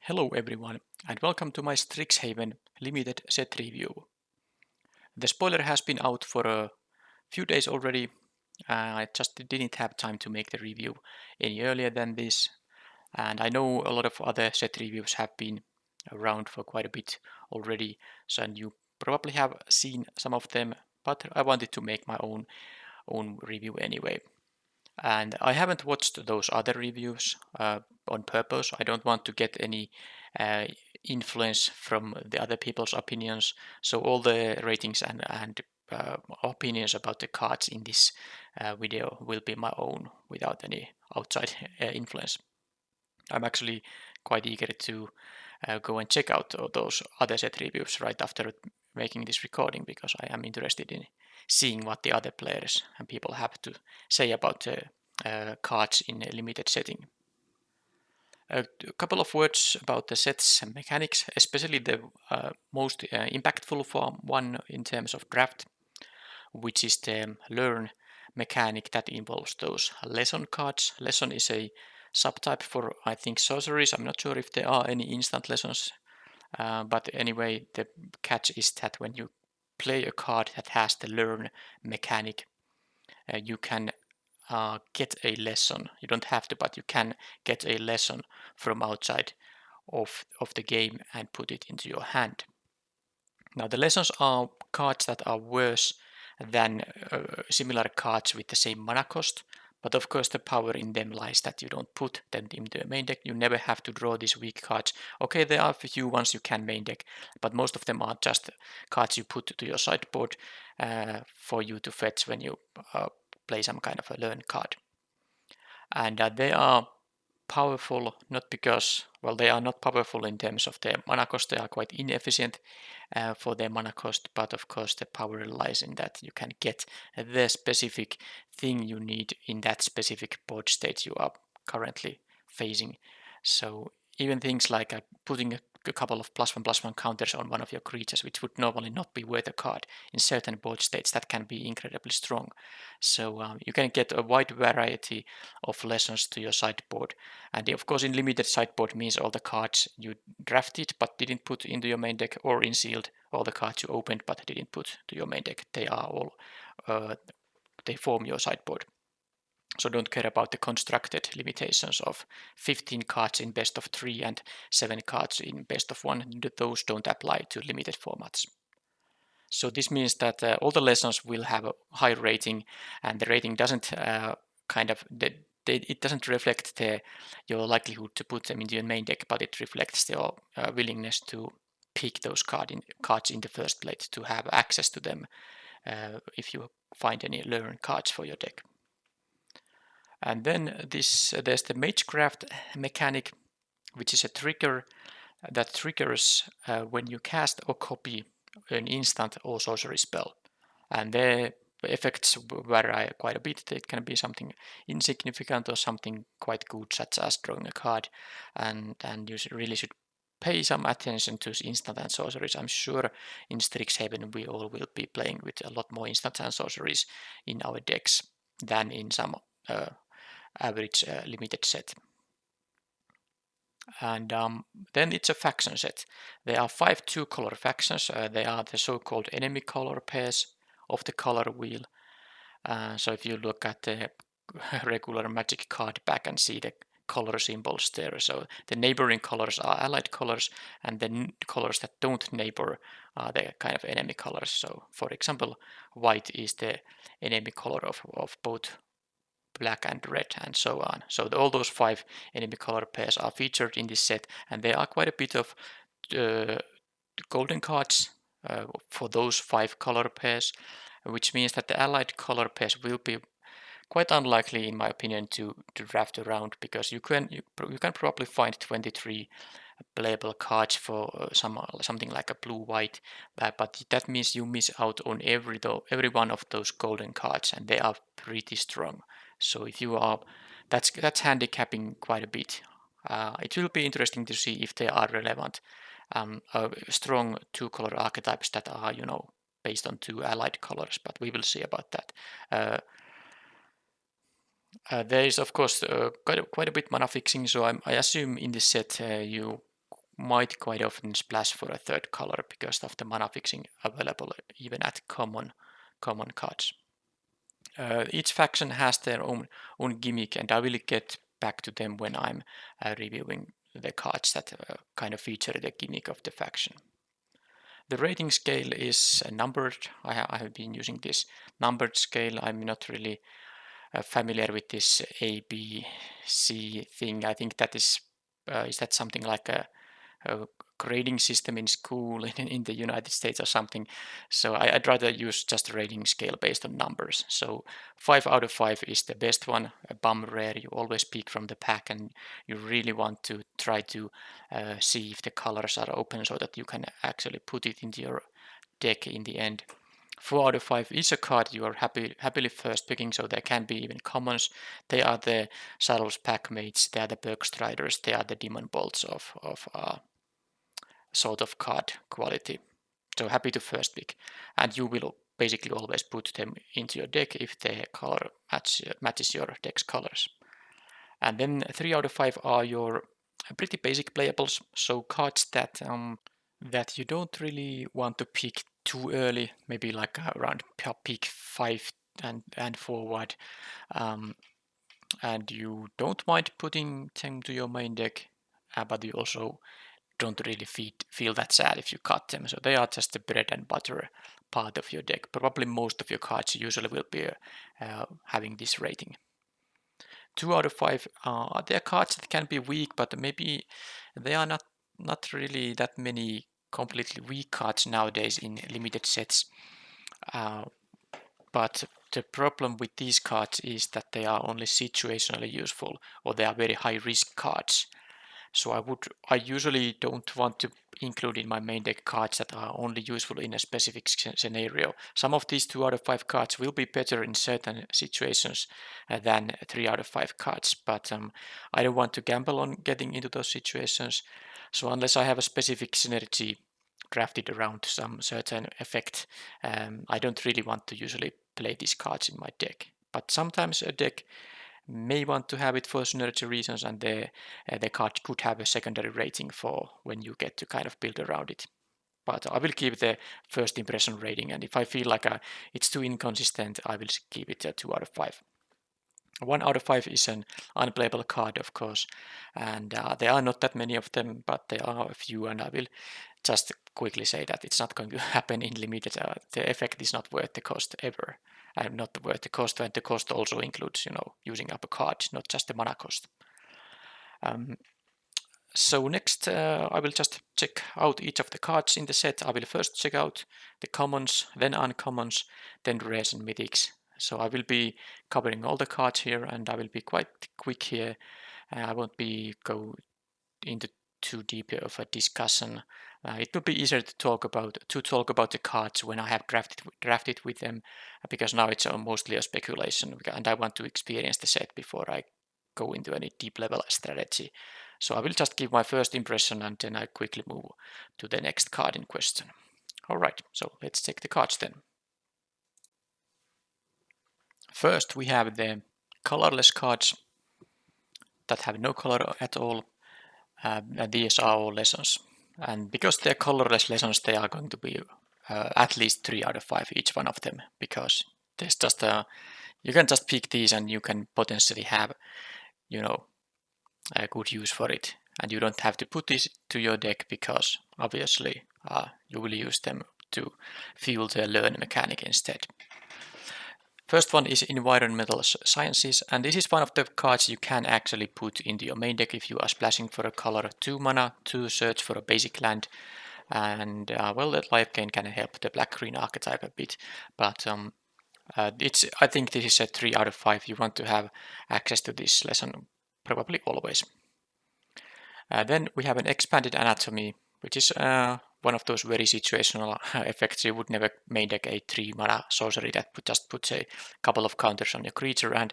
Hello everyone, and welcome to my Strixhaven Limited Set review. The spoiler has been out for a few days already. I just didn't have time to make the review any earlier than this, and I know a lot of other set reviews have been around for quite a bit already, so and you probably have seen some of them, but I wanted to make my own review anyway. And I haven't watched those other reviews on purpose. I don't want to get any uh, influence from the other people's opinions. So all the ratings and opinions about the cards in this video will be my own without any outside influence. I'm actually quite eager to go and check out those other set reviews right after making this recording because I am interested in seeing what the other players and people have to say about the cards in a limited setting. A couple of words about the set's mechanics, especially the most impactful one in terms of draft, which is the learn mechanic that involves those lesson cards. Lesson is a subtype for, I think, sorceries. I'm not sure if there are any instant lessons, but anyway, the catch is that when you play a card that has the learn mechanic, you can get a lesson. You don't have to, but you can get a lesson from outside of the game and put it into your hand. Now, the lessons are cards that are worse than similar cards with the same mana cost, but of course the power in them lies that you don't put them into the main deck. You never have to draw these weak cards. Okay, there are a few ones you can main deck, but most of them are just cards you put to your sideboard for you to fetch when you play some kind of a learn card. And they are powerful not because, well, they are not powerful in terms of their mana cost. They are quite inefficient for their mana cost, but of course the power lies in that you can get the specific thing you need in that specific board state you are currently facing. So even things like putting a couple of +1/+1 counters on one of your creatures, which would normally not be worth a card in certain board states, that can be incredibly strong. So you can get a wide variety of lessons to your sideboard. And of course, in limited sideboard means all the cards you drafted but didn't put into your main deck, or in sealed, all the cards you opened but didn't put to your main deck. They are all they form your sideboard. So don't care about the constructed limitations of 15 cards in best of 3 and 7 cards in best of 1. Those don't apply to limited formats. So this means that all the lessons will have a high rating, and the rating doesn't it doesn't reflect your likelihood to put them into your main deck, but it reflects your willingness to pick those cards in the first place, to have access to them if you find any learn cards for your deck. And then there's the Magecraft mechanic, which is a trigger that triggers when you cast or copy an instant or sorcery spell. And the effects vary quite a bit. It can be something insignificant or something quite good, such as drawing a card. And you really should pay some attention to instant and sorceries. I'm sure in Strixhaven we all will be playing with a lot more instant and sorceries in our decks than in some average limited set. And then it's a faction set. There are 5 2-color factions. They are the so-called enemy color pairs of the color wheel. So if you look at the regular magic card back and see the color symbols there, so the neighboring colors are allied colors, and the colors that don't neighbor are the kind of enemy colors. So for example, white is the enemy color of both black and red, and so on. So all those 5 enemy color pairs are featured in this set, and there are quite a bit of golden cards for those 5 color pairs, which means that the allied color pairs will be quite unlikely, in my opinion, to draft around, because you can probably find 23 playable cards for something like a blue-white, but that means you miss out on every one of those golden cards, and they are pretty strong. So if you are, that's handicapping quite a bit. It will be interesting to see if they are relevant, strong 2-color archetypes that are, based on 2 allied colors, but we will see about that. There is, of course, quite a bit mana fixing, so I assume in this set you might quite often splash for a third color because of the mana fixing available even at common cards. Each faction has their own gimmick, and I will get back to them when I'm reviewing the cards that kind of feature the gimmick of the faction. The rating scale is numbered. I have been using this numbered scale. I'm not really familiar with this A, B, C thing. I think that is that something like a grading system in school in the United States or something. So I'd rather use just a rating scale based on numbers. So 5 out of 5 is the best one. A bum rare, you always pick from the pack, and you really want to try to see if the colors are open so that you can actually put it into your deck in the end. 4 out of 5 is a card you are happily first picking, so there can be even commons. They are the Shadows Packmates, they are the Bergstriders, they are the Demon Bolts of sort of card quality. So happy to first pick, and you will basically always put them into your deck if the color matches your deck's colors. And then 3 out of 5 are your pretty basic playables, so cards that that you don't really want to pick too early, maybe like around pick 5 and forward, and you don't mind putting them to your main deck, but you also don't really feel that sad if you cut them. So they are just the bread and butter part of your deck. Probably most of your cards usually will be having this rating. 2 out of 5 they are cards that can be weak, but maybe they are not really that many completely weak cards nowadays in limited sets. But the problem with these cards is that they are only situationally useful, or they are very high risk cards. So I usually don't want to include in my main deck cards that are only useful in a specific scenario. Some of these 2 out of 5 cards will be better in certain situations than 3 out of 5 cards, but I don't want to gamble on getting into those situations. So unless I have a specific synergy drafted around some certain effect, I don't really want to usually play these cards in my deck. But sometimes a deck may want to have it for synergy reasons, and the card could have a secondary rating for when you get to kind of build around it. But I will keep the first impression rating, and if I feel like it's too inconsistent, I will keep it 2 out of 5. 1 out of 5 is an unplayable card, of course, and there are not that many of them, but there are a few, and I will just quickly say that it's not going to happen in limited. The effect is not worth the cost ever. Not worth the cost, and the cost also includes, using up a card, not just the mana cost. So next, I will just check out each of the cards in the set. I will first check out the commons, then uncommons, then rares and mythics. So I will be covering all the cards here, and I will be quite quick here. I won't go into too deep of a discussion. It will be easier to talk about the cards when I have drafted with them, because now it's mostly a speculation, and I want to experience the set before I go into any deep level strategy. So I will just give my first impression, and then I quickly move to the next card in question. All right, so let's take the cards then. First, we have the colorless cards that have no color at all. These are all lessons, and because they're colorless lessons, they are going to be at least 3 out of 5 each one of them, because there's just you can just pick these and you can potentially have a good use for it, and you don't have to put this to your deck because obviously you will use them to fuel the learn mechanic instead. First one is Environmental Sciences, and this is one of the cards you can actually put into your main deck if you are splashing for a color 2 mana to search for a basic land. And well, that life gain can help the black-green archetype a bit, but I think this is a 3 out of 5. You want to have access to this lesson probably always. Then we have an Expanded Anatomy, which is one of those very situational effects. You would never main deck a 3 mana sorcery that just puts a couple of counters on your creature and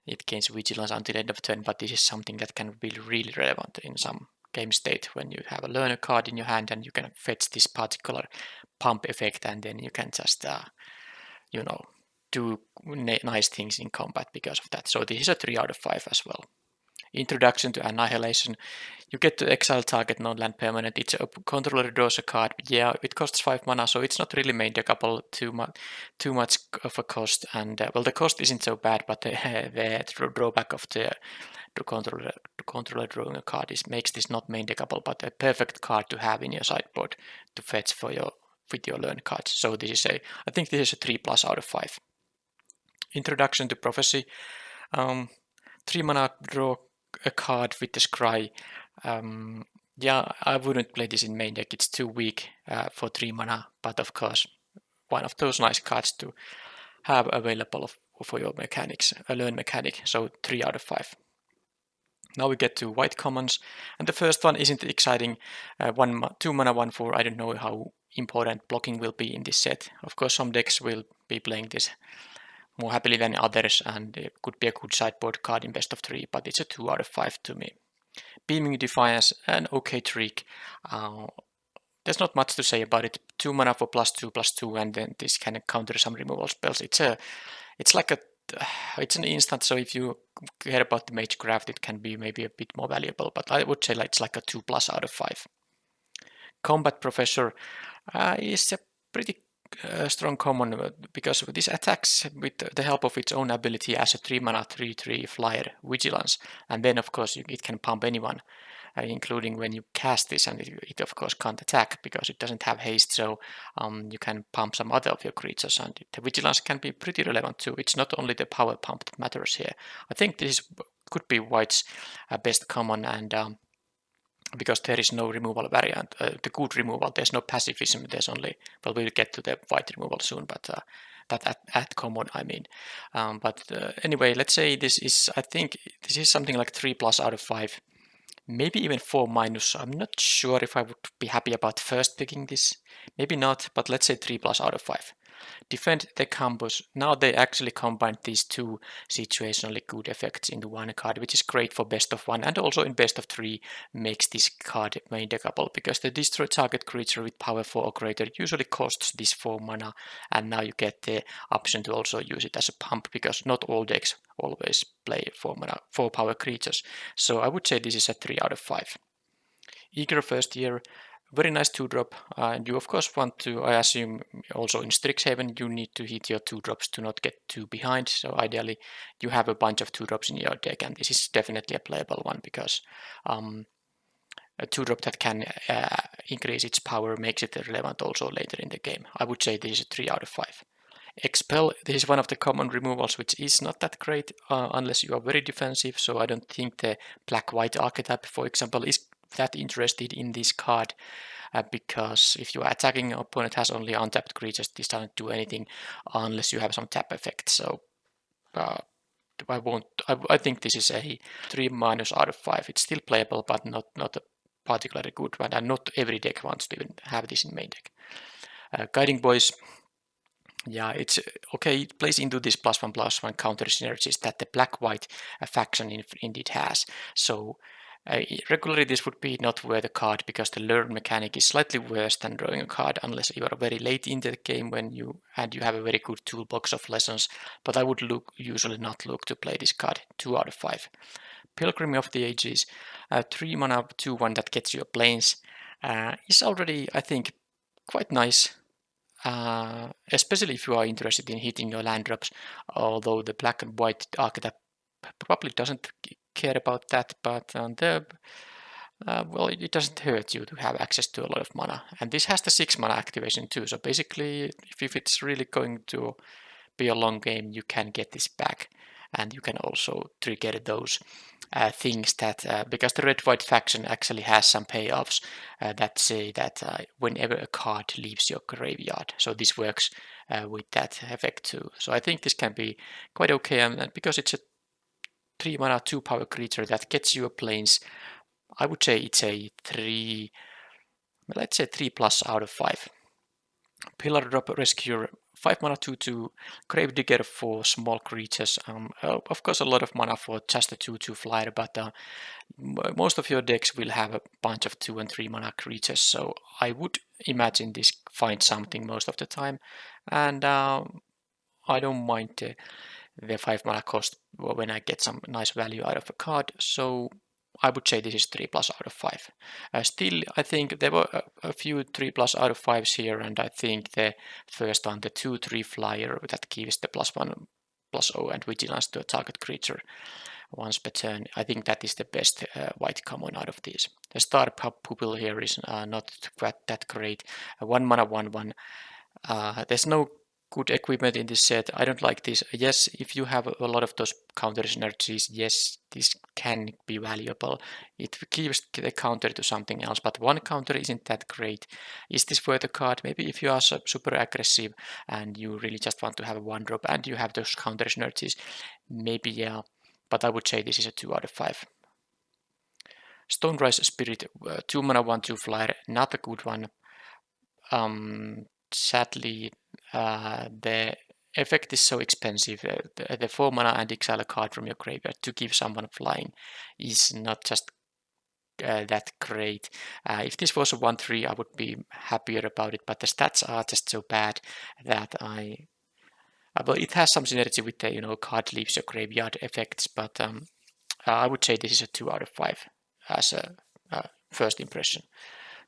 it gains vigilance until end of turn, but this is something that can be really relevant in some game state when you have a learner card in your hand and you can fetch this particular pump effect, and then you can just do nice things in combat because of that. So this is a 3 out of 5 as well. Introduction to Annihilation. You get to exile target non-land permanent. It's a controller draws a card. Yeah, it costs 5 mana, so it's not really main deckable too much of a cost. And well, the cost isn't so bad, but the drawback of the controller drawing a card makes this not main deckable, but a perfect card to have in your sideboard to fetch with your learn cards. So this is I think this is a 3+ out of 5. Introduction to Prophecy. 3 mana, draw a card with the Scry. Yeah, I wouldn't play this in main deck. It's too weak for 3 mana, but of course, one of those nice cards to have available for your mechanics, a learn mechanic. So 3 out of 5. Now we get to white commons, and the first one isn't exciting. 2 mana, 1/4. I don't know how important blocking will be in this set. Of course, some decks will be playing this more happily than others, and it could be a good sideboard card in best of 3, but it's a 2 out of 5 to me. Beaming Defiance, an okay trick. There's not much to say about it. 2 mana for +2/+2, and then this can counter some removal spells. It's an instant, so if you care about the Magecraft, it can be maybe a bit more valuable, but I would say it's like a 2+ out of 5. Combat Professor is a pretty strong common because this attacks with the help of its own ability as a 3 mana 3/3 flyer Vigilance, and then of course it can pump anyone, including when you cast this, and it of course can't attack because it doesn't have haste, so you can pump some other of your creatures, and the Vigilance can be pretty relevant too. It's not only the power pump that matters here. I think this could be White's best common, and because there is no removal variant, the good removal, there's no pacifism, there's only, well, we'll get to the white removal soon, but that at common, I mean. But anyway, let's say this is, I think this is something like 3+ out of 5, maybe even 4-. I'm not sure if I would be happy about first picking this, maybe not, but let's say 3+ out of 5. Defend the Campus. Now they actually combined these two situationally good effects into one card, which is great for best of 1, and also in best of 3 makes this card main deckable, because the destroy target creature with power 4 or greater usually costs this 4 mana, and now you get the option to also use it as a pump, because not all decks always play 4 power creatures. So I would say this is a 3 out of 5. Eager First Year. Very nice 2-drop. You of course want to, I assume also in Strixhaven, you need to hit your 2-drops to not get too behind. So ideally you have a bunch of 2-drops in your deck, and this is definitely a playable one, because a 2-drop that can increase its power makes it relevant also later in the game. I would say this is a 3 out of 5. Expel, this is one of the common removals, which is not that great unless you are very defensive, so I don't think the black-white archetype, for example, is that interested in this card, because if you are attacking, your opponent has only untapped creatures, this doesn't do anything unless you have some tap effect, so I think this is a 3- out of 5. It's still playable, but not a particularly good one, and not every deck wants to even have this in main deck. Guiding Boys. Yeah, it's okay. It plays into this +1/+1 counter synergies that the black-white faction indeed has. So regularly this would be not worth a card, because the learn mechanic is slightly worse than drawing a card unless you are very late into the game you have a very good toolbox of lessons. But I would usually not look to play this card. 2 out of 5. Pilgrim of the Ages. 3 mana 2/1 that gets you a plains is already, I think, quite nice. Especially if you are interested in hitting your land drops, although the black and white archetype probably doesn't care about that, but well, it doesn't hurt you to have access to a lot of mana. And this has the 6 mana activation too, so basically if it's really going to be a long game, you can get this back, and you can also trigger those things that, because the red-white faction actually has some payoffs that say that whenever a card leaves your graveyard, so this works with that effect too. So I think this can be quite okay, and because it's a 3 mana 2 power creature that gets you a plains, I would say it's a 3, let's say 3+ out of 5. Pillar Drop Rescuer. 5 mana 2/2 Gravedigger for small creatures. Of course, a lot of mana for just a 2/2 flyer, but most of your decks will have a bunch of 2 and 3 mana creatures, so I would imagine this finds something most of the time, and I don't mind the 5 mana cost when I get some nice value out of a card. So I would say this is 3+ out of 5. Still, I think there were a few 3+ out of 5s here, and I think the first one, the 2/3 flyer that gives the +1/+0 and vigilance to a target creature once per turn. I think that is the best white common out of these. The star pupil here is not that great. 1 mana 1/1. There's no good equipment in this set. I don't like this. Yes, if you have a lot of those counter synergies, yes, this can be valuable. It gives the counter to something else, but one counter isn't that great. Is this worth a card? Maybe if you are super aggressive and you really just want to have a 1-drop and you have those counter synergies, maybe yeah, but I would say this is a 2 out of 5. Stonerise Spirit, 2 mana 1/2 flyer, not a good one. Sadly, the effect is so expensive. The 4 mana and exile a card from your graveyard to give someone flying is not just that great. If this was a 1/3, I would be happier about it, but the stats are just so bad that well, it has some synergy with the card leaves your graveyard effects, but I would say this is a 2 out of 5 as a first impression.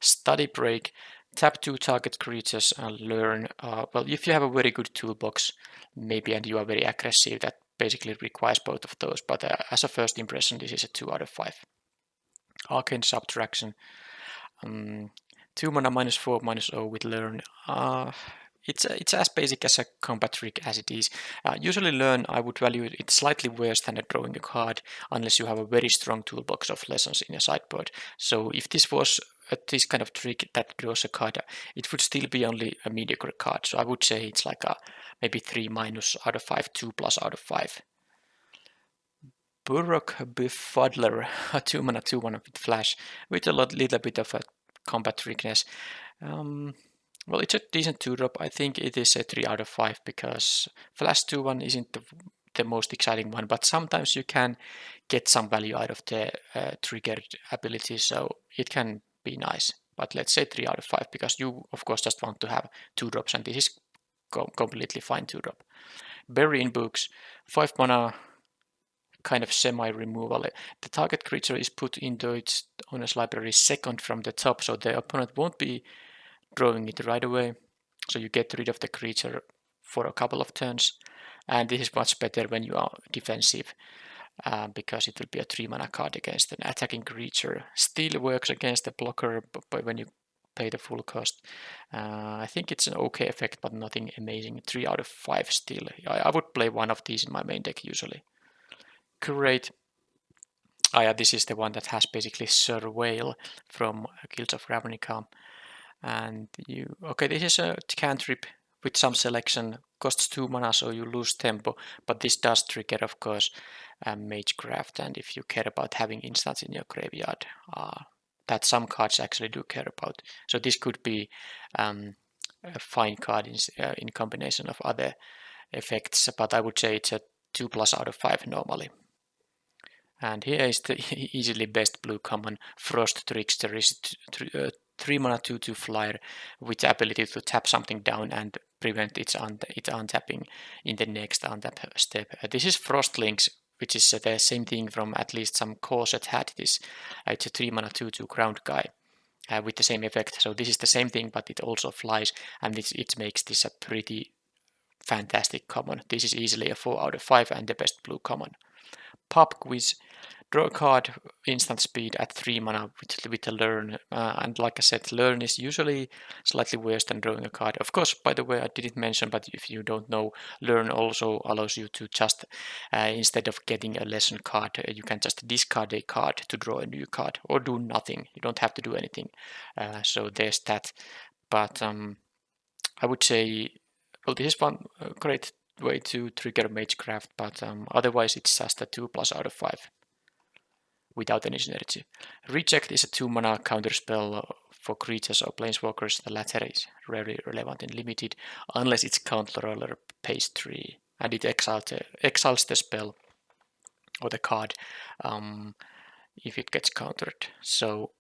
Study Break. Tap 2 target creatures and learn. Well, if you have a very good toolbox, maybe, and you are very aggressive, that basically requires both of those. But as a first impression, this is a 2 out of 5. Arcane Subtraction. 2 mana -4/-0 with learn. It's as basic as a combat trick as it is. Usually learn, I would value it slightly worse than drawing a card, unless you have a very strong toolbox of lessons in your sideboard. So if this was this kind of trick that draws a card, it would still be only a mediocre card. So I would say it's like a maybe 3- out of 5, 2+ out of 5. Burrock Befuddler, a 2 mana 2/1 with flash, with a little bit of a combat trickness. Well, it's a decent 2-drop. I think it is a 3 out of 5 because flash 2/1 isn't the most exciting one, but sometimes you can get some value out of the triggered ability, so it can be nice. But let's say 3 out of 5 because you, of course, just want to have 2-drops, and this is completely fine 2-drop. Bury in Books, 5 mana, kind of semi-removal. The target creature is put into its owner's library second from the top, so the opponent won't be drawing it right away. So you get rid of the creature for a couple of turns, and this is much better when you are defensive because it will be a 3 mana card against an attacking creature. Still works against the blocker, but when you pay the full cost, I think it's an okay effect, but nothing amazing. 3 out of 5 still. I would play one of these in my main deck usually. Great. Yeah, this is the one that has basically Surveil from Guilds of Ravnica. And this is a cantrip with some selection, costs 2 mana, so you lose tempo, but this does trigger, of course, Magecraft, and if you care about having instants in your graveyard, that some cards actually do care about. So this could be a fine card in combination of other effects, but I would say it's a 2+ out of 5 normally. And here is the easily best blue common, Frost Trickster. Is 3 mana 2/2 flyer with the ability to tap something down and prevent it untapping in the next untap step. This is Frostlinks, which is the same thing from at least some core set had this. It's a 3 mana 2/2 ground guy with the same effect. So this is the same thing, but it also flies, and it makes this a pretty fantastic common. This is easily a 4 out of 5 and the best blue common. Pop Quiz. Draw a card, instant speed at 3 mana with a learn. And like I said, learn is usually slightly worse than drawing a card. Of course, by the way, I didn't mention, but if you don't know, learn also allows you to just, instead of getting a lesson card, you can just discard a card to draw a new card or do nothing. You don't have to do anything. So there's that. But I would say, well, this is one great way to trigger Magecraft, but otherwise it's just a 2+ out of 5 without any synergy. Reject is a 2 mana counterspell for creatures or planeswalkers. The latter is rarely relevant in limited unless its controller pays 3, and it exiles the spell or the card if it gets countered. So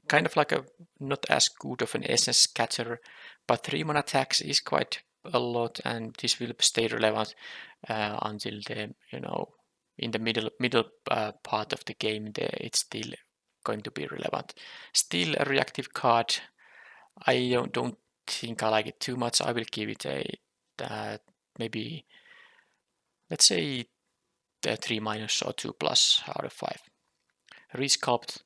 kind of like a not as good of an essence scatter, but 3 mana tax is quite a lot, and this will stay relevant until the in the middle part of the game. It's still going to be relevant. Still a reactive card. I don't think I like it too much. I will give it a maybe, let's say, 3- or 2+ out of 5. Resculpt.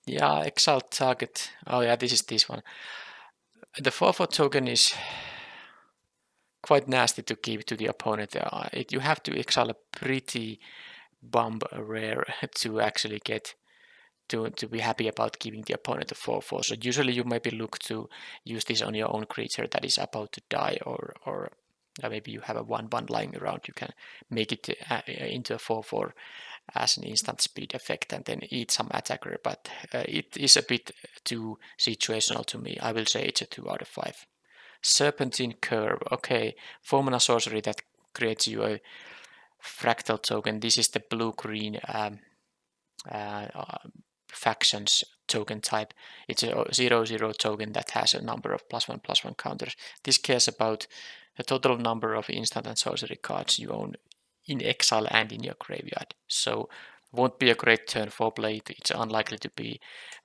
Yeah, exile target. Oh yeah, this is this one. The 4/4 token is quite nasty to give to the opponent. You have to exile a pretty bomb rare to actually get to be happy about giving the opponent a 4/4. So usually you maybe look to use this on your own creature that is about to die, or maybe you have a 1/1 lying around. You can make it into a 4/4 as an instant speed effect and then eat some attacker, but it is a bit too situational to me. I will say it's a 2 out of 5. Serpentine Curve. Okay, 4-mana sorcery that creates you a fractal token. This is the blue-green factions token type. It's a 0/0 token that has a number of +1/+1 counters. This cares about the total number of instant and sorcery cards you own in exile and in your graveyard. So won't be a great turn 4 play. It's unlikely to be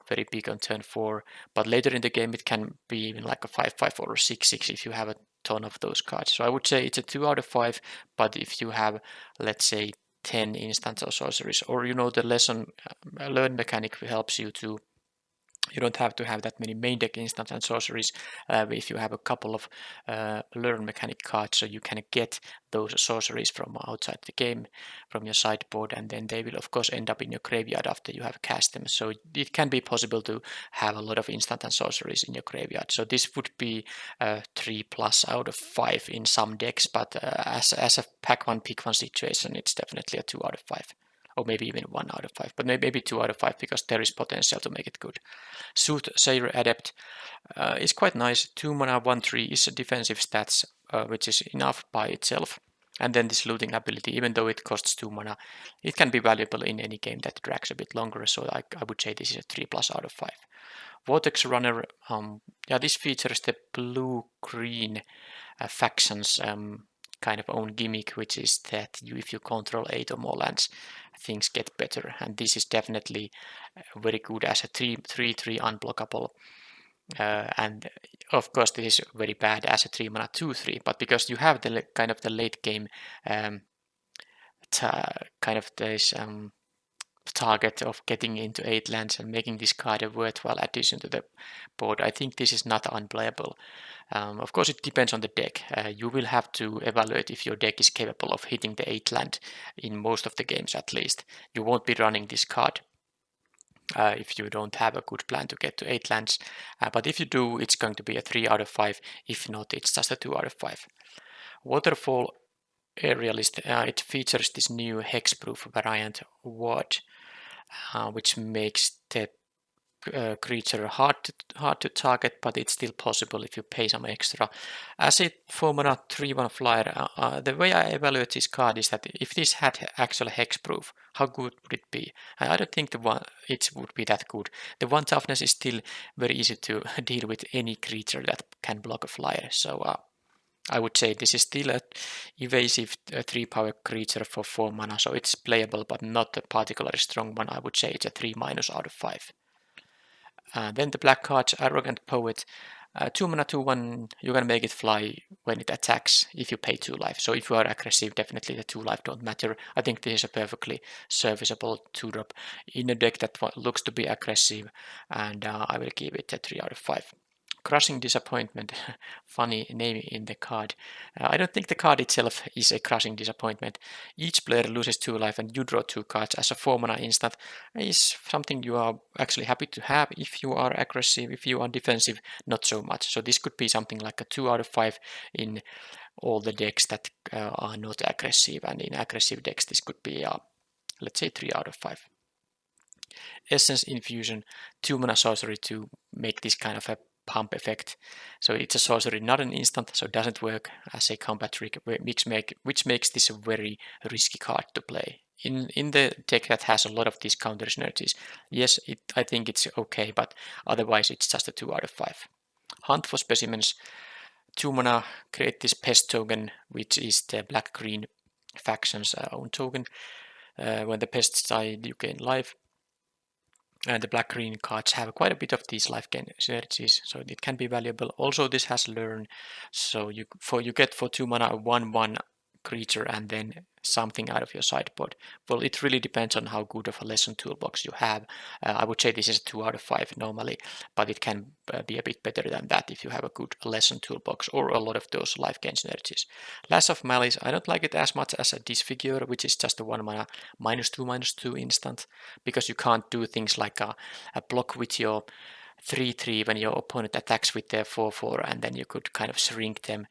very big on turn 4, but later in the game it can be even like a 5/5 or a 6/6 if you have a ton of those cards. So I would say it's a 2 out of 5, but if you have, let's say, 10 instants or sorceries, or the lesson learn mechanic helps you to, you don't have to have that many main deck instants and sorceries if you have a couple of learn mechanic cards, so you can get those sorceries from outside the game, from your sideboard, and then they will of course end up in your graveyard after you have cast them. So it can be possible to have a lot of instant and sorceries in your graveyard. So this would be 3+ out of 5 in some decks, but as a pack one pick one situation, it's definitely a 2 out of 5. Or maybe even 1 out of 5, but maybe 2 out of 5 because there is potential to make it good. Soothsayer Adept is quite nice. 2 mana, 1/3 is a defensive stats, which is enough by itself. And then this looting ability, even though it costs 2 mana, it can be valuable in any game that drags a bit longer. So I would say this is a 3+ out of 5. Vortex Runner, yeah, this features the blue-green factions kind of own gimmick, which is that if you control 8 or more lands, things get better, and this is definitely very good as a 3/3 unblockable, and of course this is very bad as a 3-mana 2/3, but because you have the kind of the late game kind of this target of getting into 8 lands and making this card a worthwhile addition to the board, I think this is not unplayable. Of course, it depends on the deck. You will have to evaluate if your deck is capable of hitting the 8 land in most of the games at least. You won't be running this card if you don't have a good plan to get to 8 lands. But if you do, it's going to be a 3 out of 5. If not, it's just a 2 out of 5. Waterfall Aerialist, it features this new hexproof variant ward, which makes the creature hard to target, but it's still possible if you pay some extra. As a 4-mana 3/1 flyer, the way I evaluate this card is that if this had actual hexproof, how good would it be? I don't think it would be that good. The 1 toughness is still very easy to deal with any creature that can block a flyer. So I would say this is still an evasive 3-power creature for 4 mana, so it's playable, but not a particularly strong one. I would say it's a 3- out of 5. Then the black card, Arrogant Poet, 2 mana 2/1, you can make it fly when it attacks if you pay 2 life. So if you are aggressive, definitely the 2 life don't matter. I think this is a perfectly serviceable 2-drop in a deck that looks to be aggressive, and I will give it a 3 out of 5. Crushing Disappointment, funny name in the card. I don't think the card itself is a Crushing Disappointment. Each player loses 2 life and you draw 2 cards as a 4-mana instant is something you are actually happy to have if you are aggressive. If you are defensive, not so much. So this could be something like a 2 out of 5 in all the decks that are not aggressive, and in aggressive decks this could be, let's say, 3 out of 5. Essence Infusion, 2 mana sorcery to make this kind of a pump effect. So it's a sorcery, not an instant, so it doesn't work as a combat trick, which makes this a very risky card to play. In the deck that has a lot of these counter synergies, yes, I think it's okay, but otherwise it's just a 2 out of 5. Hunt for Specimens, 2 mana, create this pest token, which is the black-green faction's own token. When the pests die, you gain life. And the black-green cards have quite a bit of these life gain synergies, so it can be valuable. Also, this has learn, so you get for 2 mana a 1/1 creature and then something out of your sideboard. Well, it really depends on how good of a lesson toolbox you have. I would say this is a 2 out of 5 normally, but it can be a bit better than that if you have a good lesson toolbox or a lot of those life gain synergies. Lash of Malice, I don't like it as much as a Disfigure, which is just a 1 mana -2/-2 instant, because you can't do things like a block with your 3/3 when your opponent attacks with their 4/4, and then you could kind of shrink them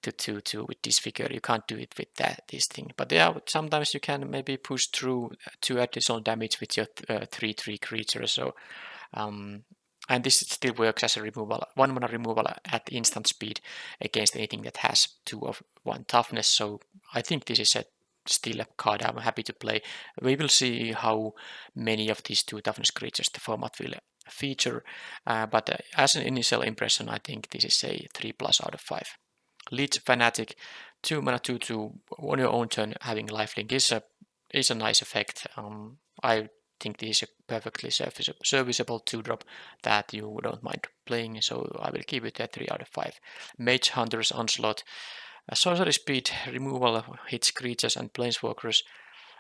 to 2/2 with this figure. You can't do it with this thing. But yeah, sometimes you can maybe push through 2 additional damage with your 3/3 creature. So and this still works as a removal, 1 mana removal at instant speed against anything that has 2 of 1 toughness. So I think this is still a card I'm happy to play. We will see how many of these 2 toughness creatures the format will feature. But as an initial impression, I think this is a 3+ out of 5. Leech Fanatic, 2 mana 2/2 on your own turn having lifelink is a nice effect. I think this is a perfectly serviceable 2-drop that you don't mind playing, so I will give it a 3 out of 5. Mage Hunter's Onslaught, sorcery speed removal hits creatures and planeswalkers,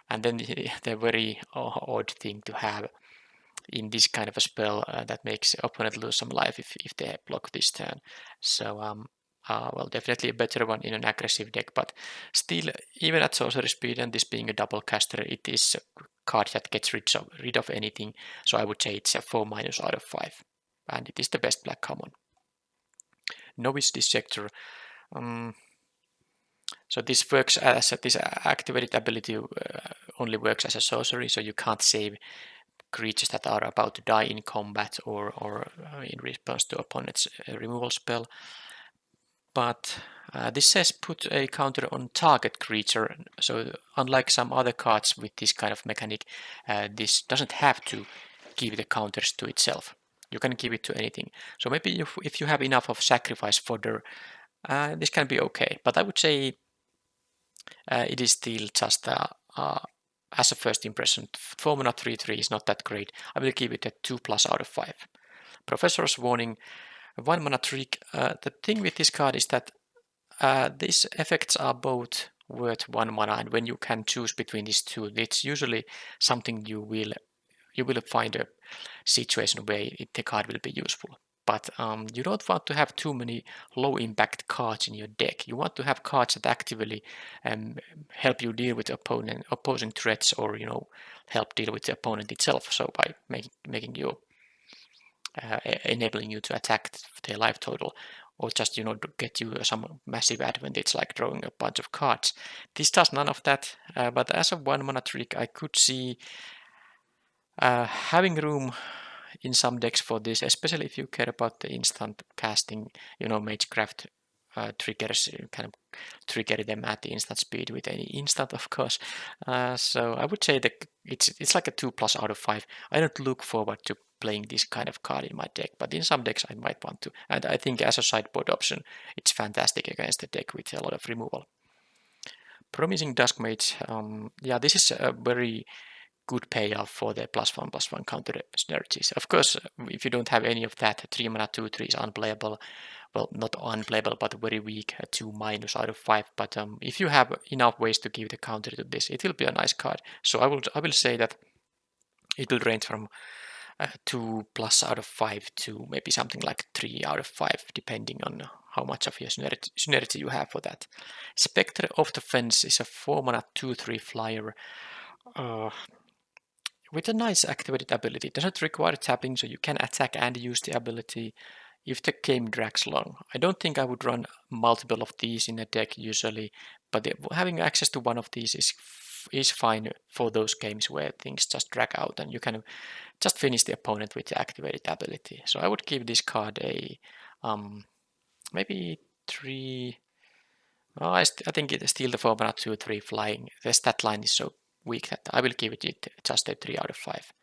and then the very odd thing to have in this kind of a spell that makes the opponent lose some life if they block this turn. So well, definitely a better one in an aggressive deck, but still, even at sorcery speed and this being a double caster, it is a card that gets rid of anything. So I would say it's a 4- out of 5, and it is the best black common. Novice Dissector. So this works as this activated ability only works as a sorcery, so you can't save creatures that are about to die in combat or in response to opponent's removal spell. But this says put a counter on target creature, so unlike some other cards with this kind of mechanic, this doesn't have to give the counters to itself. You can give it to anything. So maybe if you have enough of sacrifice fodder, this can be okay. But I would say it is still just as a first impression, 4 mana 3/3 is not that great. I will give it a 2+ out of 5. Professor's Warning, 1 mana trick. The thing with this card is that these effects are both worth 1 mana, and when you can choose between these two, it's usually something you will find a situation where the card will be useful. But you don't want to have too many low impact cards in your deck. You want to have cards that actively help you deal with opposing threats, or help deal with the opponent itself. So by making you enabling you to attack their life total, or just get you some massive advantage like drawing a bunch of cards. This does none of that. But as a 1 mana trick, I could see having room in some decks for this, especially if you care about the instant casting, Magecraft triggers, you kind of trigger them at the instant speed with any instant, of course. So I would say that it's like a 2+ out of 5. I don't look forward to playing this kind of card in my deck, but in some decks I might want to. And I think as a sideboard option, it's fantastic against a deck with a lot of removal. Promising Duskmage, yeah, this is a very good payoff for the +1/+1 counter synergies. Of course, if you don't have any of that, 3 mana 2/3 is unplayable. Well, not unplayable, but very weak, 2- out of 5. But if you have enough ways to give the counter to this, it will be a nice card. So I will say that it will range from 2+ out of 5 to maybe something like 3 out of 5, depending on how much of your synergy you have for that. Spectre of the Fence is a 4 mana 2/3 flyer. With a nice activated ability. It doesn't require tapping, so you can attack and use the ability if the game drags long. I don't think I would run multiple of these in a deck usually, but having access to one of these is fine for those games where things just drag out and you can just finish the opponent with the activated ability. So I would give this card a maybe 3. Oh, I think it's still the 4 mana 2/3 flying. The stat line is so weak that I will give it just a 3 out of 5.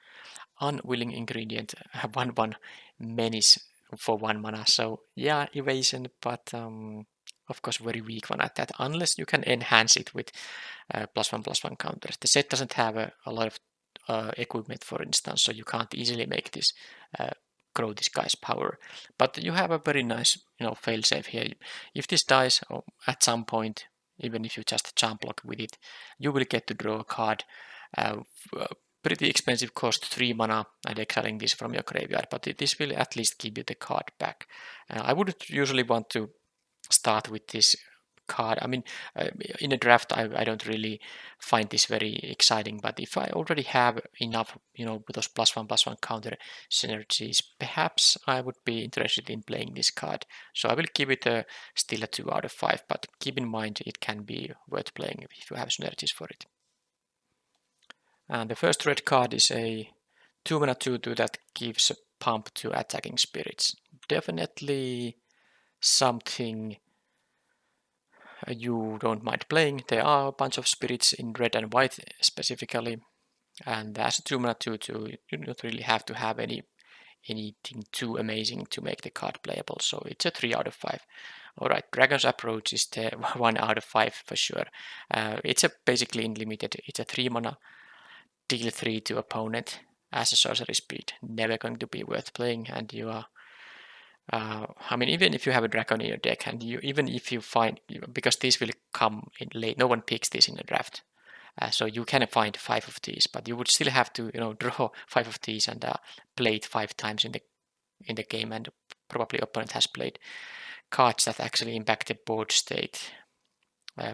Unwilling Ingredient, 1/1 menace for 1 mana. So yeah, evasion, but of course very weak one at that, unless you can enhance it with +1/+1 counters. The set doesn't have a lot of equipment, for instance, so you can't easily make this grow this guy's power. But you have a very nice, failsafe here. If this dies at some point, even if you just jump block with it, you will get to draw a card. Pretty expensive, cost 3 mana, and exiling this from your graveyard, but this will at least give you the card back. I would usually want to start with this card. I mean, in a draft, I don't really find this very exciting, but if I already have enough, with those +1/+1 counter synergies, perhaps I would be interested in playing this card. So I will give it still a 2 out of 5, but keep in mind it can be worth playing if you have synergies for it. And the first red card is a 2-mana 2/2 that gives a pump to attacking spirits. Definitely something you don't mind playing. There are a bunch of spirits in red and white specifically, and as a 2-mana 2/2, you don't really have to have anything too amazing to make the card playable. So it's a 3 out of 5. Alright, Dragon's Approach is the 1 out of 5 for sure. It's basically unlimited. It's a 3-mana. Deal 3 to opponent as a sorcery speed. Never going to be worth playing, and you are I mean, even if you have a dragon in your deck, and even if you find, because these will come in late, no one picks this in the draft, so you can find 5 of these, but you would still have to draw 5 of these and play it 5 times in the game, and probably opponent has played cards that actually impact the board state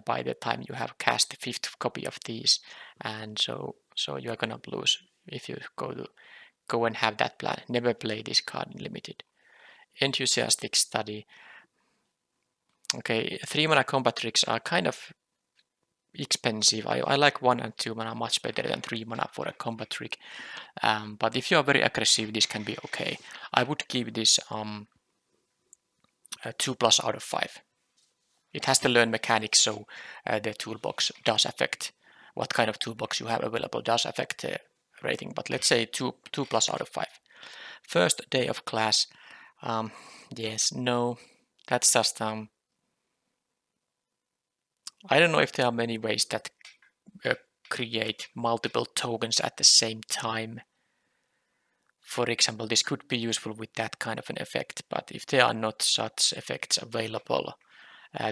by the time you have cast the 5th copy of these, and so you are gonna lose if you go and have that plan. Never play this card in limited. Enthusiastic Study. Okay, 3-mana combat tricks are kind of expensive. I like 1 and 2 mana much better than 3 mana for a combat trick. But if you are very aggressive, this can be okay. I would give this a 2+ out of 5. It has to learn mechanics, so the toolbox does affect what kind of toolbox you have available, does affect the rating. But let's say 2+ out of 5. First day of class. Yes, no, that's just I don't know if there are many ways that create multiple tokens at the same time. For example, this could be useful with that kind of an effect, but if there are not such effects available,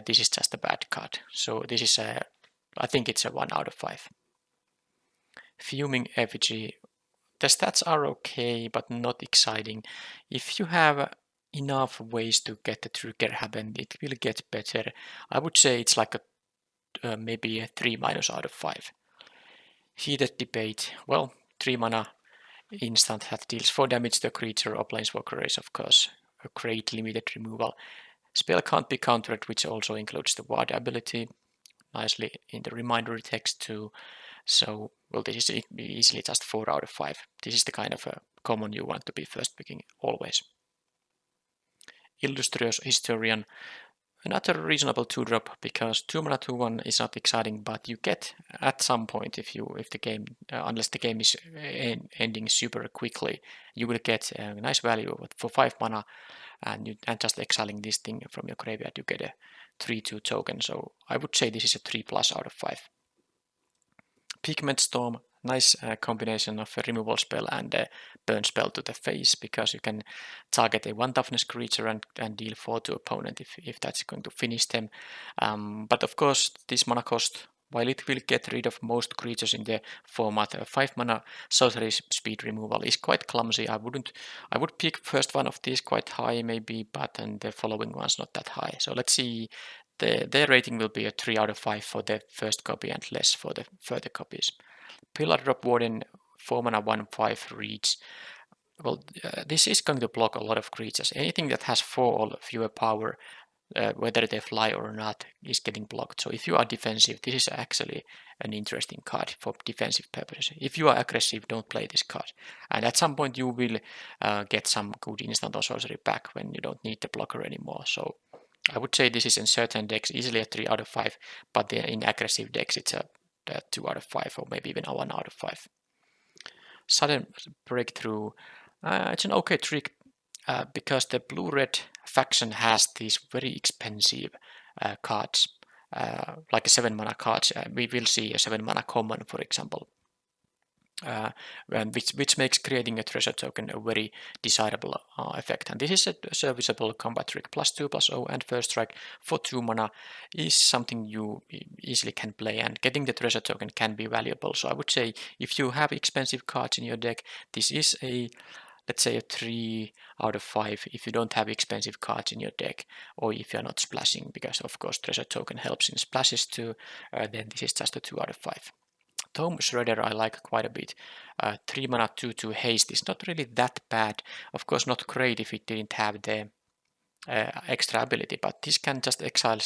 this is just a bad card. So this is I think it's a 1 out of 5. Fuming Effigy. The stats are okay, but not exciting. If you have enough ways to get the trigger happen, it will get better. I would say it's like maybe a 3- out of 5. Heated Debate. Well, 3 mana instant that deals 4 damage to a creature or planeswalker is of course a great limited removal. Spell can't be countered, which also includes the ward ability. Nicely in the reminder text too. So, well, this is easily just 4 out of 5. This is the kind of a common you want to be first picking always. Illustrious Historian. Another reasonable 2-drop, because 2-mana 2/1 is not exciting, but you get at some point, if the game, unless the game is ending super quickly, you will get a nice value for 5 mana, and just exiling this thing from your graveyard, you get a 3/2 token. So I would say this is a 3+ out of 5. Pigment Storm. Nice combination of a removal spell and a burn spell to the face, because you can target a 1 toughness creature and deal 4 to opponent if that's going to finish them. But of course, this mana cost, while it will get rid of most creatures in the format, 5 mana sorcery speed removal is quite clumsy. I would pick first one of these quite high maybe, but and the following one's not that high. So let's see. Their rating will be a 3 out of 5 for the first copy and less for the further copies. Pillar Drop Warden, 4 mana 1/5 reach. Well, this is going to block a lot of creatures. Anything that has 4 or fewer power, whether they fly or not, is getting blocked. So if you are defensive, this is actually an interesting card for defensive purposes. If you are aggressive, don't play this card. And at some point you will get some good instant or sorcery back when you don't need the blocker anymore. So I would say this is in certain decks easily a 3 out of 5, but in aggressive decks it's a 2 out of 5 or maybe even a 1 out of 5. Sudden Breakthrough. It's an okay trick. because the blue-red faction has these very expensive cards, like a 7 mana cards. We will see a 7 mana common, for example, which makes creating a treasure token a very desirable effect. And this is a serviceable combat trick. +2/+0 and first strike for 2 mana is something you easily can play, and getting the treasure token can be valuable. So I would say if you have expensive cards in your deck, this is a, let's say, a 3 out of 5 if you don't have expensive cards in your deck, or if you're not splashing, because of course treasure token helps in splashes too, then this is just a 2 out of 5. Tome Shredder I like quite a bit. 3 mana 2/2 haste is not really that bad. Of course not great if it didn't have the extra ability, but this can just exile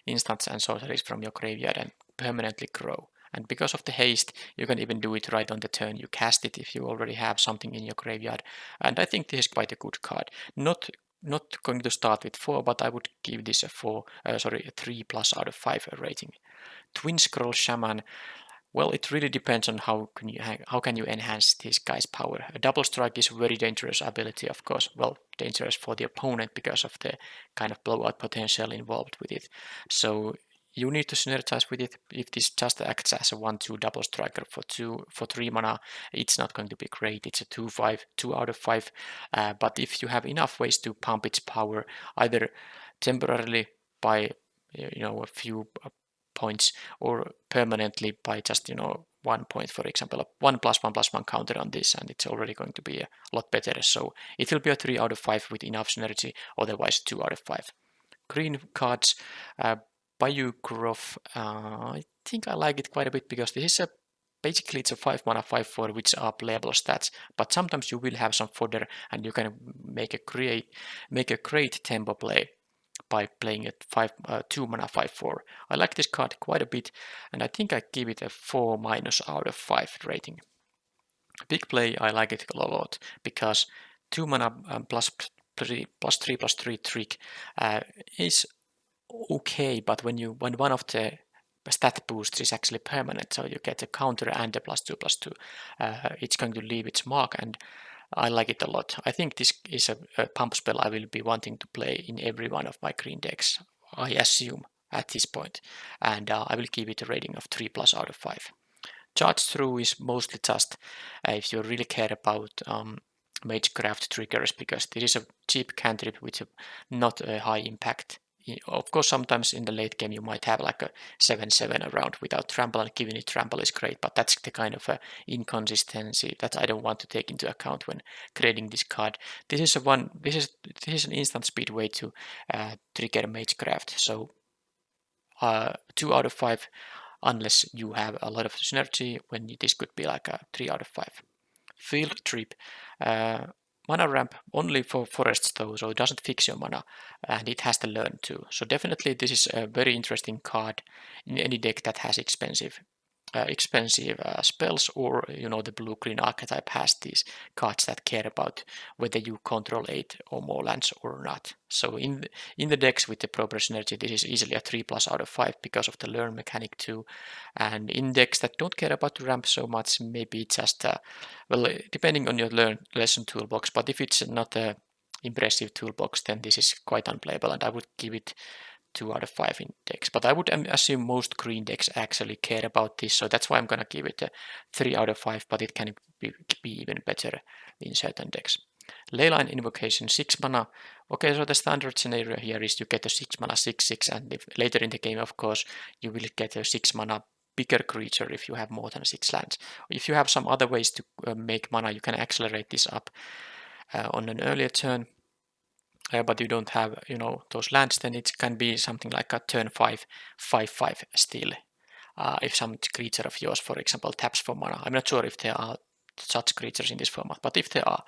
instants and sorceries from your graveyard and permanently grow. And because of the haste, you can even do it right on the turn you cast it if you already have something in your graveyard. And I think this is quite a good card. Not going to start with 4, but I would give this a 3+ out of 5 rating. Twin Scroll Shaman. Well, it really depends on how can you enhance this guy's power. A double strike is a very dangerous ability, of course. Well, dangerous for the opponent because of the kind of blowout potential involved with it. So you need to synergize with it. If this just acts as a 1/2 double striker for 3 mana, it's not going to be great. It's a 2/5, 2 out of 5. But if you have enough ways to pump its power, either temporarily by a few points, or permanently by just 1 point, for example, a 1+1/+1 counter on this, and it's already going to be a lot better. So it will be a 3 out of 5 with enough synergy, otherwise 2 out of 5. Green cards, Bayou Grove, I think I like it quite a bit because this is basically it's a 5 mana 5/4 which are playable stats, but sometimes you will have some fodder and you can make a great tempo play by playing it 2 mana 5/4. I like this card quite a bit, and I think I give it a 4- out of 5 rating. Big play, I like it a lot because 2 mana +3/+3 trick is okay, but when one of the stat boosts is actually permanent, so you get a counter and a +2/+2, it's going to leave its mark, and I like it a lot. I think this is a pump spell I will be wanting to play in every one of my green decks, I assume, at this point. And I will give it a rating of 3+ out of 5. Charge Through is mostly just if you really care about Magecraft triggers, because this is a cheap cantrip with not a high impact. Of course, sometimes in the late game you might have like a 7/7 around without trample, and giving it trample is great, but that's the kind of inconsistency that I don't want to take into account when creating this card. This is an instant speed way to trigger Magecraft, so 2 out of 5, unless you have a lot of synergy, when this could be like a 3 out of 5. Field Trip. Mana ramp only for forests though, so it doesn't fix your mana, and it has to learn too. So definitely this is a very interesting card in any deck that has expensive spells, or the blue-green archetype has these cards that care about whether you control 8 or more lands or not. So in the decks with the proper synergy, this is easily a 3+ out of 5 because of the learn mechanic too. And in decks that don't care about the ramp so much, maybe just depending on your lesson toolbox. But if it's not a impressive toolbox, then this is quite unplayable, and I would give it 2 out of 5 in decks. But I would assume most green decks actually care about this, so that's why I'm gonna give it a 3 out of 5, but it can be even better in certain decks. Leyline Invocation, 6 mana. Okay, so the standard scenario here is you get a 6 mana 6/6, and if later in the game, of course, you will get a 6 mana bigger creature if you have more than 6 lands. If you have some other ways to make mana, you can accelerate this up on an earlier turn. But you don't have those lands, then it can be something like a turn 5/5 still. If some creature of yours, for example, taps for mana. I'm not sure if there are such creatures in this format, but if there are,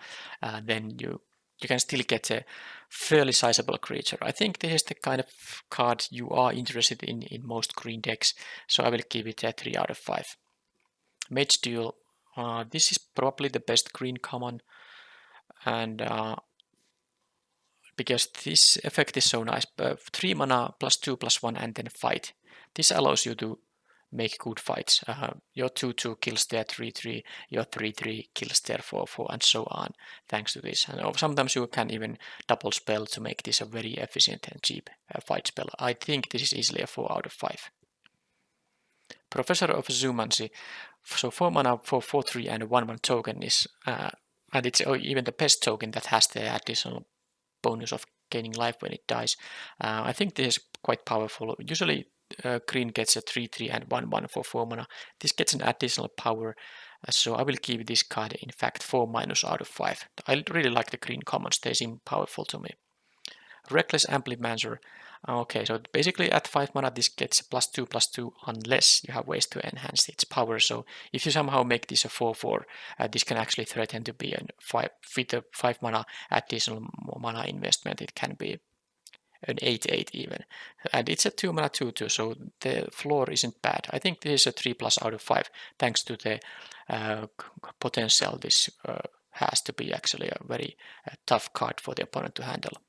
then you can still get a fairly sizable creature. I think this is the kind of card you are interested in most green decks, so I will give it a 3 out of 5. Mage Duel, this is probably the best green common, and because this effect is so nice. 3 mana +2/+1 and then fight. This allows you to make good fights. Your 2/2 kills their 3/3, your 3/3 kills their 4/4, and so on, thanks to this. And sometimes you can even double spell to make this a very efficient and cheap fight spell. I think this is easily a 4 out of 5. Professor of Zoomancy. So 4 mana for 4/3 and a 1/1 token is, and it's even the best token that has the additional bonus of gaining life when it dies. I think this is quite powerful. Usually green gets a 3/3 and 1/1 for 4 mana. This gets an additional power, so I will give this card in fact 4- out of 5. I really like the green commons, they seem powerful to me. Reckless Amplimancer. Okay, so basically at 5 mana this gets +2/+2 unless you have ways to enhance its power. So if you somehow make this a 4/4, this can actually threaten to be with a 5 mana additional mana investment. It can be an 8/8 even. And it's a 2 mana 2/2, so the floor isn't bad. I think this is a 3+ out of 5, thanks to the potential this has to be actually a very tough card for the opponent to handle.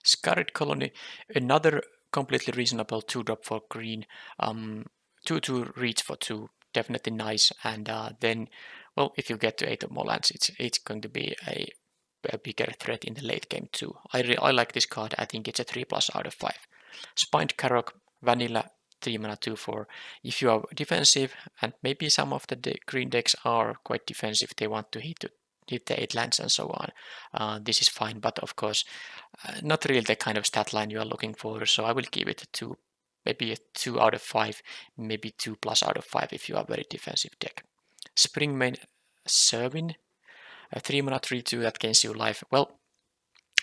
Scarred Colony, another completely reasonable 2-drop for green. 2/2 reach for 2, definitely nice. And then, well, if you get to 8 or more lands, it's going to be a bigger threat in the late game too. I like this card. I think it's a 3+ out of 5. Spined Karok, vanilla, 3 mana 2/4. If you are defensive, and maybe some of the green decks are quite defensive, they want to hit the 8 lands and so on. This is fine, but of course, not really the kind of stat line you are looking for. So I will give it a 2, maybe a 2 out of 5, maybe 2+ out of 5 if you are a very defensive deck. Springmane Servin, a 3 mana 3/2 that gains you life. Well,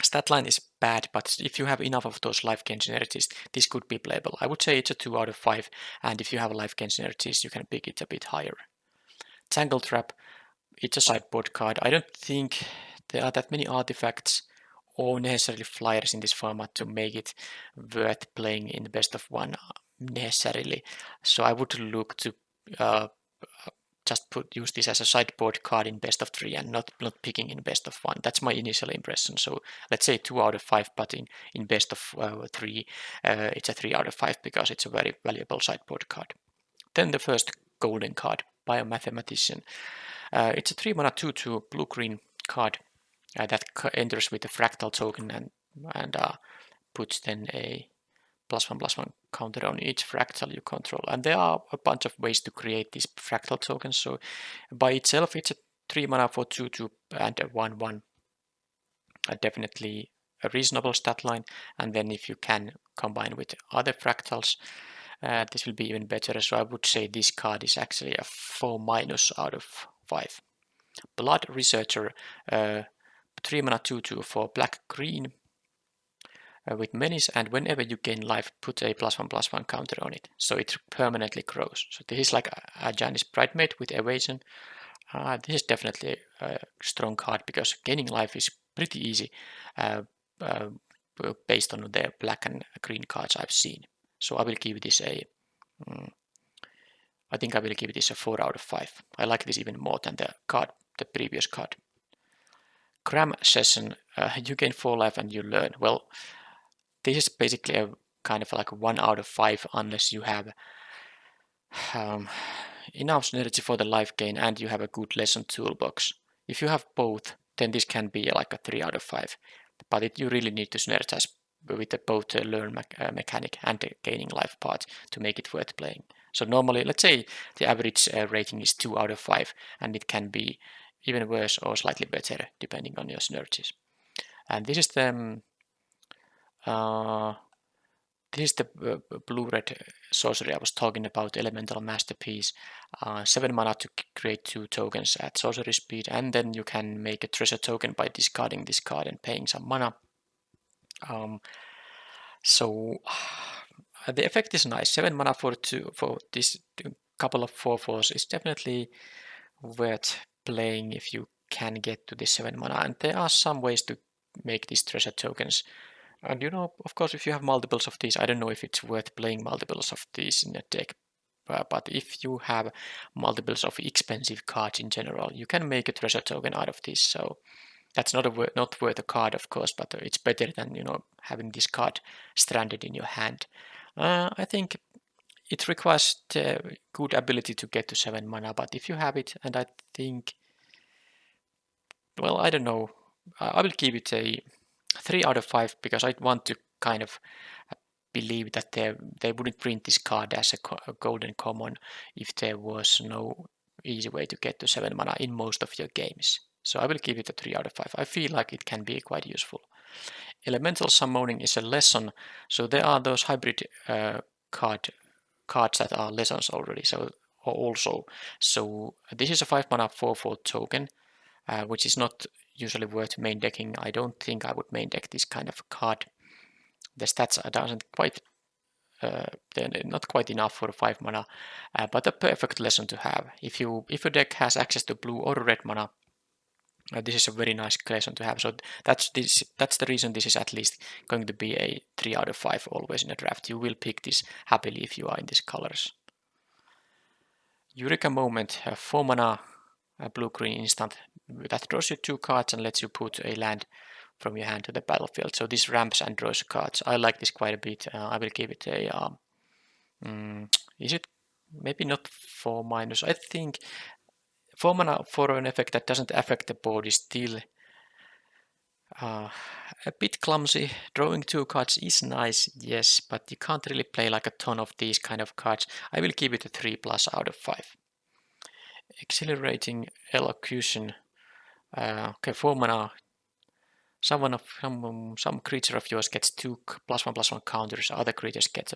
stat line is bad, but if you have enough of those life gain synergies, this could be playable. I would say it's a 2 out of 5, and if you have life gain synergies, you can pick it a bit higher. Tangle Trap, it's a sideboard card. I don't think there are that many artifacts or necessarily flyers in this format to make it worth playing in the best of 1 necessarily. So I would look to just use this as a sideboard card in best of 3 and not picking in best of 1. That's my initial impression. So let's say 2 out of 5, but in best of 3, it's a 3 out of 5 because it's a very valuable sideboard card. Then the first golden card, Biomathematician. It's a 3 mana 2/2 blue-green card that enters with a fractal token and puts then a +1/+1 counter on each fractal you control. And there are a bunch of ways to create these fractal tokens. So by itself, it's a 3 mana for 2/2 and a 1/1. Definitely a reasonable stat line. And then if you can combine with other fractals, this will be even better. So I would say this card is actually a 4- out of 5. Blood Researcher, 3 mana 2/2 for black-green with menace, and whenever you gain life, put a +1/+1 counter on it, so it permanently grows. So this is like a Janice Bridemaid with evasion. This is definitely a strong card because gaining life is pretty easy based on the black and green cards I've seen. So I will give this I think I will give this a 4 out of 5. I like this even more than the previous card. Cram Session, you gain 4 life and you learn. Well, this is basically a kind of like 1 out of 5 unless you have enough synergy for the life gain and you have a good lesson toolbox. If you have both, then this can be like a 3 out of 5. But you really need to synergize with both the learn mechanic and the gaining life part to make it worth playing. So normally, let's say the average rating is 2 out of 5, and it can be even worse or slightly better depending on your synergies. And this is the blue-red sorcery I was talking about, Elemental Masterpiece. 7 mana to create 2 tokens at sorcery speed, and then you can make a treasure token by discarding this card and paying some mana. So the effect is nice. 7 mana for this couple of 4/4s is definitely worth playing if you can get to this 7 mana, and there are some ways to make these treasure tokens. And of course, if you have multiples of these, I don't know if it's worth playing multiples of these in a deck. But if you have multiples of expensive cards in general, you can make a treasure token out of this. So that's not worth a card, of course, but it's better than having this card stranded in your hand. I think it requires the good ability to get to 7 mana, but if you have it, and I think, well, I don't know, I will give it a 3 out of 5 because I want to kind of believe that they wouldn't print this card as a golden common if there was no easy way to get to 7 mana in most of your games. So I will give it a 3 out of 5. I feel like it can be quite useful. Elemental Summoning is a lesson, so there are those hybrid cards that are lessons already. So this is a 5 mana 4/4 token, which is not usually worth main decking. I don't think I would main deck this kind of card. The stats doesn't quite they're not quite enough for 5 mana, but a perfect lesson to have. If your deck has access to blue or red mana, this is a very nice lesson to have. So that's the reason this is at least going to be a 3 out of 5 always in a draft. You will pick this happily if you are in these colors. Eureka Moment, a 4 mana blue-green instant that draws you 2 cards and lets you put a land from your hand to the battlefield. So this ramps and draws cards. I like this quite a bit. I will give it a is it maybe not 4-? I think 4 mana for an effect that doesn't affect the board is still a bit clumsy. Drawing 2 cards is nice, yes, but you can't really play like a ton of these kind of cards. I will give it a 3+ out of 5. Exhilarating Elocution. Okay, 4 mana. Some creature of yours gets 2 +1/+1 counters. Other creatures get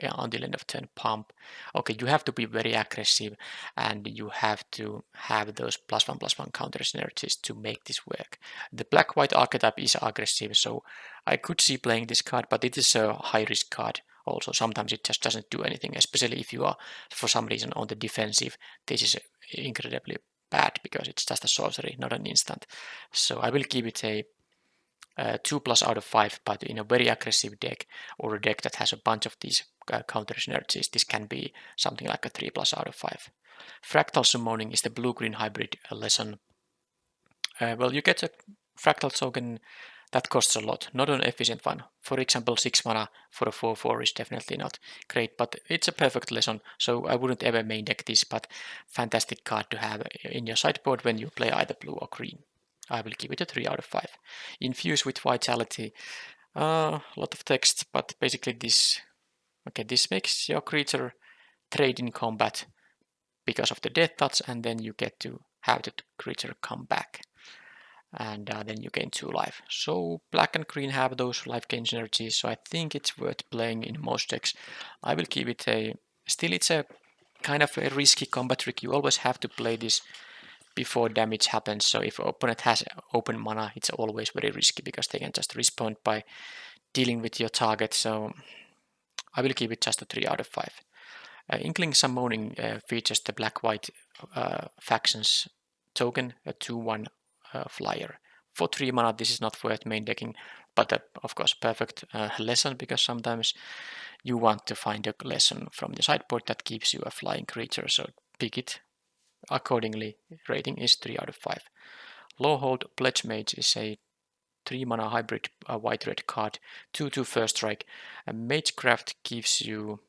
until end of turn pump. Okay, you have to be very aggressive, and you have to have those +1/+1 counter synergies to make this work. The black-white archetype is aggressive, so I could see playing this card, but it is a high-risk card. Also, sometimes it just doesn't do anything, especially if you are, for some reason, on the defensive. This is incredibly bad because it's just a sorcery, not an instant. So I will give it a 2+ out of 5, but in a very aggressive deck or a deck that has a bunch of these counter synergies, this can be something like a 3+ out of 5. Fractal Summoning is the blue-green hybrid lesson. Well, you get a fractal token that costs a lot, not an efficient one. For example, 6 mana for a 4/4 is definitely not great, but it's a perfect lesson, so I wouldn't ever main deck this, but fantastic card to have in your sideboard when you play either blue or green. I will give it a 3 out of 5. Infuse with Vitality. A lot of text, but basically this makes your creature trade in combat because of the death touch, and then you get to have the creature come back. And then you gain 2 life. So black and green have those life gain synergies, so I think it's worth playing in most decks. I will give it still it's a kind of a risky combat trick. You always have to play this before damage happens, so if opponent has open mana, it's always very risky because they can just respond by dealing with your target, so I will give it just a 3 out of 5. Inkling Summoning features the black-white factions token, a 2/1 flyer. For 3 mana, this is not worth main decking, but of course perfect lesson because sometimes you want to find a lesson from the sideboard that gives you a flying creature, so pick it accordingly. Rating is 3 out of 5. Lowhold Pledge Mage is a 3 mana hybrid white-red card, 2/2 first strike. Magecraft gives you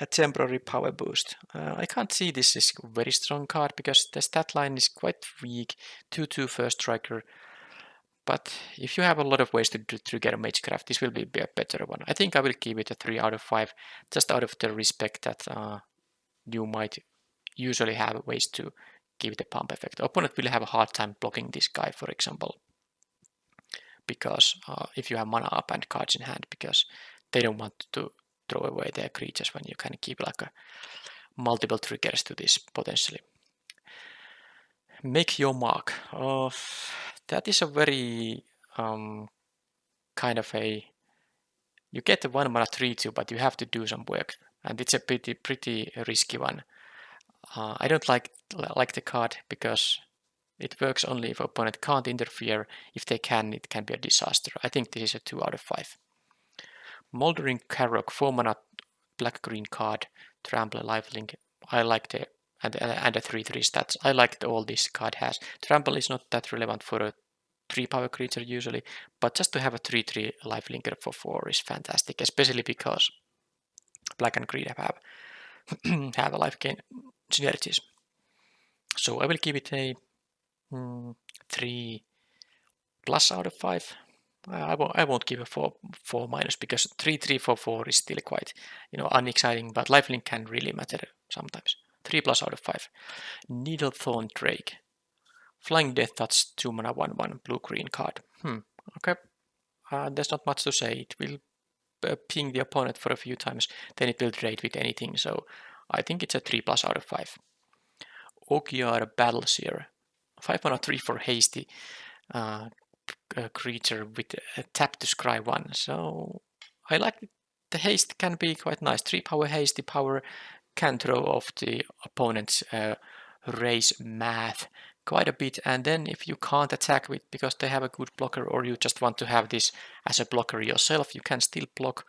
a temporary power boost. I can't see this is a very strong card because the stat line is quite weak, 2/2 first striker. But if you have a lot of ways to get a Magecraft, this will be a better one. I think I will give it a 3 out of 5, just out of the respect that you might usually have ways to give the pump effect. Opponent will have a hard time blocking this guy, for example, because if you have mana up and cards in hand, because they don't want to throw away their creatures when you can keep like a multiple triggers to this potentially. Make your mark. That is a very kind of a, you get the 1 mana 3/2, but you have to do some work, and it's a pretty risky one. I don't like the card because it works only if opponent can't interfere. If they can, it can be a disaster. I think this is a 2 out of 5. Moldering Carrock, 4 mana black-green card, trample lifelink. I like the and a 3/3 stats. I like all this card has. Trample is not that relevant for a 3-power creature usually, but just to have a 3/3 lifelinker for 4 is fantastic, especially because black and green have have a life gain synergies. So I will give it a 3+ out of 5. I won't give a 4 minus because 3, 3, 4, 4 is still quite unexciting, but lifelink can really matter sometimes. 3+ out of 5. Needlethorn Drake. Flying Death Touch 2 mana 1/1 blue-green card. Okay. There's not much to say. It will ping the opponent for a few times, then it will trade with anything. So I think it's a 3+ out of 5. Ogiar Battleseer. 5 mana 3 for hasty creature with a tap to scry 1. So I like it. The haste can be quite nice. 3 power hasty power can throw off the opponent's raise math quite a bit, and then if you can't attack with because they have a good blocker, or you just want to have this as a blocker yourself, you can still block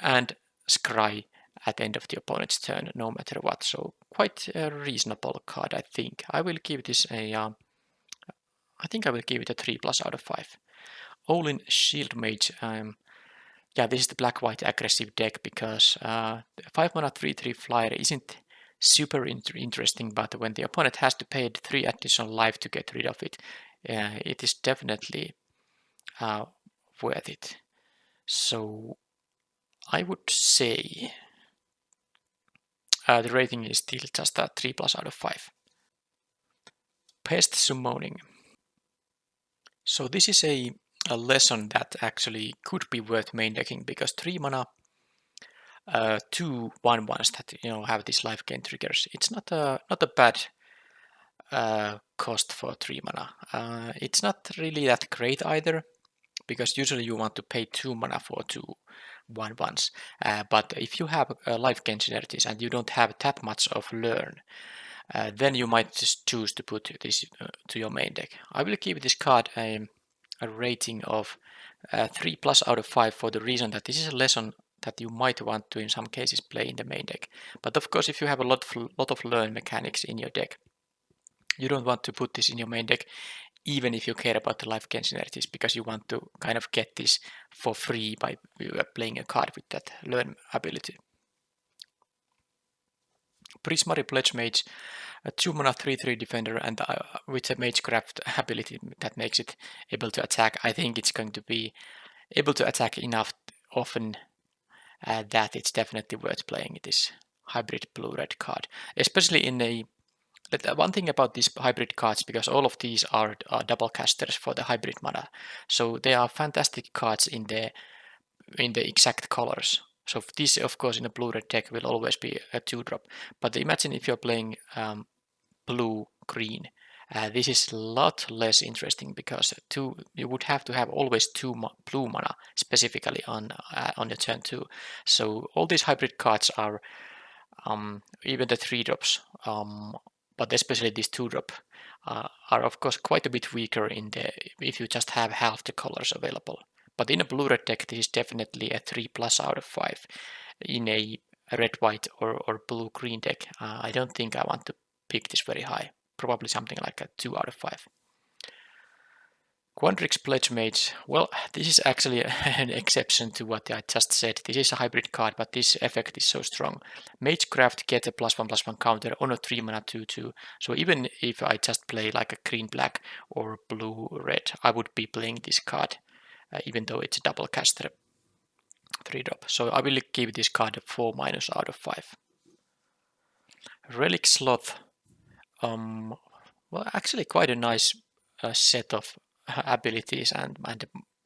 and scry at the end of the opponent's turn no matter what. So quite a reasonable card, I think. I will give this a I think I will give it a 3+ out of 5. Olin Shield Mage. Yeah, this is the black-white aggressive deck because 5 mana 3/3 flyer isn't super interesting, but when the opponent has to pay 3 additional life to get rid of it, it is definitely worth it. So I would say the rating is still just a 3+ out of 5. Pest Summoning. So this is a lesson that actually could be worth main decking because 3 mana 2 1/1s that have these life gain triggers. It's not a bad cost for 3 mana. It's not really that great either because usually you want to pay 2 mana for 2 1/1s. But if you have life gain synergies and you don't have that much of learn, then you might just choose to put this to your main deck. I will give this card a rating of 3+ out of 5 for the reason that this is a lesson that you might want to in some cases play in the main deck. But of course, if you have a lot of learn mechanics in your deck, you don't want to put this in your main deck even if you care about the life gain synergies because you want to kind of get this for free by playing a card with that learn ability. Prismari Pledge Mage, a 2 mana 3/3 defender, and with a Magecraft ability that makes it able to attack. I think it's going to be able to attack enough often that it's definitely worth playing this hybrid blue-red card. Especially in a one thing about these hybrid cards, because all of these are double casters for the hybrid mana, so they are fantastic cards in the exact colors. So this, of course, in a blue-red deck will always be a 2-drop. But imagine if you're playing blue-green. This is a lot less interesting because you would have to have always 2 blue mana specifically on your turn 2. So all these hybrid cards are even the 3-drops, but especially this 2-drop are of course quite a bit weaker if you just have half the colors available. But in a blue-red deck, this is definitely a 3+ out of 5. In a red-white or blue-green deck, I don't think I want to pick this very high. Probably something like a 2 out of 5. Quandrix Pledge Mage. Well, this is actually an exception to what I just said. This is a hybrid card, but this effect is so strong. Magecraft get a +1/+1 counter on a 3 mana 2/2. So even if I just play like a green-black or blue-red, I would be playing this card. Even though it's a double caster 3-drop. So I will give this card a 4- out of 5. Relic Sloth. Well, actually quite a nice set of abilities and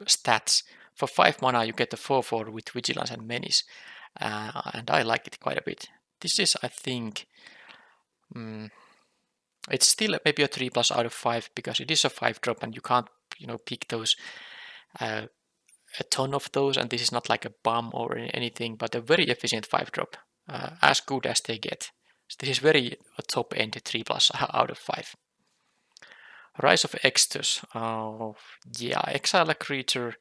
stats. For 5 mana you get a 4/4 with Vigilance and Menace. And I like it quite a bit. This is, I think, it's still maybe a 3+ out of 5 because it is a 5-drop and you can't pick those a ton of those, and this is not like a bomb or anything, but a very efficient 5-drop, as good as they get. So this is very top end 3+ out of 5. Rise of Extus. Yeah, exile a creature,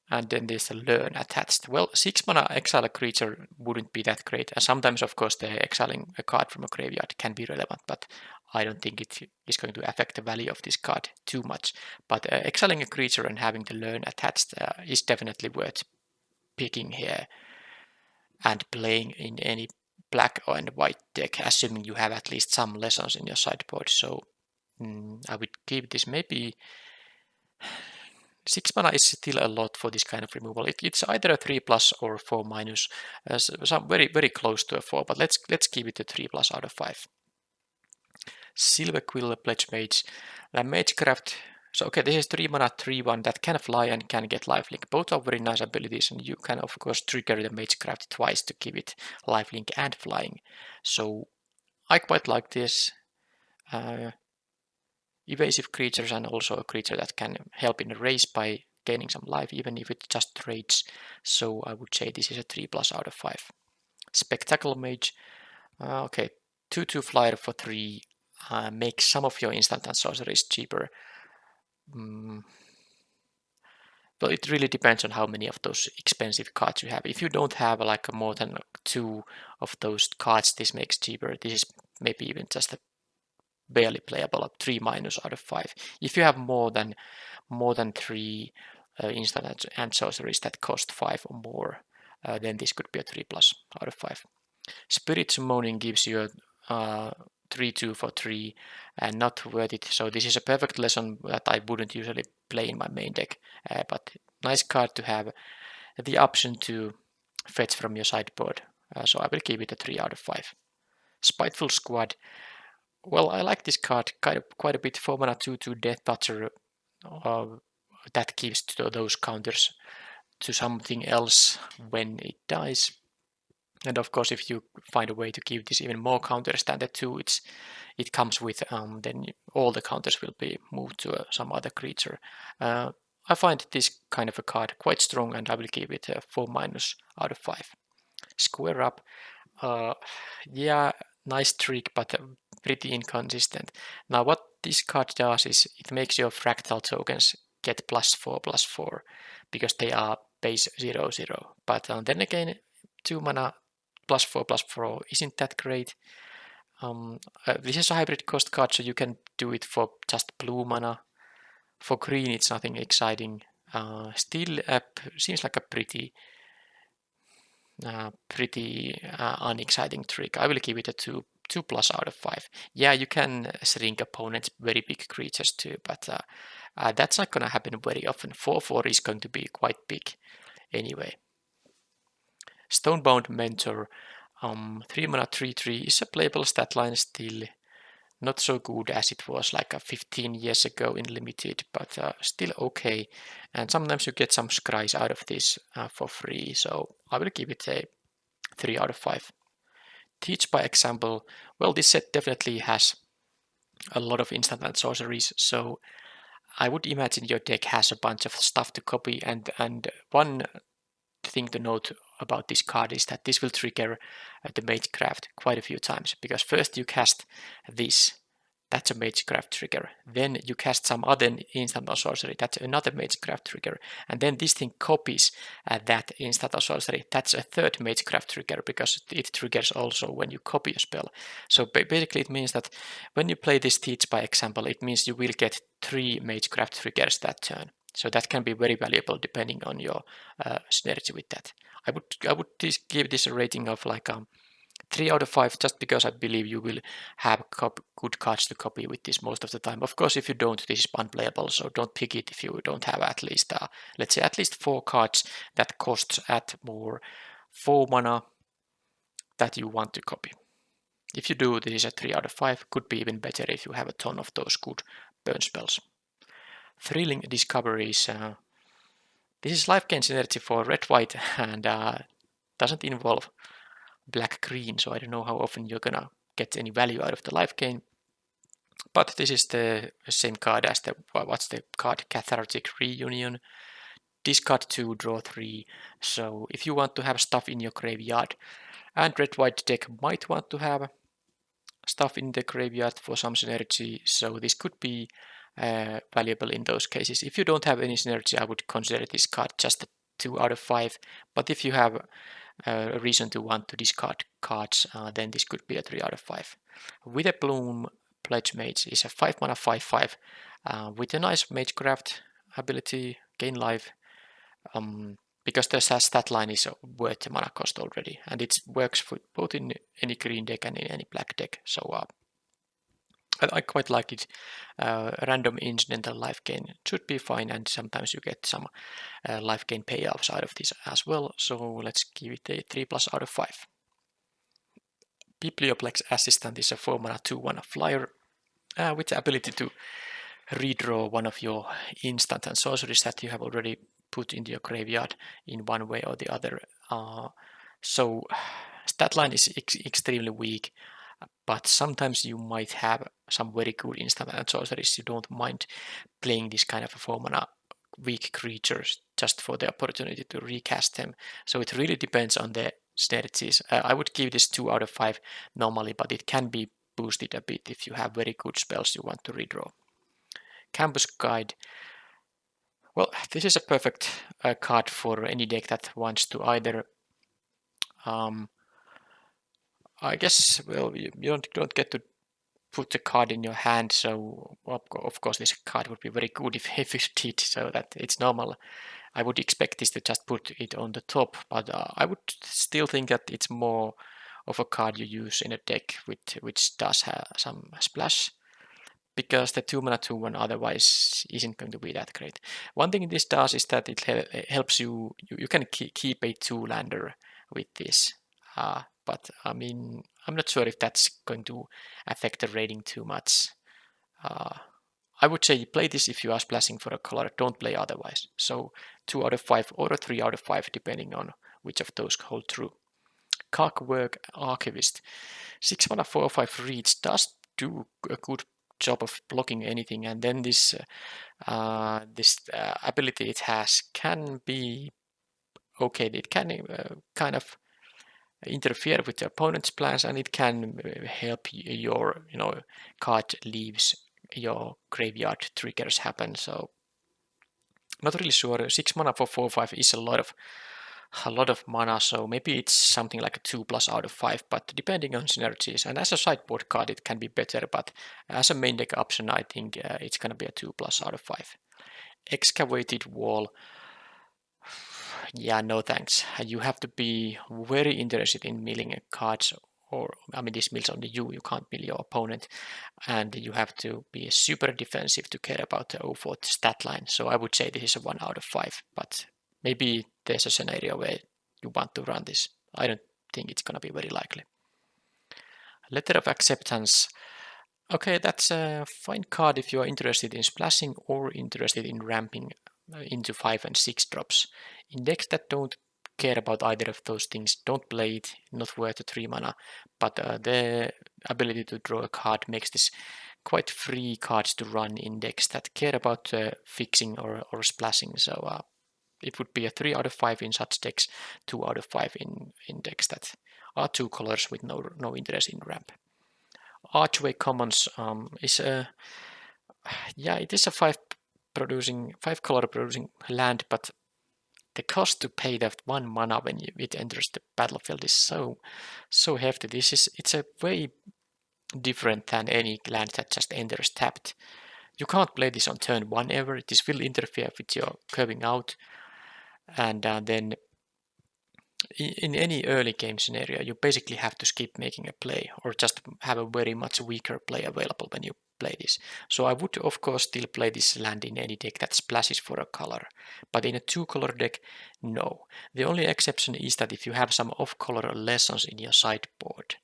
and then there's a learn attached. Well, 6 mana exile a creature wouldn't be that great. And sometimes, of course, the exiling a card from a graveyard can be relevant, but I don't think it is going to affect the value of this card too much. But exiling a creature and having the learn attached is definitely worth picking here. and playing in any black and white deck, assuming you have at least some lessons in your sideboard. So I would give this maybe 6 mana is still a lot for this kind of removal. It's either a 3+ or 4-, some very close to a 4, but let's give it a 3+ out of 5. Silver Quill Pledge Mage, Magecraft. So okay, this is 3 mana 3/1 that can fly and can get lifelink. Both are very nice abilities, and you can of course trigger the Magecraft twice to give it lifelink and flying. So I quite like this. Evasive creatures and also a creature that can help in a race by gaining some life, even if it just trades. So I would say this is a 3+ out of 5. Spectacle Mage. Okay, 2/2 flyer for 3. Make some of your instant and sorceries cheaper. Well, it really depends on how many of those expensive cards you have. If you don't have like more than 2 of those cards, this makes cheaper. This is maybe even just a barely playable 3- out of 5. If you have more than 3 instant and sorceries that cost 5 or more, then this could be a 3+ out of 5. Spirit Summoning gives you a 3/2 for 3 and not worth it. So this is a perfect lesson that I wouldn't usually play in my main deck, but nice card to have the option to fetch from your sideboard. So I will give it a 3 out of 5. Spiteful Squad. Well, I like this card quite a bit. 4 mana 2/2 Death Toucher that gives those counters to something else when it dies. And of course, if you find a way to give this even more counters than the 2 it comes with, then all the counters will be moved to some other creature. I find this kind of a card quite strong, and I will give it a 4- out of 5. Square Up. Yeah, nice trick, but pretty inconsistent. Now what this card does is it makes your fractal tokens get +4/+4 because they are base 0/0. But then again, 2 mana +4/+4 isn't that great. This is a hybrid cost card, so you can do it for just blue mana. For green, it's nothing exciting. Still, seems like a pretty unexciting trick. I will give it a 2+ out of 5. Yeah, you can shrink opponents' very big creatures too, but that's not gonna happen very often. 4/4 is going to be quite big anyway. Stonebound Mentor. 3 mana 3/3 is a playable stat line still. Not so good as it was like 15 years ago in Limited, but still okay. And sometimes you get some scries out of this for free, so I will give it a 3 out of 5. Teach by example. Well, this set definitely has a lot of instant and sorceries, so I would imagine your deck has a bunch of stuff to copy, and one thing to note about this card is that this will trigger the Magecraft quite a few times, because first you cast this, that's a Magecraft trigger. Then you cast some other instant or sorcery, that's another Magecraft trigger. And then this thing copies that instant or sorcery, that's a third Magecraft trigger, because it triggers also when you copy a spell. So basically it means that when you play this Teach by example, it means you will get 3 Magecraft triggers that turn. So that can be very valuable depending on your synergy with that. I would give this a rating of like 3 out of 5, just because I believe you will have good cards to copy with this most of the time. Of course, if you don't, this is unplayable, so don't pick it if you don't have at least, let's say, at least 4 cards that costs at more 4 mana that you want to copy. If you do, this is a 3 out of 5. Could be even better if you have a ton of those good burn spells. Thrilling Discoveries. This is life gain synergy for red-white and doesn't involve black-green, so I don't know how often you're gonna get any value out of the life gain. But this is the same card as what's the card? Cathartic Reunion. Discard 2, draw 3. So if you want to have stuff in your graveyard, and red-white deck might want to have stuff in the graveyard for some synergy, so this could be valuable in those cases. If you don't have any synergy, I would consider this card just a 2 out of 5. But if you have a reason to want to discard cards, then this could be a 3 out of 5. With a Bloom, Pledge Mage is a 5 mana 5/5 with a nice Magecraft ability, gain life. because the stat line is worth the mana cost already, and it works for both in any green deck and in any black deck. So I quite like it. Random incidental life gain should be fine, and sometimes you get some life gain payoffs out of this as well. So let's give it a 3+ out of 5. Biblioplex Assistant is a 4-mana 2/1 flyer with the ability to redraw one of your instant and sorceries that you have already put into your graveyard in one way or the other. So stat line is extremely weak, but sometimes you might have some very good instant and sorceries. You don't mind playing this kind of a 4-mana weak creatures just for the opportunity to recast them. So it really depends on the synergies. I would give this 2 out of 5 normally, but it can be boosted a bit if you have very good spells you want to redraw. Campus Guide. Well, this is a perfect card for any deck that wants to either I guess, well, you don't get to put the card in your hand, so of course this card would be very good if it did, so that it's normal. I would expect this to just put it on the top, but I would still think that it's more of a card you use in a deck which does have some splash, because the 2-mana 2/1 otherwise isn't going to be that great. One thing this does is that it helps you can keep a 2-lander with this. But I mean, I'm not sure if that's going to affect the rating too much. I would say play this if you are splashing for a color, don't play otherwise. So 2 out of 5 or a 3 out of 5 depending on which of those hold true. Clockwork Archivist. 6-mana 4/5 reach does do a good job of blocking anything, and then this ability it has can be okay. It can kind of interfere with the opponent's plans, and it can help your card leaves your graveyard triggers happen. So not really sure. 6 mana for 4/5 is a lot of mana, so maybe it's something like a 2+ out of 5, but depending on synergies, and as a sideboard card it can be better, but as a main deck option I think it's gonna be a 2+ out of 5. Excavated Wall. Yeah, no thanks. You have to be very interested in milling cards, or I mean this mills only you can't mill your opponent, and you have to be super defensive to care about the 0/4 stat line. So I would say this is a 1 out of 5, but maybe there's a scenario where you want to run this. I don't think it's gonna be very likely. Letter of Acceptance. Okay, that's a fine card if you're interested in splashing or interested in ramping into 5 and 6 drops. In decks that don't care about either of those things, don't play it, not worth the 3 mana, but the ability to draw a card makes this quite free cards to run in decks that care about fixing or splashing, so it would be a 3 out of 5 in such decks, 2 out of 5 in decks that are 2 colors with no interest in ramp. Archway Commons is a it is a 5 color producing land, but the cost to pay that 1 mana when it enters the battlefield is so hefty. It's a way different than any land that just enters tapped. You can't play this on turn 1 ever. This will interfere with your curving out, and then in any early game scenario, you basically have to skip making a play or just have a very much weaker play available when you play this. So I would of course still play this land in any deck that splashes for a color, but in a 2-color deck, no. The only exception is that if you have some off-color lessons in your sideboard,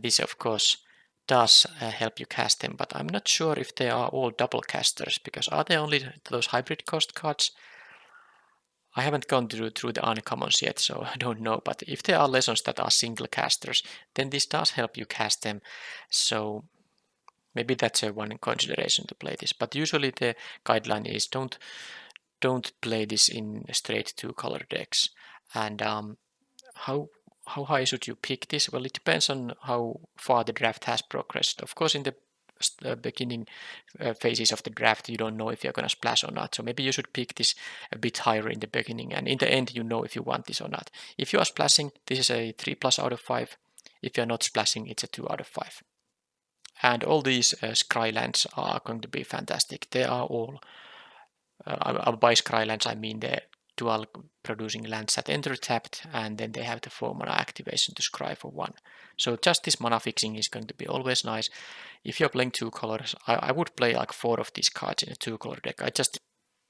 this of course does help you cast them, but I'm not sure if they are all double casters, because are they only those hybrid cost cards? I haven't gone through the uncommons yet, so I don't know, but if there are lessons that are single casters, then this does help you cast them, so maybe that's one consideration to play this. But usually the guideline is don't play this in straight 2-color decks. And how high should you pick this? Well, it depends on how far the draft has progressed. Of course, in the beginning phases of the draft, you don't know if you're going to splash or not, so maybe you should pick this a bit higher in the beginning, and in the end you know if you want this or not. If you are splashing, this is a 3+ out of 5. If you're not splashing, it's a 2 out of 5. And all these Scrylands are going to be fantastic. They are all by Scrylands I mean the dual producing lands that enter tapped, and then they have the 4 mana activation to scry for 1. So just this mana fixing is going to be always nice. If you're playing 2 colors, I would play like 4 of these cards in a 2-color deck. I just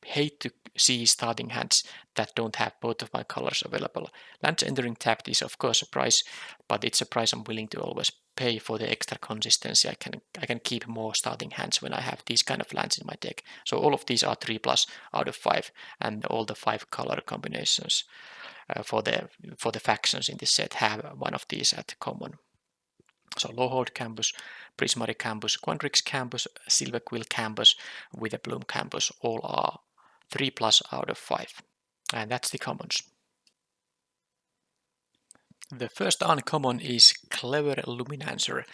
hate to see starting hands that don't have both of my colors available. Lands entering tapped is of course a price, but it's a price I'm willing to always pay for the extra consistency. I can keep more starting hands when I have these kind of lands in my deck. So all of these are 3+ out of 5, and all the 5 color combinations for the factions in this set have one of these at common. So Lowhold Campus, Prismatic Campus, Quandrix Campus, Silver Quill Campus, Witherbloom Campus, all are 3+ out of 5, and that's the commons. The first uncommon is Clever Lumimancer.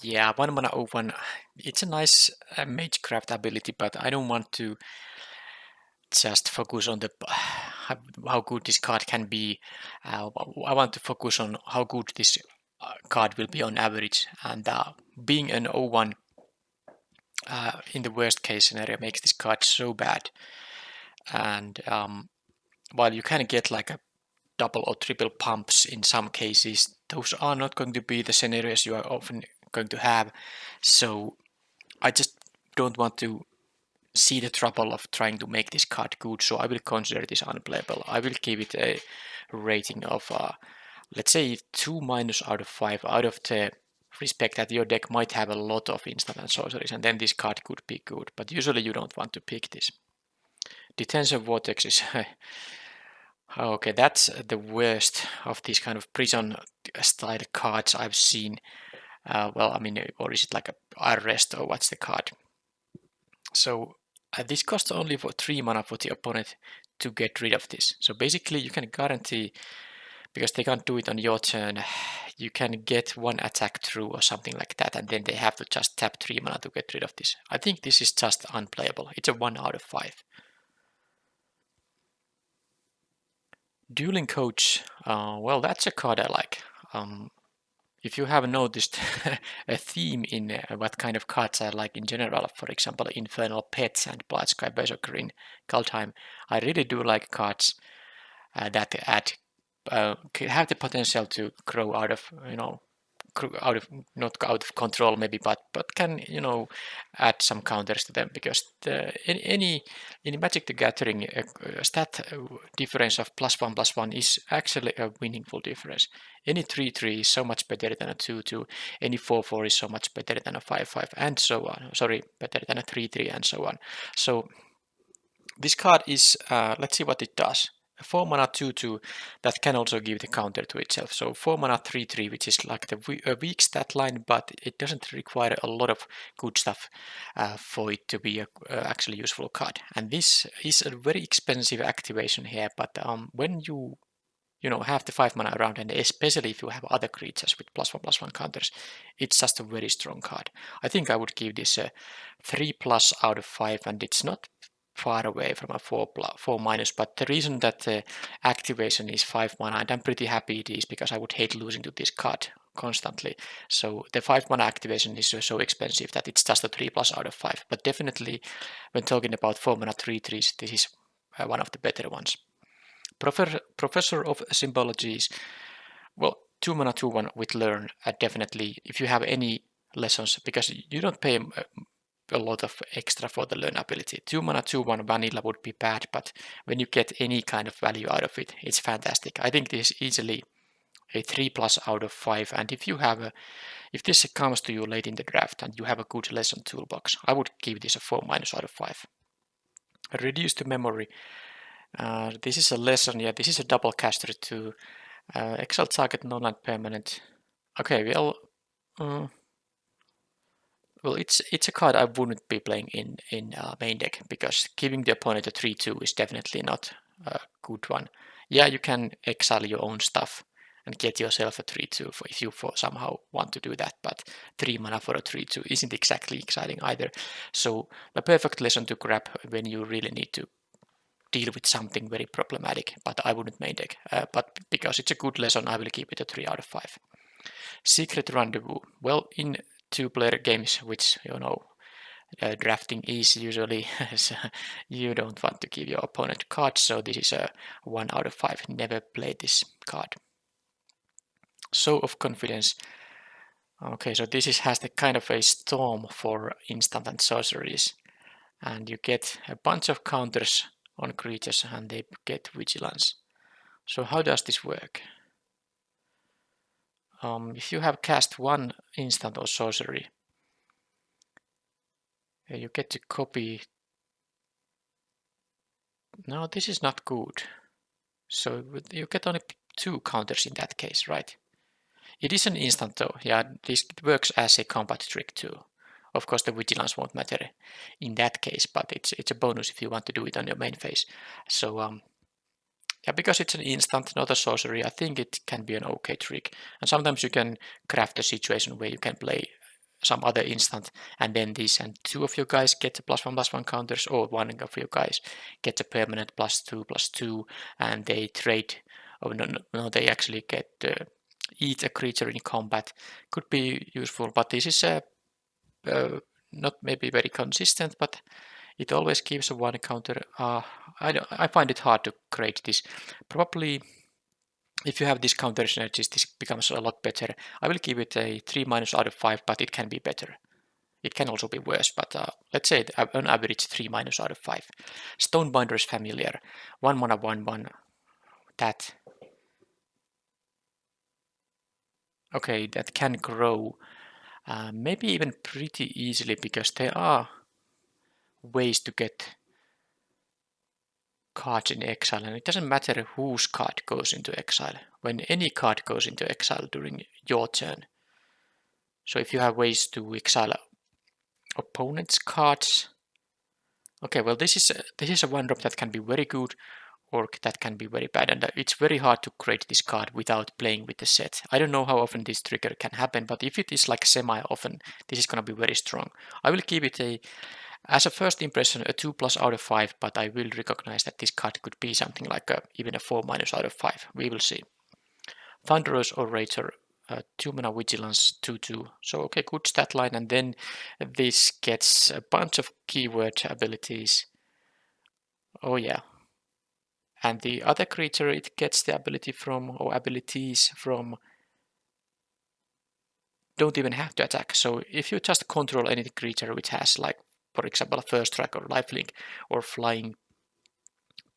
Yeah, 1 mana 0/1. It's a nice magecraft ability, but I don't want to just focus on the how good this card can be. I want to focus on how good this card will be on average, and being an 0/1 in the worst case scenario makes this card so bad. And while you can get like a double or triple pumps in some cases, those are not going to be the scenarios you are often going to have. So I just don't want to see the trouble of trying to make this card good, so I will consider this unplayable. I will give it a rating of let's say 2- out of 5, out of the respect that your deck might have a lot of instant and sorceries, and then this card could be good, but usually you don't want to pick this. Detention Vortex is okay, that's the worst of these kind of prison style cards I've seen. Well, I mean, or is it like a arrest, or what's the card? So this costs only for 3 mana for the opponent to get rid of this. So basically you can guarantee, because they can't do it on your turn, you can get 1 attack through or something like that, and then they have to just tap 3 mana to get rid of this. I think this is just unplayable. It's a 1 out of 5. Dueling Coach, well, that's a card I like. If you have noticed a theme in what kind of cards I like in general, for example, Infernal Pets and Blood Sky Berserker in Kaldheim, I really do like cards that have the potential to grow out of, not out of control maybe, but can add some counters to them, because in Magic the Gathering stat difference of +1/+1 is actually a meaningful difference. Any 3/3 is so much better than a 2/2. Any 4/4 is so much better than a 5/5, and so on. Sorry, better than a 3/3 and so on. So this card is let's see what it does. 4 mana 2/2 that can also give the counter to itself. So 4 mana 3/3, which is like a weak stat line, but it doesn't require a lot of good stuff for it to be a actually useful card. And this is a very expensive activation here, but when you have the 5 mana around, and especially if you have other creatures with +1/+1 counters, it's just a very strong card. I think I would give this a 3+ out of 5, and it's not far away from a 4-, but the reason that the activation is 5 mana, and I'm pretty happy it is, because I would hate losing to this card constantly. So the 5 mana activation is so expensive that it's just a 3+ out of 5. But definitely, when talking about 4 mana 3/3s, this is one of the better ones. Professor of Symbologies, well, 2 mana 2/1 with Learn, definitely, if you have any lessons, because you don't pay a lot of extra for the Learn ability. 2 mana 2/1 vanilla would be bad, but when you get any kind of value out of it, it's fantastic. I think this is easily a 3+ out of 5, and if this comes to you late in the draft and you have a good lesson toolbox, I would give this a 4- out of 5. Reduce to memory. This is a lesson, yeah, this is a double caster to exile target non-land permanent. Okay, well, it's a card I wouldn't be playing in main deck, because giving the opponent a 3/2 is definitely not a good one. Yeah, you can exile your own stuff and get yourself a 3/2 if you somehow want to do that, but 3 mana for a 3/2 isn't exactly exciting either. So the perfect lesson to grab when you really need to deal with something very problematic, but I wouldn't main deck. But because it's a good lesson, I will keep it a 3 out of 5. Secret Rendezvous. Well, in 2-player games, which drafting is usually. So you don't want to give your opponent cards, so this is a 1 out of 5. Never play this card. Show of confidence. Okay, so this has the kind of a storm for instant and sorceries, and you get a bunch of counters on creatures and they get vigilance. So how does this work? If you have cast one instant or sorcery, you get to copy. No, this is not good. So you get only 2 counters in that case, right? It is an instant though. Yeah, this works as a combat trick too. Of course, the vigilance won't matter in that case, but it's a bonus if you want to do it on your main phase. So yeah, because it's an instant, not a sorcery, I think it can be an okay trick. And sometimes you can craft a situation where you can play some other instant, and then this, and 2 of you guys get a +1/+1 counters, or 1 of you guys get a permanent +2/+2, and they trade. Oh no, they actually get eat a creature in combat. Could be useful, but this is not maybe very consistent, but it always gives a 1 counter. I find it hard to create this. Probably if you have this counter synergies, this becomes a lot better. I will give it a 3- out of 5, but it can be better. It can also be worse, but let's say on average 3- out of 5. Stonebinder's Familiar, 1 mana 1/1. That okay, that can grow, maybe even pretty easily because there are ways to get cards in exile, and it doesn't matter whose card goes into exile. When any card goes into exile during your turn. So if you have ways to exile opponent's cards. Okay, well this is a 1-drop that can be very good or that can be very bad, and it's very hard to create this card without playing with the set. I don't know how often this trigger can happen, but if it is like semi-often, this is going to be very strong. I will give it as a first impression a 2+ out of 5, but I will recognize that this card could be something like even a 4- out of 5. We will see. Thunderous Orator, 2 mana vigilance, 2/2. So okay, good stat line, and then this gets a bunch of keyword abilities. Oh yeah. And the other creature, it gets the ability from, or abilities from, don't even have to attack. So if you just control any creature which has, like, for example, a first strike or lifelink or flying,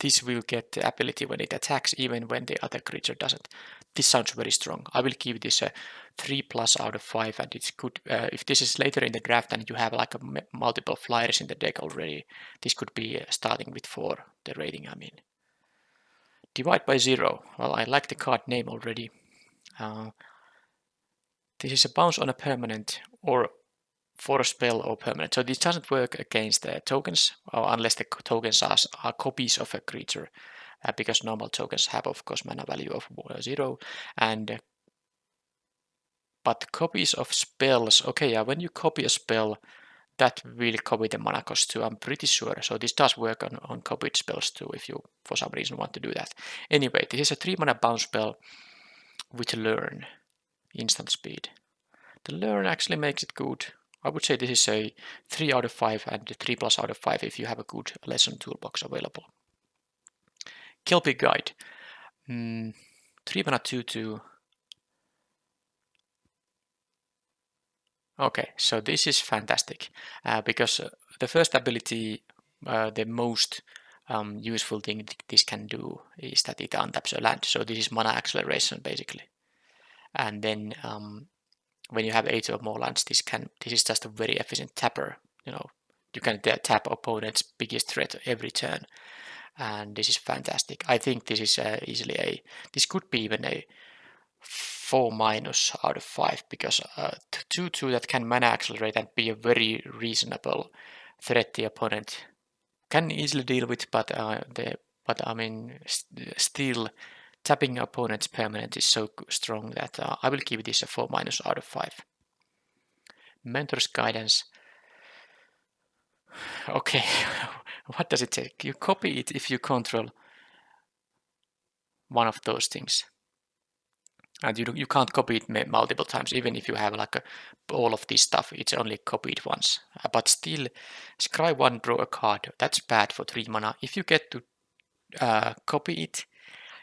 this will get the ability when it attacks, even when the other creature doesn't. This sounds very strong. I will give this a 3+ out of 5, and it's good. If this is later in the draft and you have like multiple flyers in the deck already, this could be starting with 4, the rating, I mean. Divide by 0. Well, I like the card name already. This is a bounce on a permanent or for a spell or permanent. So this doesn't work against the tokens, or unless the tokens are copies of a creature, because normal tokens have, of course, mana value of 0. And but copies of spells, okay, yeah, when you copy a spell, that will copy the mana cost too, I'm pretty sure. So this does work on copied spells too, if you for some reason want to do that. Anyway, this is a 3 mana bounce spell with learn, instant speed. The learn actually makes it good. I would say this is a 3 out of 5 and 3+ out of 5 if you have a good lesson toolbox available. Kelpie Guide. 3 mana 2/2. Okay, so this is fantastic because the first ability, the most useful thing this can do is that it untaps a land. So this is mana acceleration basically. And then when you have 8 or more lands, this is just a very efficient tapper. You can tap opponent's biggest threat every turn, and this is fantastic. I think this is easily this could be even a 4- out of 5 because 2/2 that can mana accelerate and be a very reasonable threat the opponent can easily deal with, but I mean still tapping opponent's permanent is so strong that I will give this a 4- out of 5. Mentor's Guidance. Okay, what does it take? You copy it if you control one of those things. And you can't copy it multiple times, even if you have like all of this stuff, it's only copied once. But still, scry 1, draw a card, that's bad for 3 mana. If you get to copy it,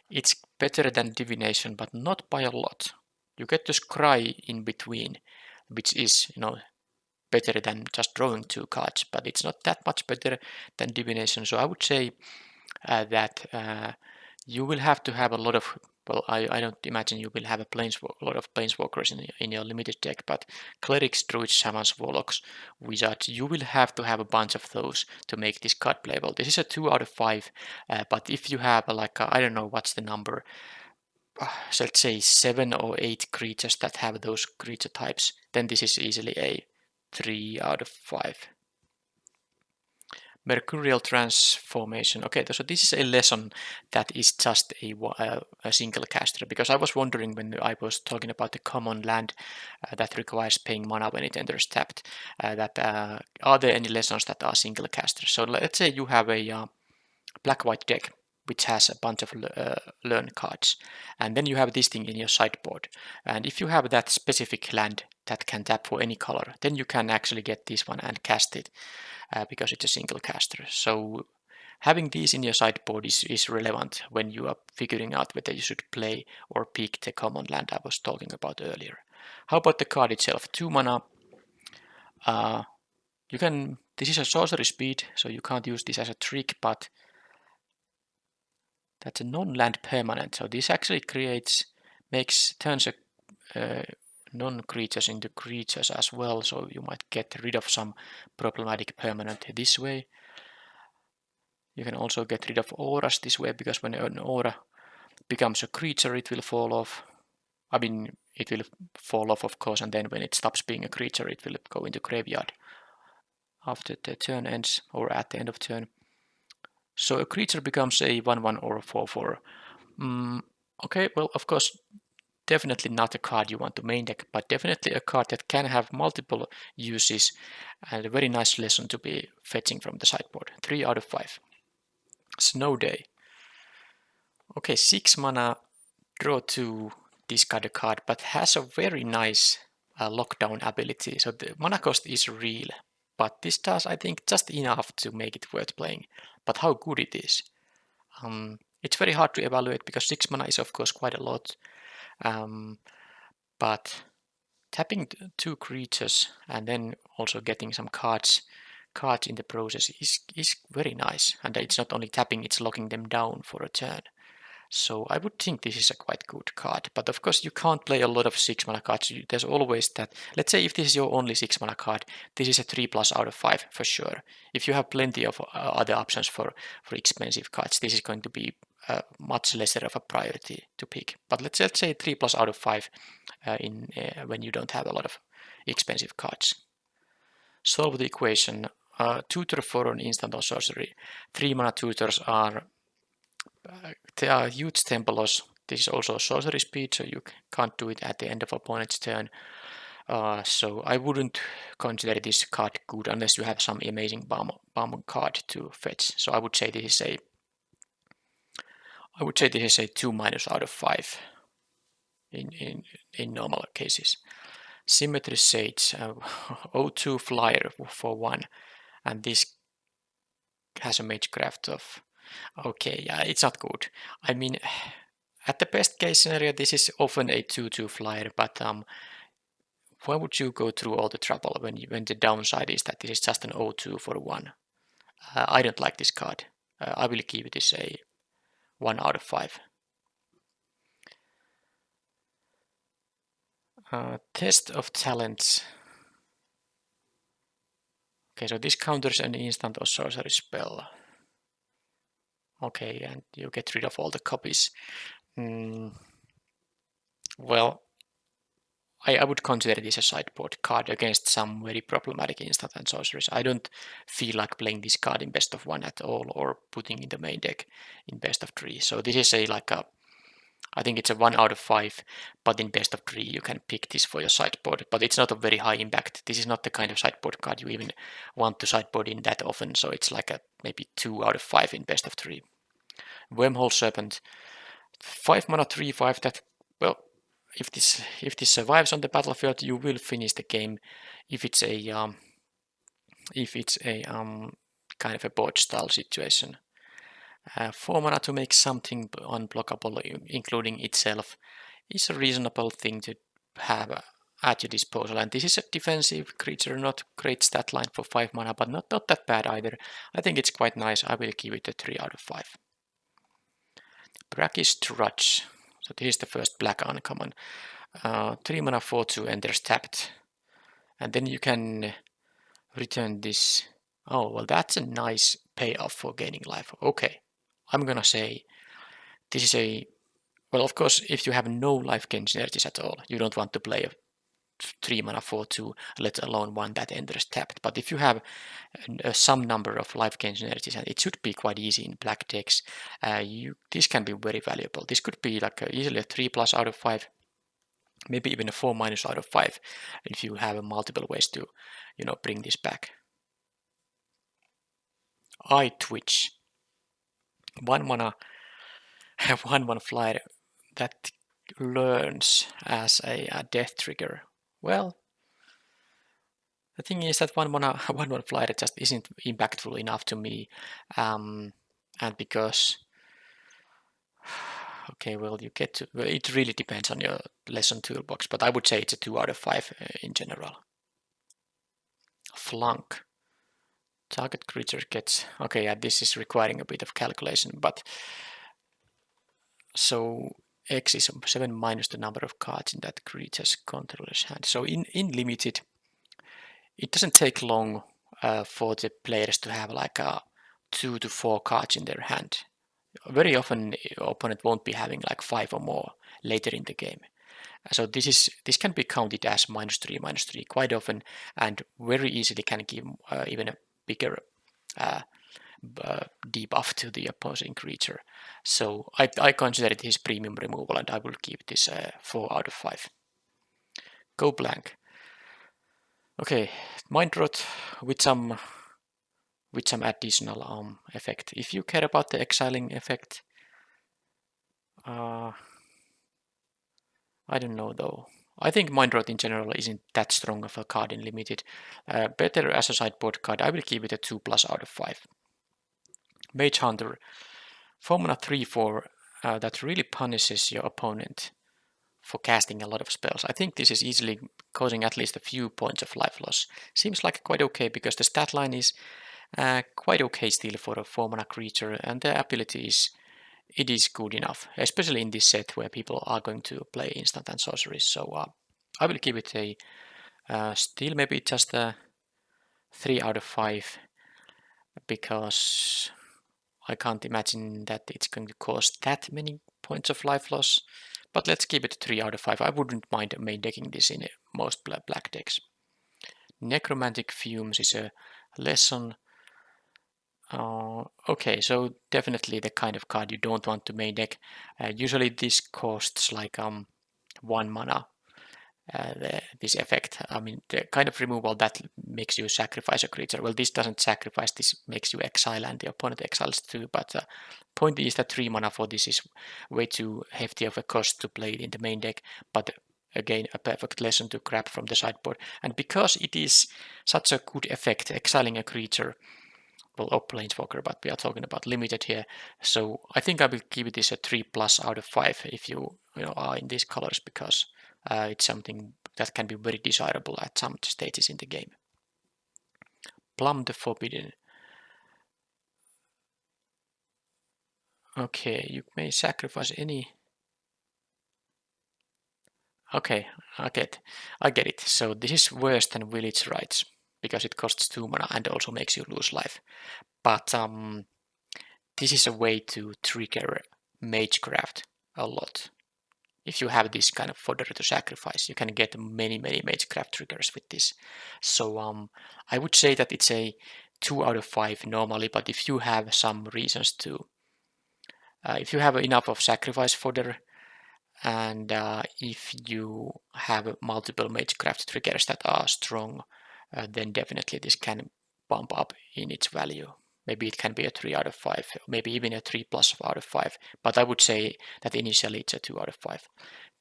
it's better than divination, but not by a lot. You get to scry in between, which is, better than just drawing 2 cards, but it's not that much better than divination. So I would say that you will have to have a lot of, well, I don't imagine you will have a lot of planeswalkers in your limited deck, but clerics, druids, shamans, warlocks, wizards, you will have to have a bunch of those to make this card playable. This is a 2 out of 5, but if you have I don't know what's the number, so let's say 7 or 8 creatures that have those creature types, then this is easily a 3 out of 5. Mercurial transformation. Okay, so this is a lesson that is just a single caster, because I was wondering when I was talking about the common land that requires paying mana when it enters tapped, are there any lessons that are single casters? So let's say you have a black-white deck which has a bunch of learn cards, and then you have this thing in your sideboard, and if you have that specific land that can tap for any color, then you can actually get this one and cast it because it's a single caster. So having these in your sideboard is relevant when you are figuring out whether you should play or pick the common land I was talking about earlier. How about the card itself? 2 mana. This is a sorcery speed, so you can't use this as a trick, but that's a non-land permanent. So this actually turns non-creatures into creatures as well. So you might get rid of some problematic permanent this way. You can also get rid of auras this way, because when an aura becomes a creature, it will fall off. I mean, it will fall off, of course, and then when it stops being a creature, it will go into graveyard after the turn ends, or at the end of turn. So a creature becomes a 1/1 or a 4/4. Okay, well, of course, definitely not a card you want to main deck, but definitely a card that can have multiple uses, and a very nice lesson to be fetching from the sideboard. 3 out of 5. Snow Day. Okay, 6 mana, draw 2, discard a card, but has a very nice lockdown ability. So the mana cost is real, but this does, I think, just enough to make it worth playing. But how good it is, it's very hard to evaluate, because 6 mana is of course quite a lot. But tapping 2 creatures and then also getting some cards in the process is very nice. And it's not only tapping, it's locking them down for a turn. So I would think this is a quite good card, but of course you can't play a lot of 6 mana cards. There's always that. Let's say if this is your only 6 mana card, this is a 3+ out of 5 for sure. If you have plenty of other options for expensive cards, this is going to be much lesser of a priority to pick. But let's say 3+ out of 5 when you don't have a lot of expensive cards. Solve the equation. Tutor for an instant or sorcery. 3 mana tutors they are huge tempo loss. This is also sorcery speed, so you can't do it at the end of opponent's turn. So I wouldn't consider this card good unless you have some amazing bomb card to fetch. So I would say this is a 2- out of 5 in normal cases. Symmetry Sage, 0/2 flyer for 1, and this has a magecraft of. Okay, yeah, it's not good. I mean, at the best case scenario, this is often a 2/2 flyer, but why would you go through all the trouble when the downside is that this is just an 0/2 for 1? I don't like this card. I will give this a 1 out of 5. Test of Talents. Okay, so this counters an instant or sorcery spell. Okay, and you get rid of all the copies. Well, I would consider this a sideboard card against some very problematic instant and sorceries. I don't feel like playing this card in best of 1 at all, or putting in the main deck in best of 3. So this is I think it's a 1 out of 5, but in best of 3 you can pick this for your sideboard, but it's not a very high impact. This is not the kind of sideboard card you even want to sideboard in that often, so it's like maybe 2 out of 5 in best of 3. Wormhole Serpent, 5 mana 3/5, that, well, if this survives on the battlefield, you will finish the game. If it's a kind of a board style situation. 4 mana to make something unblockable, including itself, is a reasonable thing to have at your disposal. And this is a defensive creature, not great stat line for 5 mana, but not that bad either. I think it's quite nice. I will give it a 3 out of 5. Brackish Trudge. So this is the first black uncommon. 3 mana 4/2 enters tapped. And then you can return this. Oh, well, that's a nice payoff for gaining life. Okay, I'm gonna say this is a, well, of course, if you have no life gain synergies at all, you don't want to play a 3 mana 4/2, let alone one that enters tapped. But if you have some number of life gain synergies, and it should be quite easy in black decks, this can be very valuable. This could be like easily a 3+ out of 5, maybe even a 4- out of 5, if you have multiple ways to, bring this back. Eye Twitch. 1 mana, 1/1 flyer that learns as a death trigger. Well, the thing is that 1 mana, 1/1 flyer just isn't impactful enough to me, and because, okay, well, it really depends on your lesson toolbox, but I would say it's a 2 out of 5 in general. Flunk. Target creature gets, okay, yeah, this is requiring a bit of calculation, but so X is 7 minus the number of cards in that creature's controller's hand. So in limited, it doesn't take long for the players to have like 2 to 4 cards in their hand. Very often, the opponent won't be having like 5 or more later in the game. So this can be counted as -3/-3 quite often, and very easily can give even a bigger debuff to the opposing creature. So I consider it his premium removal, and I will give this 4 out of 5. Go blank. Okay, Mind Rot with some additional effect. If you care about the exiling effect, I don't know though. I think Mind Rot in general isn't that strong of a card in limited. Better as a sideboard card, I will give it a 2+ out of 5. Mage Hunter, 4 mana 3/4 that really punishes your opponent for casting a lot of spells. I think this is easily causing at least a few points of life loss. Seems like quite okay because the stat line is quite okay still for a 4 mana creature, and the ability is good enough, especially in this set where people are going to play instant and sorceries. So I will give it a still maybe just a 3 out of 5 because I can't imagine that it's going to cause that many points of life loss. But let's give it a 3 out of 5. I wouldn't mind main decking this in most black decks. Necromantic Fumes is a lesson. Okay, so definitely the kind of card you don't want to main deck. Usually this costs like 1 mana. This effect, I mean, the kind of removal that makes you sacrifice a creature. Well, this doesn't sacrifice, this makes you exile, and the opponent exiles too. But point is that 3 mana for this is way too hefty of a cost to play it in the main deck. But again, a perfect lesson to grab from the sideboard. And because it is such a good effect, exiling a creature, well, or planeswalker, but we are talking about limited here. So I think I will give this a 3+ out of 5 if you are in these colors, because it's something that can be very desirable at some stages in the game. Plum the Forbidden. Okay, you may sacrifice any. Okay, I get it. So this is worse than Village Rites because it costs 2 mana and also makes you lose life. But this is a way to trigger Magecraft a lot. If you have this kind of fodder to sacrifice, you can get many Magecraft triggers with this. So I would say that it's a 2 out of 5 normally, but if you have some reasons to, if you have enough of sacrifice fodder, and if you have multiple Magecraft triggers that are strong, then definitely this can bump up in its value. Maybe it can be a 3 out of 5, maybe even a 3+ out of 5, but I would say that initially it's a 2 out of 5.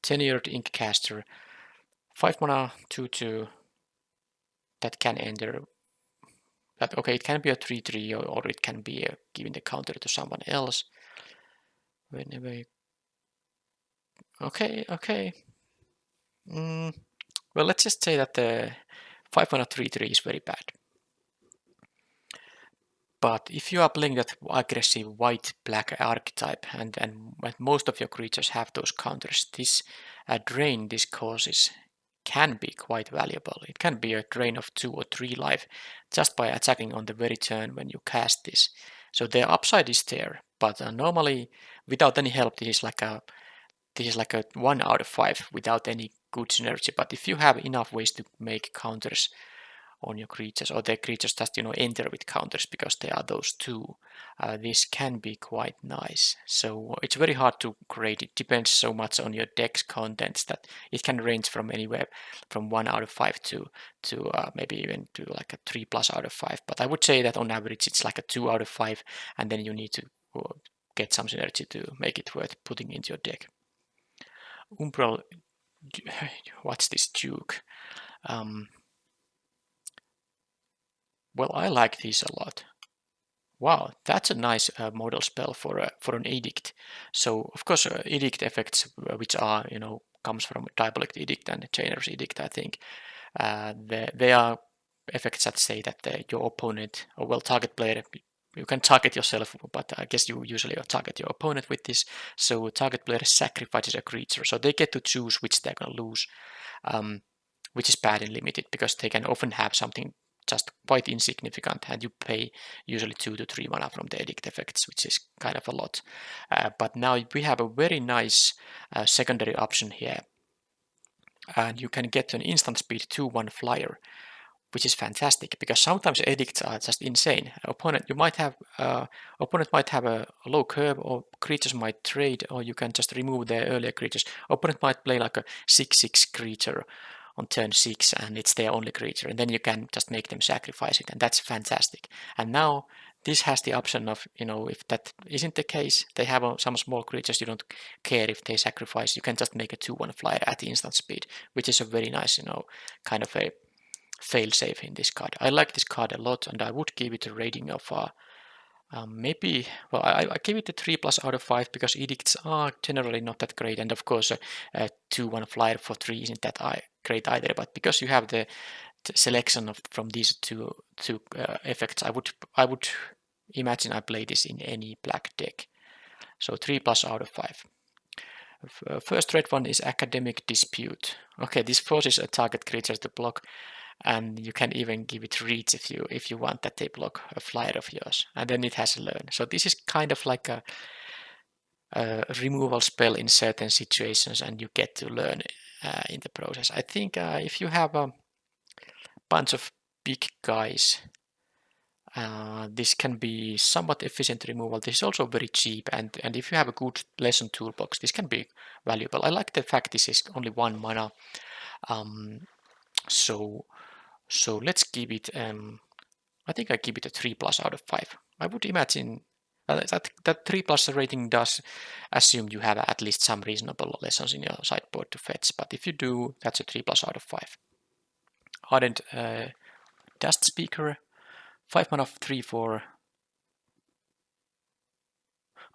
Tenured Inkcaster, 5 mana, 2/2 that can enter. That okay, it can be a 3/3 or it can be giving the counter to someone else. Whenever. Okay. Well, let's just say that the 5 mana 3/3 is very bad. But if you are playing that aggressive white-black archetype and most of your creatures have those counters, this drain this causes can be quite valuable. It can be a drain of 2 or 3 life just by attacking on the very turn when you cast this. So the upside is there, but normally without any help this is like a 1 out of 5 without any good synergy. But if you have enough ways to make counters on your creatures, or the creatures just enter with counters because they are those two, this can be quite nice. So it's very hard to grade. It depends so much on your deck's contents that it can range from anywhere from 1 out of 5 to maybe even to like a 3+ out of 5. But I would say that on average it's like a 2 out of 5, and then you need to get some synergy to make it worth putting into your deck. Umbral, what's this Duke? Well, I like this a lot. Wow, that's a nice model spell for an edict. So of course, edict effects, which are comes from Diabolic Edict and Chainer's Edict, I think, they are effects that say that your opponent, or well, target player, you can target yourself, but I guess you usually target your opponent with this. So target player sacrifices a creature, so they get to choose which they're gonna lose, which is bad in limited because they can often have something just quite insignificant, and you pay usually 2 to 3 mana from the edict effects, which is kind of a lot. But now we have a very nice secondary option here, and you can get an instant speed 2/1 flyer, which is fantastic because sometimes edicts are just insane. Opponent might have a low curve, or creatures might trade, or you can just remove their earlier creatures. Opponent might play like a 6/6 creature on turn 6, and it's their only creature, and then you can just make them sacrifice it, and that's fantastic. And now this has the option of, if that isn't the case, they have some small creatures, you don't care if they sacrifice, you can just make a 2/1 flyer at the instant speed, which is a very nice, kind of a fail-safe in this card. I like this card a lot, and I would give it a rating of maybe, well, I give it a 3+ out of 5 because edicts are generally not that great, and of course a 2/1 flyer for 3 isn't that great either. But because you have the selection from these two effects, I would imagine I play this in any black deck. So 3+ out of 5. First red one is Academic Dispute. Okay, this forces a target creature to block, and you can even give it reach if you want that they block a flyer of yours, and then it has learn. So this is kind of like a removal spell in certain situations, and you get to learn in the process. I think if you have a bunch of big guys, this can be somewhat efficient removal. This is also very cheap, and if you have a good lesson toolbox, this can be valuable. I like the fact this is only 1 mana. So let's give it, I think I give it a 3+ out of 5. I would imagine that 3+ rating does assume you have at least some reasonable lessons in your sideboard to fetch, but if you do, that's a 3+ out of 5. Ardent Dust Speaker, 5 mana, 3/4.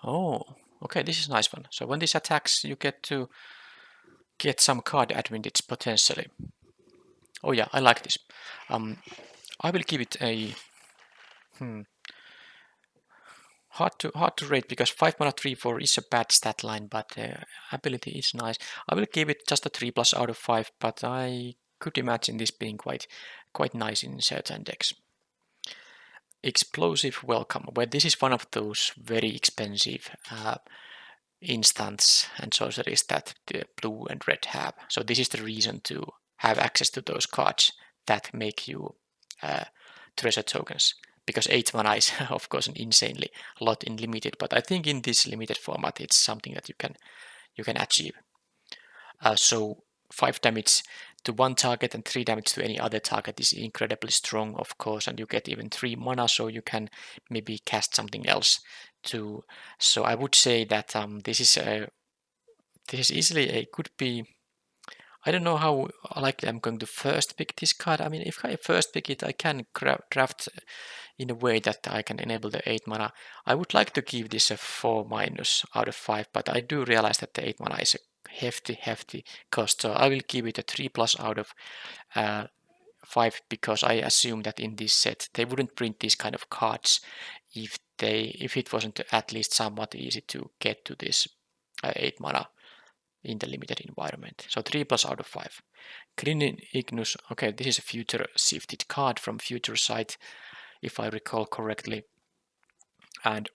Oh, okay, this is a nice one. So when this attacks, you get to get some card advantage potentially. Oh yeah, I like this. I will give it a hard to rate because 5 mana 3/4 is a bad stat line, but ability is nice. I will give it just a 3+ out of 5, but I could imagine this being quite nice in certain decks. Explosive Welcome, where this is one of those very expensive instants and sorceries that the blue and red have. So this is the reason to have access to those cards that make you treasure tokens, because 8 mana is of course an insanely a lot in limited, but I think in this limited format it's something that you can achieve. So 5 damage to one target and 3 damage to any other target is incredibly strong, of course, and you get even 3 mana, so you can maybe cast something else too. So I would say that this is this is easily could be. I don't know how likely I'm going to first pick this card. I mean, if I first pick it, I can draft in a way that I can enable the 8 mana. I would like to give this a 4- out of 5, but I do realize that the 8 mana is a hefty cost, so I will give it a 3+ out of 5, because I assume that in this set they wouldn't print these kind of cards if it wasn't at least somewhat easy to get to this 8 mana in the limited environment. So 3+ out of 5. Green Ignus, okay, this is a future shifted card from Future Sight, if I recall correctly. And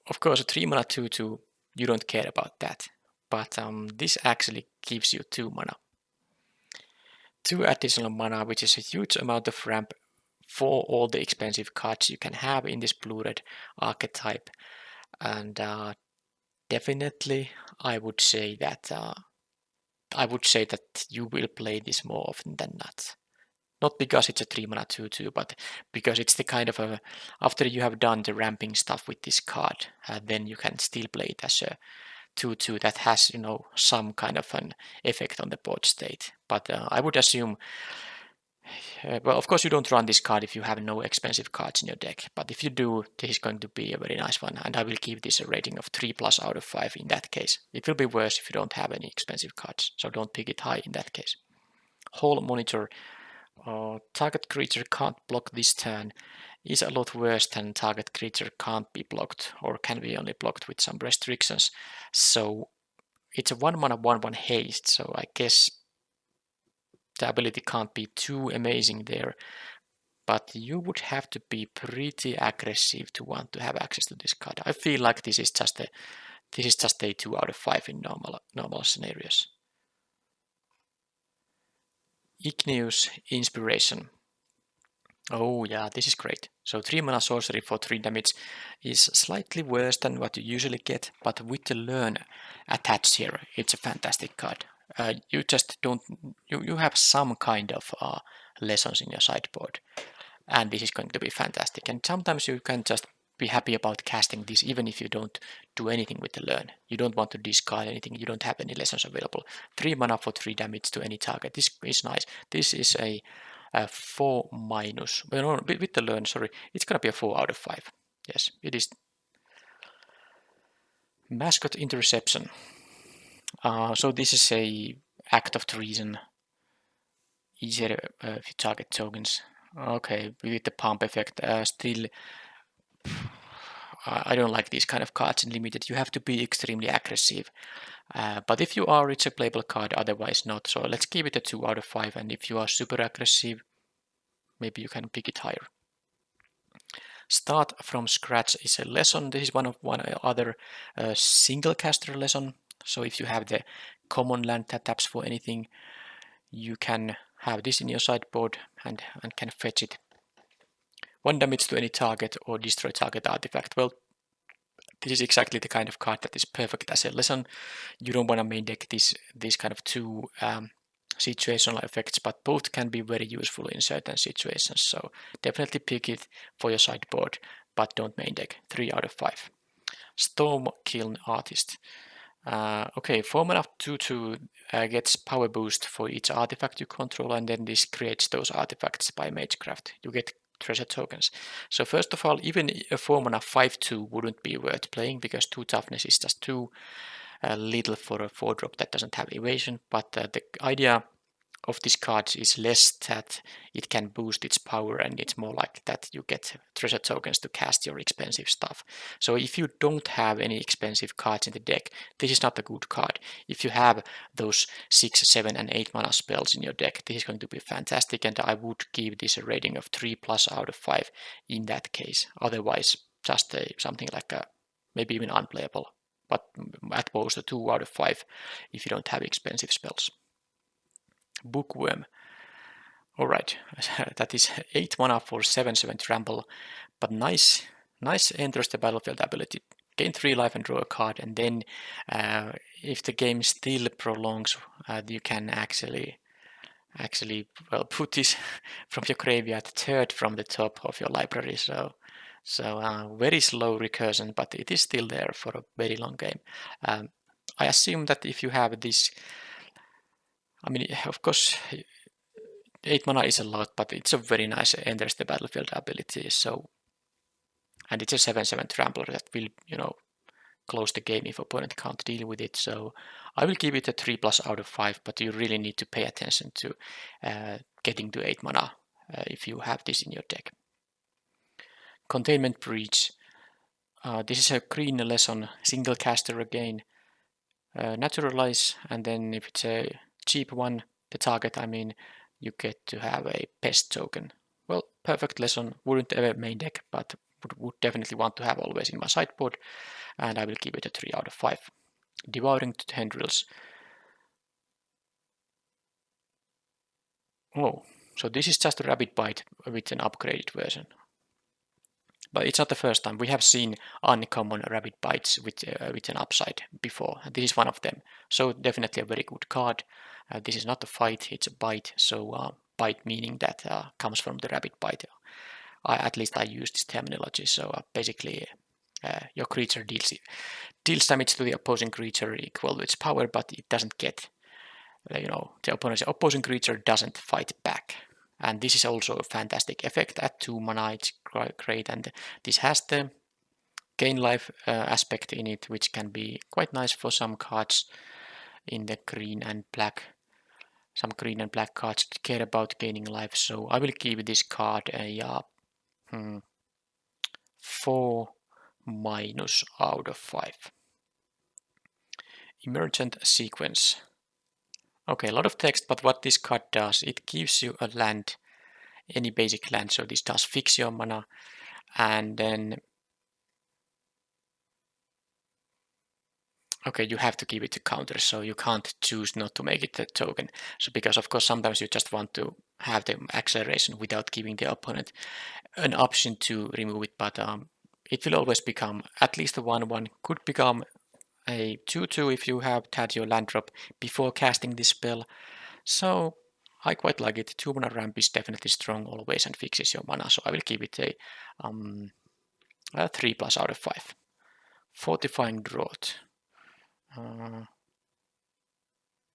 of course, a 3 mana 2/2, you don't care about that. But this actually gives you 2 mana. 2 additional mana, which is a huge amount of ramp for all the expensive cards you can have in this blue-red archetype. And definitely, I would say that you will play this more often than not. Not because it's a 3 mana 2/2, but because it's the kind of a, after you have done the ramping stuff with this card, then you can still play it as a 2/2 that has, some kind of an effect on the board state. But I would assume, well, of course you don't run this card if you have no expensive cards in your deck, but if you do, this is going to be a very nice one, and I will give this a rating of 3+ out of 5 in that case. It will be worse if you don't have any expensive cards, so don't pick it high in that case. Hole Monitor, target creature can't block this turn, is a lot worse than target creature can't be blocked, or can be only blocked with some restrictions. So it's a 1 mana 1/1 haste, so I guess the ability can't be too amazing there, but you would have to be pretty aggressive to want to have access to this card. I feel like this is just a 2 out of 5 in normal scenarios. Igneous Inspiration. Oh yeah, this is great. So 3 mana sorcery for 3 damage is slightly worse than what you usually get, but with the learn attached here, it's a fantastic card. You just don't, you have some kind of lessons in your sideboard, and this is going to be fantastic. And sometimes you can just be happy about casting this even if you don't do anything with the learn. You don't want to discard anything, you don't have any lessons available. 3 mana for 3 damage to any target. This is nice. This is a 4-, well, no, with the learn, sorry, it's gonna be a 4 out of 5. Yes, it is. Mascot Interception. So this is a act of treason. Easier if you target tokens. Okay, with the pump effect, still, I don't like these kind of cards in limited. You have to be extremely aggressive. But if you are, it's a playable card, otherwise not. So let's give it a 2 out of 5, and if you are super aggressive, maybe you can pick it higher. Start from scratch is a lesson. This is one other single caster lesson. So if you have the common land that taps for anything, you can have this in your sideboard and can fetch it. 1 damage to any target or destroy target artifact. Well, this is exactly the kind of card that is perfect as a lesson. You don't want to main deck these kind of two situational effects, but both can be very useful in certain situations. So definitely pick it for your sideboard, but don't main deck. 3 out of 5. Stormkiln Artist. Okay, 4 mana 2/2 gets power boost for each artifact you control, and then this creates those artifacts by Magecraft. You get treasure tokens. So first of all, even a 4 mana 5/2 wouldn't be worth playing, because 2 toughness is just too little for a 4-drop that doesn't have evasion. But the idea of this card is less that it can boost its power, and it's more like that you get treasure tokens to cast your expensive stuff. So if you don't have any expensive cards in the deck, this is not a good card. If you have those 6, 7, and 8 mana spells in your deck, this is going to be fantastic, and I would give this a rating of 3+ out of 5 in that case. Otherwise, just something like a maybe even unplayable, but at most a 2 out of 5 if you don't have expensive spells. Bookworm. Alright, that is 8 mana for 7/7 trample, but nice enters the battlefield ability. Gain 3 life and draw a card, and then if the game still prolongs, you can actually put this from your graveyard third from the top of your library. So very slow recursion, but it is still there for a very long game. I assume that if you have this, I mean, of course, 8 mana is a lot, but it's a very nice enters the battlefield ability. So, and it's a 7/7 trampler that will, close the game if opponent can't deal with it. So I will give it a 3+ out of 5, but you really need to pay attention to getting to 8 mana if you have this in your deck. Containment Breach. This is a green lesson, single caster again. Naturalize, and then if it's a cheap one, the target, you get to have a pest token. Well, perfect lesson, wouldn't ever main deck, but would definitely want to have always in my sideboard, and I will give it a 3 out of 5. Devouring Tendrils. Oh, so this is just a Rabbit Bite with an upgraded version. But it's not the first time. We have seen uncommon Rabbit Bites with an upside before. This is one of them. So definitely a very good card. This is not a fight, it's a bite. So bite meaning that comes from the Rabbit Bite. At least I use this terminology. So basically your creature deals damage to the opposing creature equal to its power, but it doesn't get, the opposing creature doesn't fight back. And this is also a fantastic effect at 2 mana, it's great, and this has the gain life aspect in it, which can be quite nice for some cards in the green and black. Some green and black cards care about gaining life, so I will give this card a 4- out of 5. Emergent Sequence. Okay, a lot of text, but what this card does, it gives you a land, any basic land, so this does fix your mana, and then okay, you have to give it a counter, so you can't choose not to make it a token. So because of course sometimes you just want to have the acceleration without giving the opponent an option to remove it, but it will always become at least a 1/1, could become a 2/2 if you have had your land drop before casting this spell. So I quite like it. 2 mana ramp is definitely strong always and fixes your mana, so I will give it a 3+ out of 5. Fortifying Draught.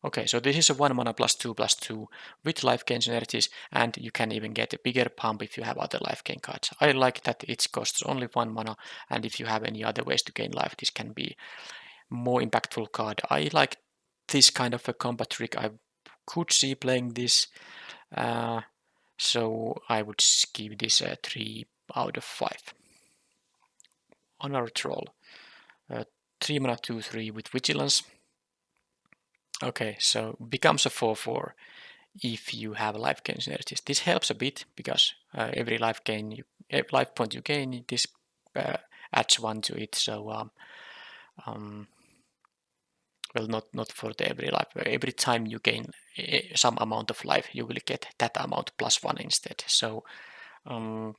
Okay, so this is a 1 mana +2/+2 with life gain synergies, and you can even get a bigger pump if you have other life gain cards. I like that it costs only 1 mana, and if you have any other ways to gain life, this can be more impactful card. I like this kind of a combat trick. I could see playing this, so I would give this a 3 out of 5. Honor Troll. 3 mana 2/3 with Vigilance. Okay, so becomes a 4/4 if you have life gain synergies. This helps a bit because every life point you gain, this adds 1 to it. So well, not for the every life. Every time you gain some amount of life, you will get that amount +1 instead. So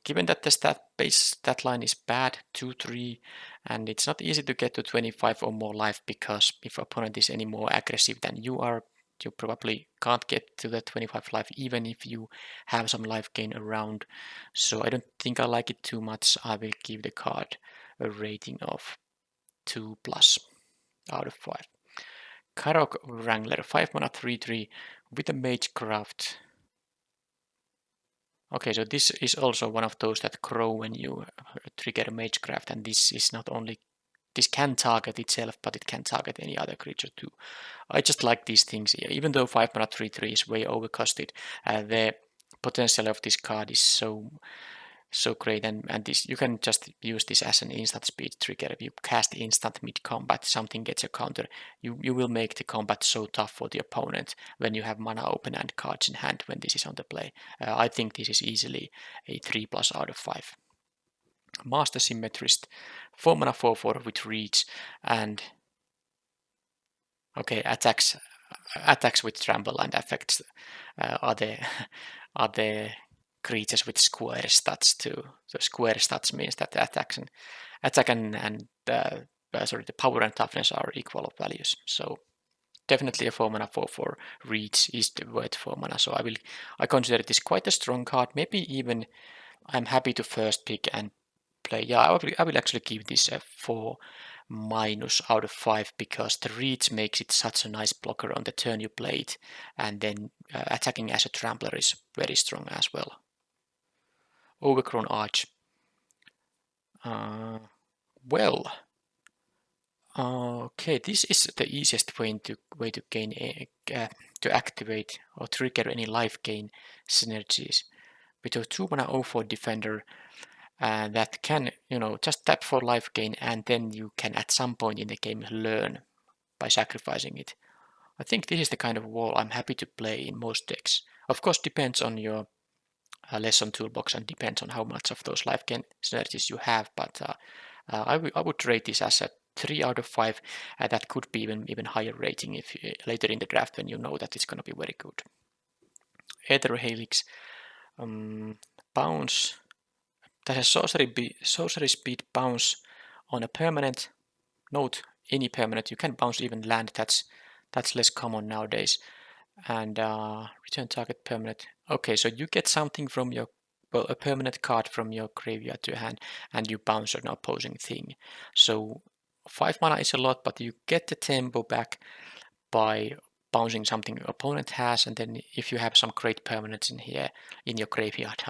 given that the stat line is bad, 2/3, and it's not easy to get to 25 or more life, because if opponent is any more aggressive than you are, you probably can't get to the 25 life even if you have some life gain around. So I don't think I like it too much. I will give the card a rating of 2+ out of 5. Karok Wrangler, 5 mana 3/3 with a Magecraft. Okay, so this is also one of those that grow when you trigger Magecraft, and this is not only, this can target itself, but it can target any other creature too. I just like these things, even though 5 mana 3/3 is way overcosted, the potential of this card is so great, and this, you can just use this as an instant speed trigger. If you cast instant mid-combat, something gets a counter, you will make the combat so tough for the opponent when you have mana open and cards in hand when this is on the play. I think this is easily a 3+ out of 5. Master Symmetrist, 4 mana 4/4 with reach, and okay, attacks with trample and affects other creatures with square stats too. So square stats means that the attack and the power and toughness are equal of values. So definitely a 4 mana 4/4 reach is worth 4 mana. So I consider this quite a strong card. Maybe even I'm happy to first pick and play. Yeah, I will actually give this a 4- out of 5 because the reach makes it such a nice blocker on the turn you play it, and then attacking as a trampler is very strong as well. Overgrown Arch. Well, okay, this is the easiest way to gain to activate or trigger any life gain synergies with a 2-mana 0/4 defender that can, just tap for life gain, and then you can at some point in the game learn by sacrificing it. I think this is the kind of wall I'm happy to play in most decks. Of course, depends on your lesson toolbox and depends on how much of those life gain synergies you have, but I would rate this as a 3 out of 5. That could be even higher rating if later in the draft when you know that it's going to be very good. Aether Helix, bounce. That has sorcery speed bounce on a permanent. Note, any permanent. You can bounce even land. That's less common nowadays. And return target permanent. Okay, so you get something from your, well, a permanent card from your graveyard to your hand, and you bounce an opposing thing. So 5 mana is a lot, but you get the tempo back by bouncing something your opponent has, and then if you have some great permanents in here in your graveyard,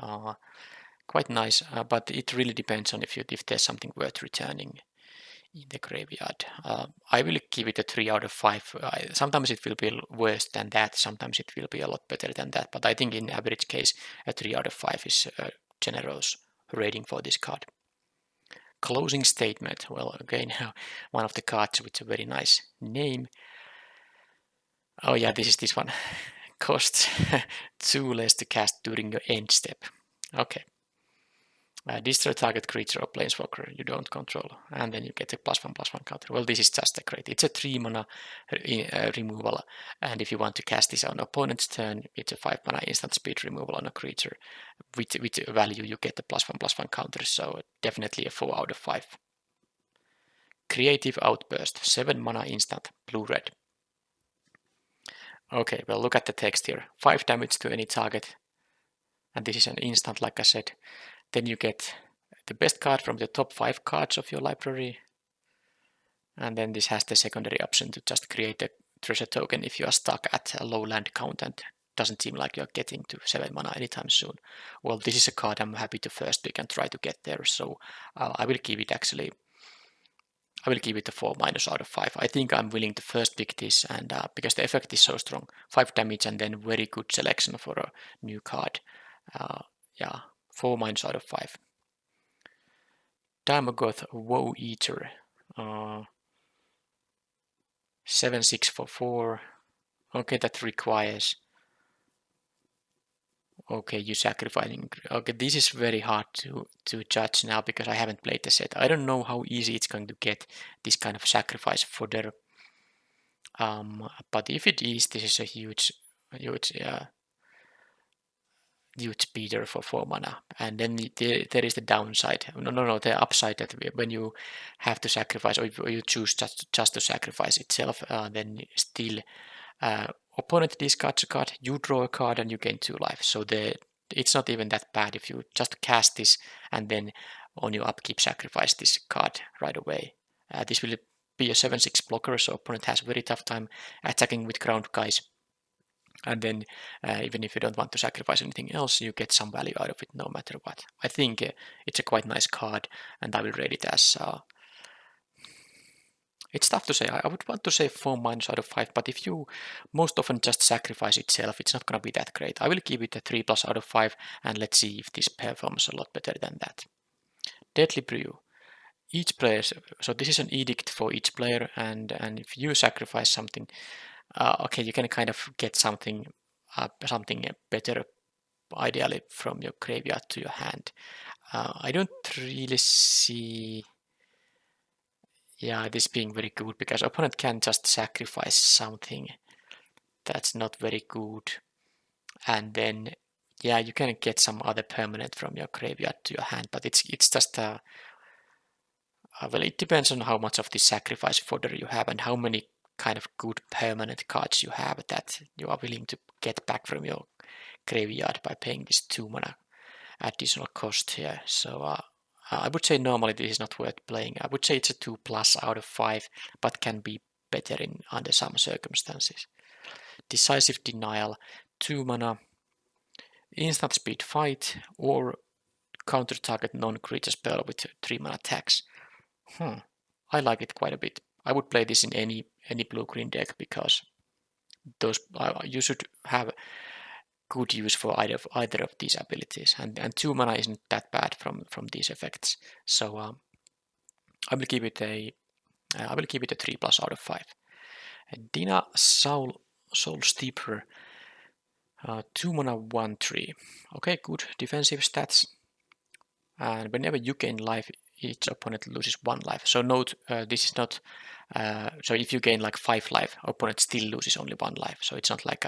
quite nice. But it really depends on if there's something worth returning in the graveyard. I will give it a 3 out of 5. Sometimes it will be worse than that, sometimes it will be a lot better than that, but I think in average case a 3 out of 5 is a generous rating for this card. Closing Statement. Well, again, one of the cards with a very nice name. Oh yeah, this one. Costs 2 less to cast during your end step. Okay. Destroy target creature or planeswalker you don't control, and then you get a +1/+1 counter. Well, this is just great. It's a 3 mana removal, and if you want to cast this on opponent's turn, it's a 5 mana instant speed removal on a creature. With value, you get the +1/+1 counter, so definitely a 4 out of 5. Creative Outburst, 7 mana instant, blue-red. Okay, well, look at the text here. 5 damage to any target, and this is an instant, like I said. Then you get the best card from the top 5 cards of your library. And then this has the secondary option to just create a treasure token if you are stuck at a low land count and doesn't seem like you're getting to 7 mana anytime soon. Well, this is a card I'm happy to first pick and try to get there. So I will give it a 4- out of 5. I think I'm willing to first pick this, and because the effect is so strong, 5 damage and then very good selection for a new card. Yeah. 4- out of 5. Daimogoth Woe Eater. 7/6 for 4. Okay, that requires. Okay, you sacrificing. Okay, this is very hard to judge now because I haven't played the set. I don't know how easy it's going to get this kind of sacrifice fodder. But if it is, this is a huge beater for 4 mana, and then there is the downside. No, the upside that when you have to sacrifice, or you choose just to sacrifice itself, then still opponent discards a card, you draw a card, and you gain 2 life. So it's not even that bad if you just cast this and then on your upkeep sacrifice this card right away. This will be a 7/6 blocker, so opponent has very tough time attacking with ground guys. And then even if you don't want to sacrifice anything else, you get some value out of it no matter what. I think it's a quite nice card, and I will rate it as... it's tough to say. I would want to say 4- out of 5, but if you most often just sacrifice itself, it's not going to be that great. I will give it a 3+ out of 5, and let's see if this performs a lot better than that. Deadly Brew. Each player, so this is an edict for each player, and if you sacrifice something, okay, you can kind of get something better, ideally from your graveyard to your hand. I don't really see, this being very good because opponent can just sacrifice something that's not very good, and then you can get some other permanent from your graveyard to your hand, but it's just well, it depends on how much of this sacrifice fodder you have and how many kind of good permanent cards you have that you are willing to get back from your graveyard by paying this 2 mana additional cost here. So I would say normally this is not worth playing. I would say it's a 2+ out of 5, but can be better in under some circumstances. Decisive Denial, 2 mana, instant speed fight, or counter target non-creature spell with 3 mana tax. I like it quite a bit. I would play this in any blue-green deck because those you should have good use for either of these abilities, and 2 mana isn't that bad from these effects. So I will give it a 3+ out of 5. Dina Soul Steeper, 2 mana 1/3. Okay, good defensive stats. And whenever you gain life, each opponent loses 1 life. So note, this is not. So if you gain like 5 life, opponent still loses only 1 life. So it's not like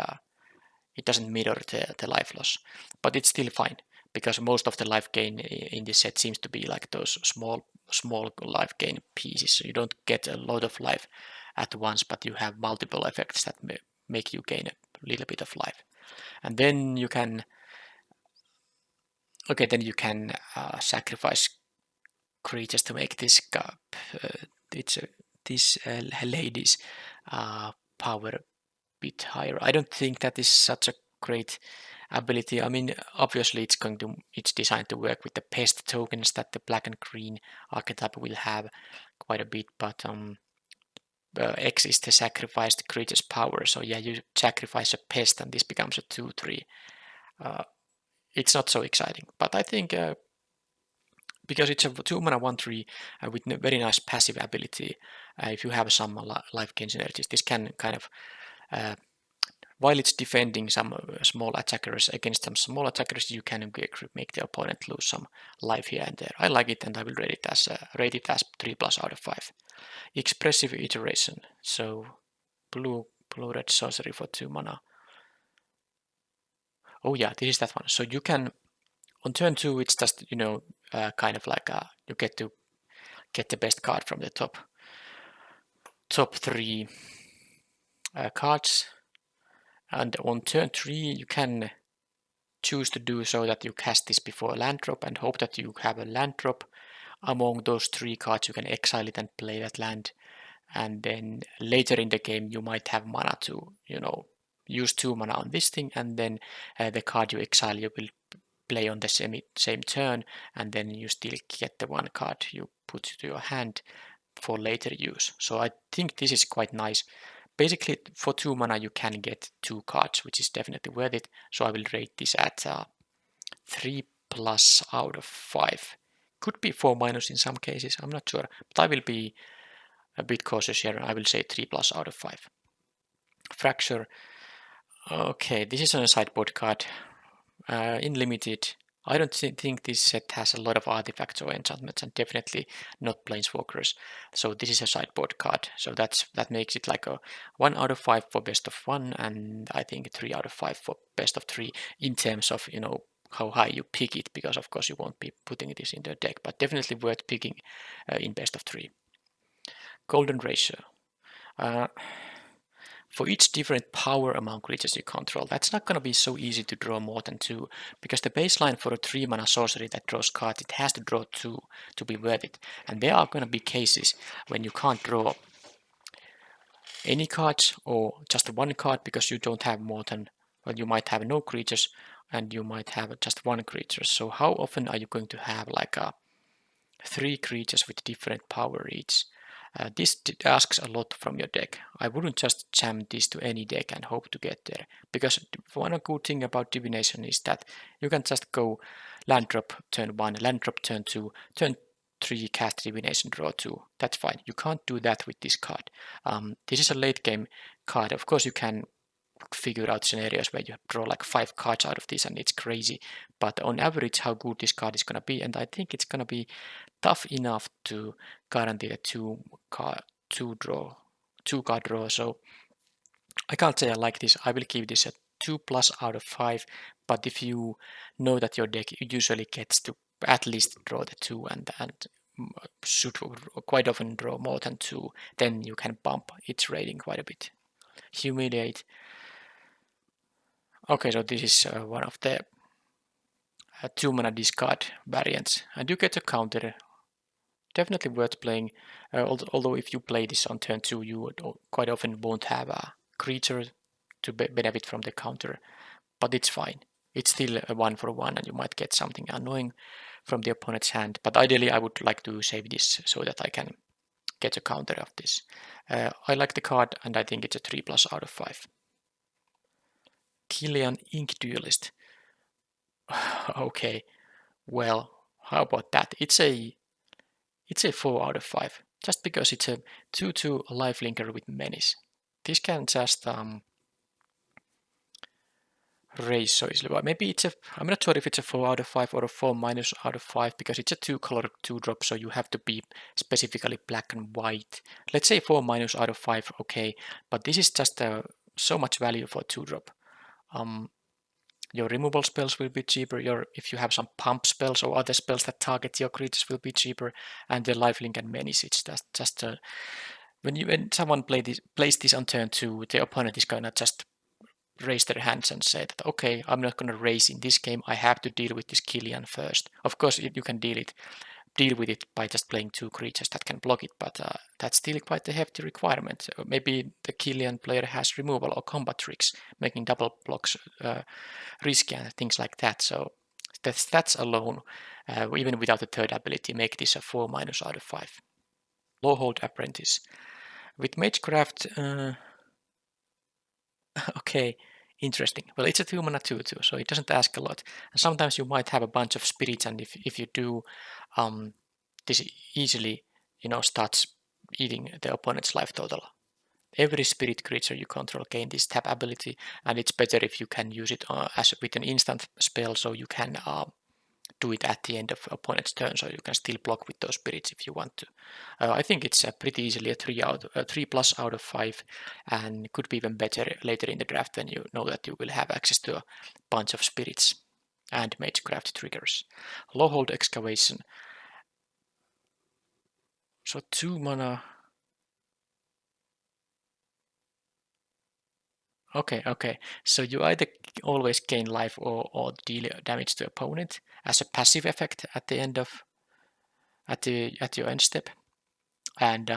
it doesn't mirror the life loss, but it's still fine because most of the life gain in this set seems to be like those small life gain pieces. So you don't get a lot of life at once, but you have multiple effects that make you gain a little bit of life. And then you can sacrifice creatures to make this this lady's power a bit higher. I don't think that is such a great ability. I mean, obviously it's designed to work with the pest tokens that the black and green archetype will have quite a bit, but X is the sacrificed creature's power. So yeah, you sacrifice a pest and this becomes a 2/3. It's not so exciting, but I think because it's a 2 mana 1/3 with very nice passive ability, if you have some life gain synergies, this can kind of while it's defending some small attackers against some small attackers, you can make the opponent lose some life here and there. I like it, and I will rate it as 3+ out of 5. Expressive Iteration. So blue-red sorcery for 2 mana. Oh yeah, this is that one. So you can on turn 2, it's just kind of like you get to get the best card from the top 3 cards. And on turn 3, you can choose to do so that you cast this before a land drop and hope that you have a land drop. Among those 3 cards, you can exile it and play that land. And then later in the game, you might have mana to, use 2 mana on this thing, and then the card you exile, you will play on the same turn, and then you still get the 1 card you put to your hand for later use. So I think this is quite nice. Basically, for 2 mana, you can get 2 cards, which is definitely worth it. So I will rate this at 3+ out of 5. Could be 4- in some cases, I'm not sure. But I will be a bit cautious here. I will say 3+ out of 5. Fracture. Okay, this is a sideboard card. In limited, I don't think this set has a lot of artifacts or enchantments, and definitely not planeswalkers. So this is a sideboard card. So that makes it like a 1 out of 5 for best of 1, and I think 3 out of 5 for best of 3 in terms of how high you pick it, because of course you won't be putting this in the deck, but definitely worth picking in best of 3. Golden Ratio. For each different power among creatures you control, that's not going to be so easy to draw more than 2, because the baseline for a 3 mana sorcery that draws cards, it has to draw 2 to be worth it. And there are going to be cases when you can't draw any cards or just 1 card because you don't have more than, well, you might have no creatures and you might have just 1 creature. So how often are you going to have like 3 creatures with different power each? This asks a lot from your deck. I wouldn't just jam this to any deck and hope to get there, because one good thing about divination is that you can just go land drop turn 1, land drop turn 2, turn 3 cast divination, draw 2. That's fine. You can't do that with this card. This is a late game card. Of course you can figure out scenarios where you draw like 5 cards out of this and it's crazy, but on average how good this card is going to be, and I think it's going to be tough enough to guarantee a 2 card draw. So I can't say I like this. I will give this a 2+ out of 5, but if you know that your deck usually gets to at least draw the 2 and should quite often draw more than 2, then you can bump its rating quite a bit. Humiliate. Okay, so this is one of the 2-mana discard variants, and you get a counter. Definitely worth playing, although if you play this on turn 2, you quite often won't have a creature to benefit from the counter, but it's fine. It's still a 1-for-1, and you might get something annoying from the opponent's hand, but ideally I would like to save this so that I can get a counter of this. I like the card, and I think it's a 3+ out of 5. Killian Ink Duelist. Okay, well, how about that? It's a 4 out of 5, just because it's a 2/2 lifelinker with menace. This can just raise so easily. But maybe it's I'm not sure if it's a 4 out of 5 or a 4- out of 5, because it's a 2-color 2-drop, so you have to be specifically black and white. Let's say 4- out of 5, okay, but this is just so much value for 2-drop. Your removal spells will be cheaper, if you have some pump spells or other spells that target your creatures will be cheaper, and the lifelink and menace, it's just when someone plays this on turn 2, the opponent is gonna just raise their hands and say that, okay, I'm not gonna raise in this game, I have to deal with this Killian first. Of course, you can deal with it by just playing 2 creatures that can block it, but that's still quite a hefty requirement. Maybe the Killian player has removal or combat tricks, making double blocks risky and things like that. So that's alone, even without the third ability, make this a 4- out of 5. Lawhold Apprentice. With Magecraft, okay, interesting. Well, it's a 2-mana 2/2, so it doesn't ask a lot. And sometimes you might have a bunch of spirits, and if you do, this easily, starts eating the opponent's life total. Every spirit creature you control gain this tap ability, and it's better if you can use it as with an instant spell, so you can do it at the end of opponent's turn, so you can still block with those spirits if you want to. I think it's pretty easily a 3+ out of 5, and could be even better later in the draft when you know that you will have access to a bunch of spirits and Magecraft triggers. Lawhold Excavation. So 2-mana. Okay. So you either always gain life or deal damage to opponent as a passive effect at the end of at your end step, and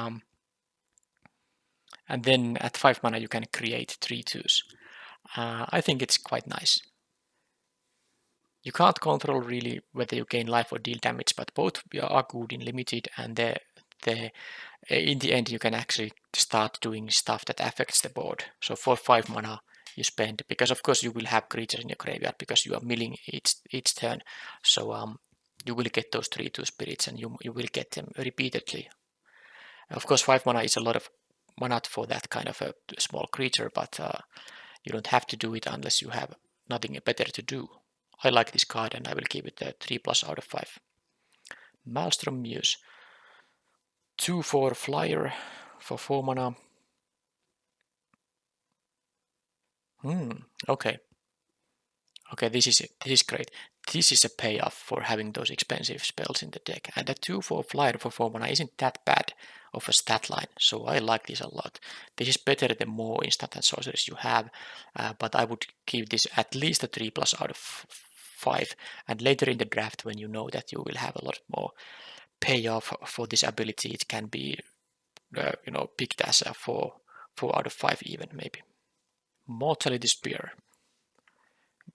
then at 5 mana you can create 3/2s. I think it's quite nice. You can't control really whether you gain life or deal damage, but both are good in limited, and in the end you can actually start doing stuff that affects the board. So for 5 mana you spend, because of course you will have creatures in your graveyard because you are milling each turn, so you will get those 3/2 spirits, and you will get them repeatedly. Of course 5 mana is a lot of mana for that kind of a small creature, but you don't have to do it unless you have nothing better to do. I like this card, and I will give it a 3+ out of 5. Maelstrom Muse. 2/4 flyer for 4 mana. Okay. Okay, this is great. This is a payoff for having those expensive spells in the deck. And a 2/4 flyer for 4 mana isn't that bad of a stat line, so I like this a lot. This is better the more instant and sorceries you have, but I would give this at least a 3+ out of 5. And later in the draft, when you know that you will have a lot more payoff for this ability, it can be picked as a 4 out of 5 even, maybe. Mortality Spear.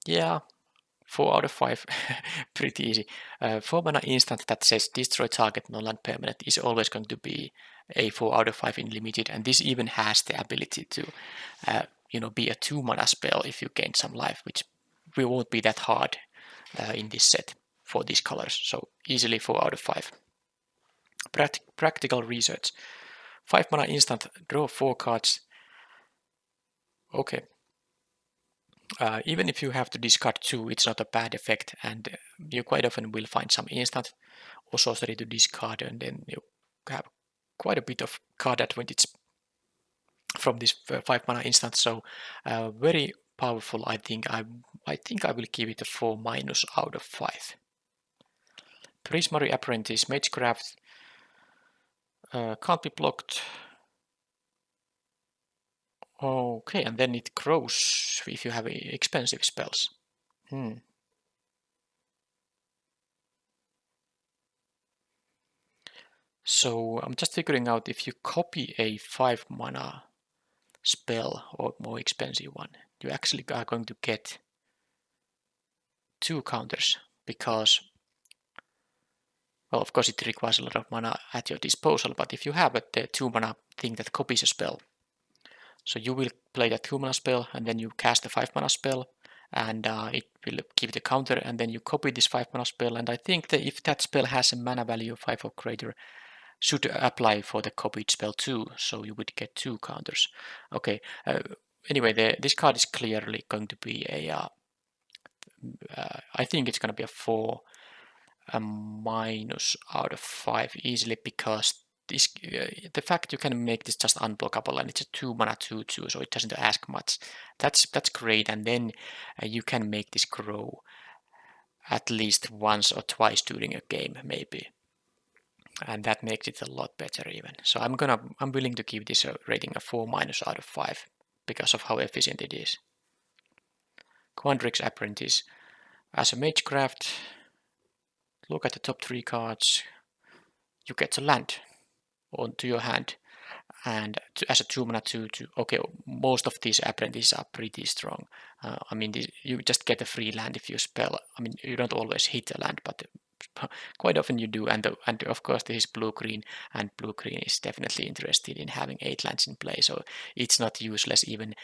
Yeah, 4 out of 5, pretty easy. 4-mana instant that says destroy target non-land permanent is always going to be a 4 out of 5 in limited, and this even has the ability to be a 2-mana spell if you gain some life, which won't be that hard in this set for these colors, so easily 4 out of 5. Practical Research. 5-mana instant, draw 4 cards. Okay. Even if you have to discard 2, it's not a bad effect, and you quite often will find some instant or sorcery to discard, and then you have quite a bit of card advantage from this 5-mana instant. So very powerful. I think I will give it a 4- out of 5. Prismary Apprentice, Magecraft, can't be blocked. Okay, and then it grows if you have expensive spells. So I'm just figuring out if you copy a 5 mana spell or more expensive one, you actually are going to get 2 counters because, well, of course it requires a lot of mana at your disposal, but if you have the 2 mana thing that copies a spell, so you will play that 2 mana spell and then you cast a 5 mana spell and it will give the counter and then you copy this 5 mana spell, and I think that if that spell has a mana value of 5 or greater, should apply for the copied spell too, so you would get 2 counters. Okay, anyway, this card is clearly going to be a, I think it's going to be a 4 minus out of 5 easily, because this, the fact you can make this just unblockable and it's a 2 mana 2/2, so it doesn't ask much. That's great, and then you can make this grow at least once or twice during a game, maybe. And that makes it a lot better even. So I'm willing to give this a rating of 4 minus out of 5 because of how efficient it is. Quandrix Apprentice. As a magecraft, look at the top 3 cards. You get a land onto your hand, and as a 2 mana 2/2. Okay, most of these apprentices are pretty strong. I mean, you just get a free land if you spell. I mean, you don't always hit a land, but quite often you do. And of course, this is blue-green, and blue-green is definitely interested in having 8 lands in play. So it's not useless even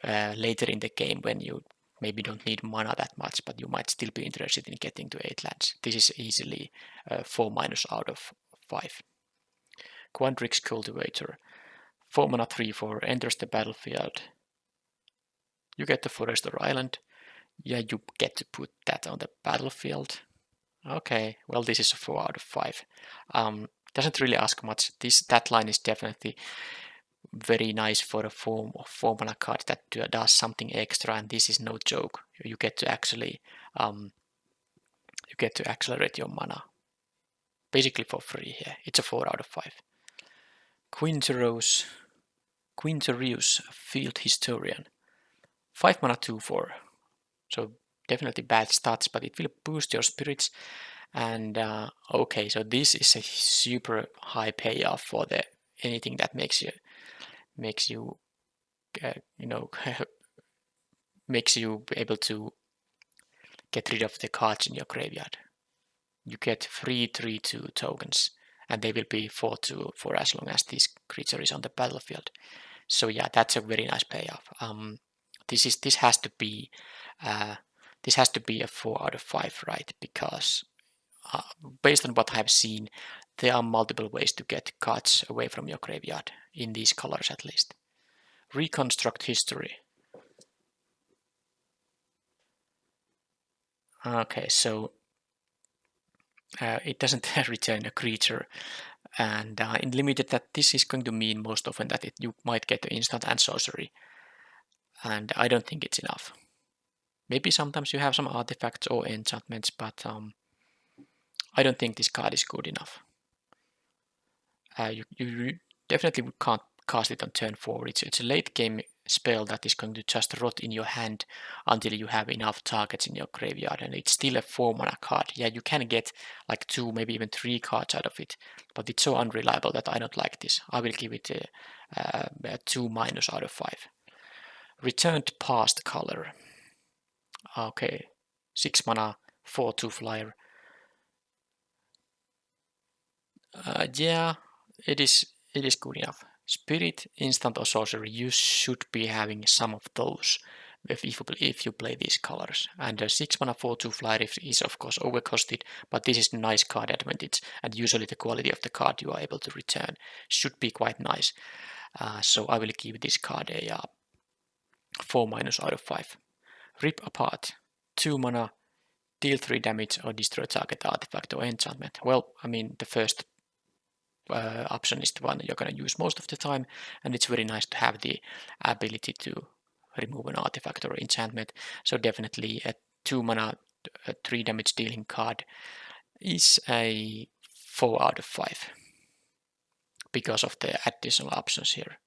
later in the game when you maybe don't need mana that much, but you might still be interested in getting to 8 lands. This is easily 4 minus out of 5. Quandrix Cultivator. 4 mana 3/4 enters the battlefield. You get the forest or island. Yeah, you get to put that on the battlefield. Okay, well, this is a 4 out of 5. Doesn't really ask much. That line is definitely very nice for a 4 mana card that does something extra, and this is no joke. You get to actually accelerate your mana basically for free here. It's a 4 out of 5. Quintereus, Field Historian. 5 mana 2/4. So definitely bad stats, but it will boost your spirits. And okay, so this is a super high payoff for anything that makes you makes you able to get rid of the cards in your graveyard. You get free 3/2 tokens, and they will be 4/2 for as long as this creature is on the battlefield. So yeah, that's a very nice payoff. This has to be a 4 out of 5, right? Because based on what I've seen, there are multiple ways to get cards away from your graveyard, in these colors at least. Reconstruct history. Okay, so it doesn't return a creature, and in limited, that this is going to mean most often that you might get the instant and sorcery, and I don't think it's enough. Maybe sometimes you have some artifacts or enchantments, but I don't think this card is good enough. You definitely can't cast it on turn 4. It's a late game spell that is going to just rot in your hand until you have enough targets in your graveyard, and it's still a 4 mana card. Yeah, you can get like 2, maybe even 3 cards out of it, but it's so unreliable that I don't like this. I will give it a 2 minus out of 5. Returned Past color. Okay, 6 mana, 4/2 flyer. Yeah, it is good enough. Spirit, instant or sorcery, you should be having some of those if you play these colors. And the 6 mana 4/2 flyer is of course overcosted, but this is nice card advantage, and usually the quality of the card you are able to return should be quite nice. So I will give this card a 4 minus out of 5. Rip Apart, 2 mana, deal 3 damage or destroy target artifact or enchantment. Well, I mean, the first option is the one you're going to use most of the time, and it's very nice to have the ability to remove an artifact or enchantment. So definitely a 2 mana 3 damage dealing card is a 4 out of 5 because of the additional options here.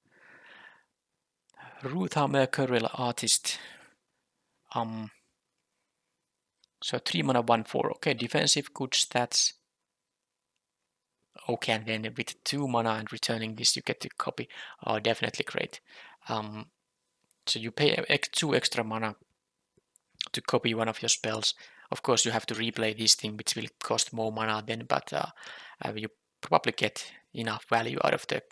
Rutha Mercurial Artist. So 3 mana 1/4. Okay, defensive, good stats. Okay, and then with 2 mana and returning this, you get to copy. Oh, definitely great. So you pay 2 extra mana to copy one of your spells. Of course, you have to replay this thing, which will cost more mana then, but you probably get enough value out of the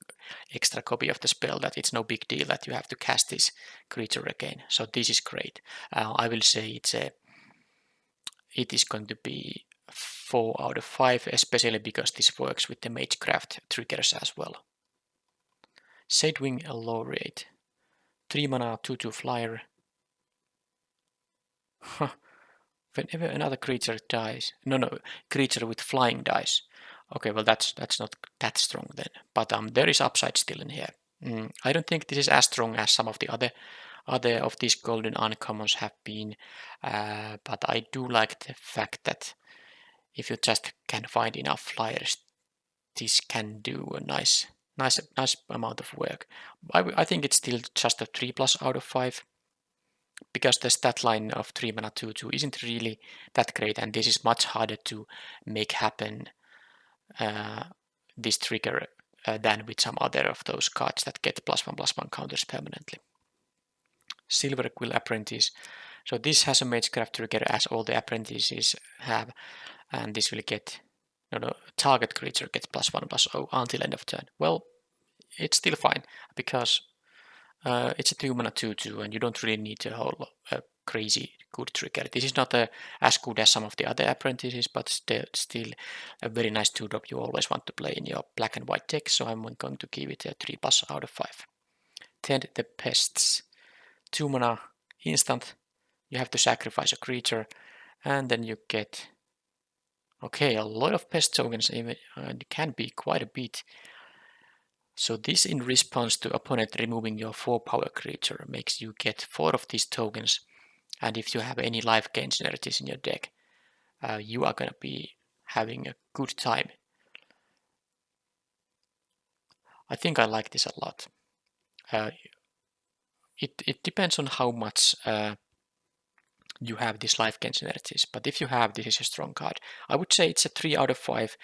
extra copy of the spell that it's no big deal that you have to cast this creature again. So this is great. I will say it is going to be 4 out of 5, especially because this works with the Magecraft triggers as well. Shadewing Laureate. 3 mana, 2/2 flyer. Whenever another creature dies, creature with flying dies. Okay, well that's not that strong then, but there is upside still in here. I don't think this is as strong as some of the other of these golden uncommons have been, but I do like the fact that if you just can find enough flyers, this can do a nice amount of work. I think it's still just a 3+ out of 5. Because the stat line of 3 mana 2/2 isn't really that great, and this is much harder to make happen this trigger than with some other of those cards that get +1/+1 counters permanently. Silver Quill Apprentice. So this has a Magecraft trigger as all the apprentices have, and this will get target creature gets +1/+0 until end of turn. Well, it's still fine because it's a 2 mana 2/2, and you don't really need a whole crazy good trigger. This is not as good as some of the other apprentices, but still a very nice 2-drop you always want to play in your black and white deck, so I'm going to give it a 3+ out of 5. Tend the Pests. 2 mana instant. You have to sacrifice a creature, and then you get a lot of pest tokens, even it can be quite a bit. So this, in response to opponent removing your 4-power creature, makes you get 4 of these tokens, and if you have any life gain synergies in your deck, you are going to be having a good time. I think I like this a lot. It depends on how much you have these life gain synergies, but if you have, this is a strong card. I would say it's a 3 out of 5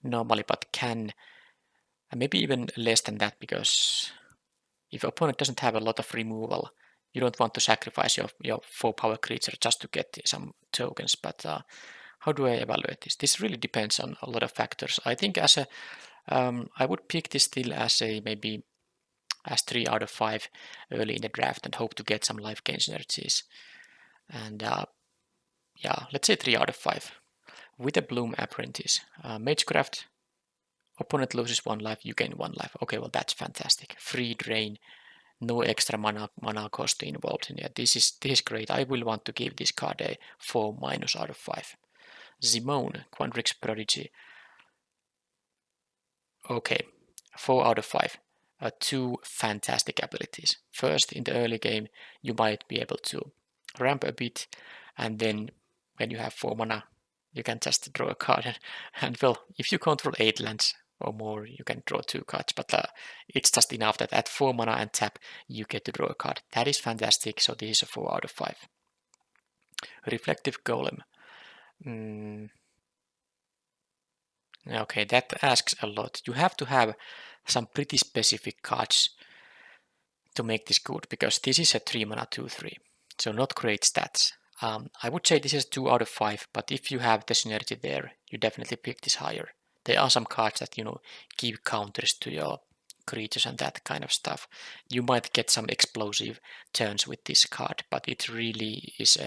normally, but can maybe even less than that, because if your opponent doesn't have a lot of removal, you don't want to sacrifice your 4-power creature just to get some tokens. But how do I evaluate this? This really depends on a lot of factors. I think I would pick this still as maybe as 3 out of 5 early in the draft and hope to get some life gain synergies. And let's say 3 out of 5. With a Bloom Apprentice. Magecraft, opponent loses 1 life, you gain 1 life. Okay, well that's fantastic. Free drain, no extra mana cost involved in it. This is great. I will want to give this card a 4- out of 5. Zimone, Quandrix Prodigy. Okay, 4 out of 5. 2 fantastic abilities. First, in the early game, you might be able to ramp a bit, and then when you have 4 mana, you can just draw a card. And well, if you control 8 lands or more, you can draw 2 cards, but it's just enough that at 4 mana and tap, you get to draw a card. That is fantastic, so this is a 4 out of 5. Reflective Golem. Okay, that asks a lot. You have to have some pretty specific cards to make this good, because this is a 3 mana 2/3, so not great stats. I would say this is 2 out of 5, but if you have the synergy there, you definitely pick this higher. There are some cards that give counters to your creatures and that kind of stuff. You might get some explosive turns with this card, but it really is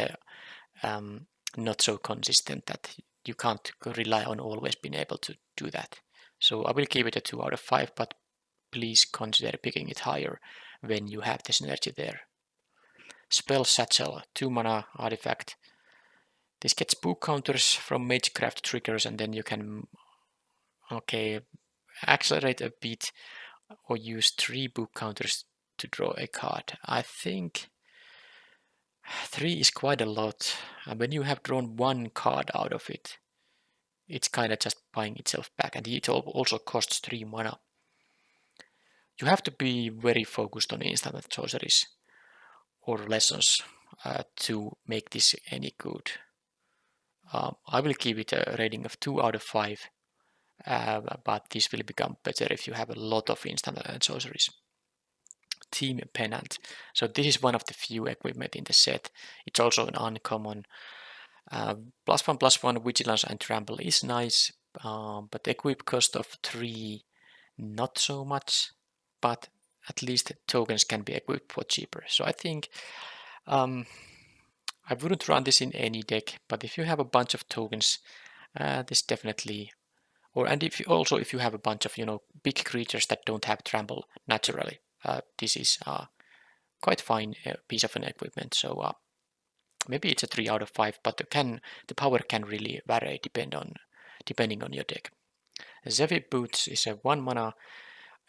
not so consistent that you can't rely on always being able to do that. So I will give it a 2 out of 5, but please consider picking it higher when you have the synergy there. Spell Satchel, 2 mana artifact. This gets book counters from Magecraft triggers, and then you can accelerate a bit or use 3 book counters to draw a card. I think 3 is quite a lot, and when you have drawn 1 card out of it, it's kind of just buying itself back, and it also costs 3 mana. You have to be very focused on instant sorceries or lessons to make this any good. I will give it a rating of 2 out of 5, but this will become better if you have a lot of instant and sorceries. Team Pennant. So this is one of the few equipment in the set. It's also an uncommon. +1/+1 vigilance and trample is nice, but equip cost of 3 not so much, but at least tokens can be equipped for cheaper. So I think I wouldn't run this in any deck, but if you have a bunch of tokens, this definitely, and if you have a bunch of big creatures that don't have trample naturally, this is quite fine piece of an equipment. So maybe it's a 3 out of 5, but the power can really vary depending on your deck. Zevi Boots is a 1 mana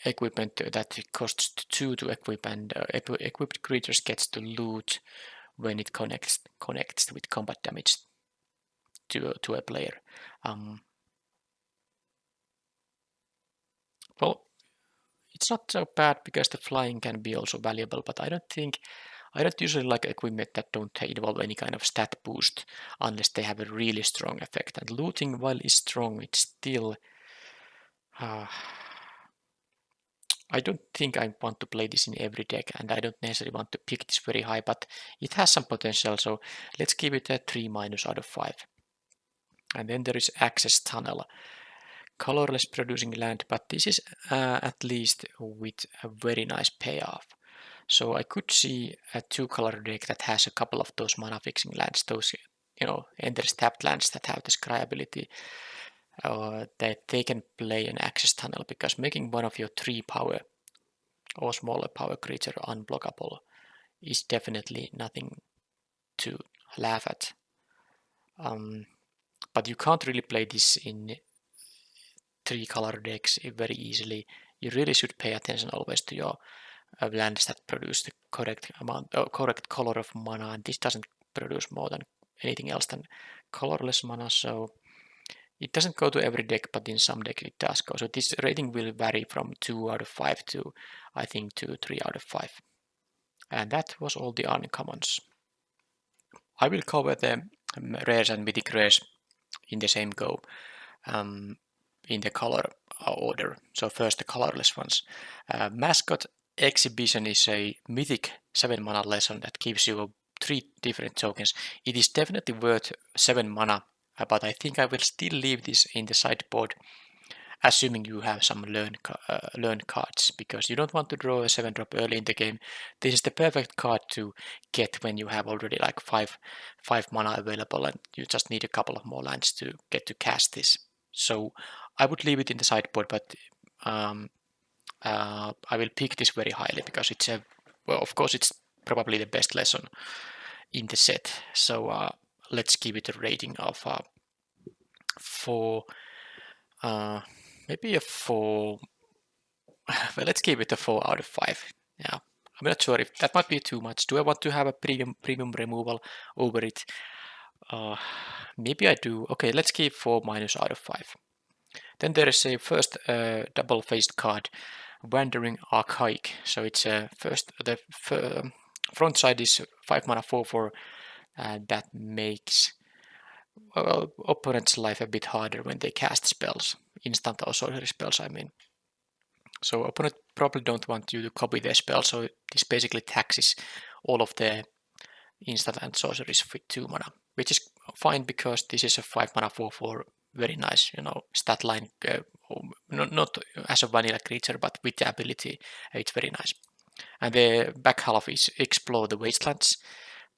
equipment that costs 2 to equip, and equipped creatures gets to loot when it connects with combat damage to a player. Well, it's not so bad because the flying can be also valuable, but I don't usually like equipment that don't involve any kind of stat boost unless they have a really strong effect. And looting, while is strong, it's still I don't think I want to play this in every deck, and I don't necessarily want to pick this very high, but it has some potential, so let's give it a 3- out of 5. And then there is Access Tunnel. Colorless producing land, but this is at least with a very nice payoff. So I could see a 2-color deck that has a couple of those mana fixing lands, those endless tapped lands that have the scry ability, that they can play an Access Tunnel, because making one of your 3 power or smaller power creature unblockable is definitely nothing to laugh at. But you can't really play this in 3-color decks very easily. You really should pay attention always to your lands that produce the correct color of mana, and this doesn't produce more than anything else than colorless mana, so it doesn't go to every deck, but in some decks it does go. So this rating will vary from 2 out of 5 to, I think, 3 out of 5. And that was all the uncommons. I will cover the rares and mythic rares in the same go, in the color order. So first the colorless ones. Mascot Exhibition is a mythic 7 mana lesson that gives you 3 different tokens. It is definitely worth 7 mana, but I think I will still leave this in the sideboard, assuming you have some learn cards, because you don't want to draw a 7-drop early in the game. This is the perfect card to get when you have already like 5 mana available and you just need a couple of more lands to get to cast this. So I would leave it in the sideboard, but I will pick this very highly because it's of course it's probably the best lesson in the set. So let's give it a rating of 4. Maybe a 4. Well, let's give it a 4 out of 5. Yeah, I'm not sure if that might be too much. Do I want to have a premium removal over it? Maybe I do. Okay, let's give 4- out of 5. Then there is a first double-faced card, Wandering Archaic. So it's the front side is 5 mana 4/4, and that makes opponent's life a bit harder when they cast spells, instant or sorcery spells, I mean. So opponent probably don't want you to copy their spell, so this basically taxes all of the instant and sorceries with 2 mana, which is fine because this is a 5 mana 4/4, very nice, stat line, not as a vanilla creature, but with the ability, it's very nice. And the back half is Explore the Wastelands,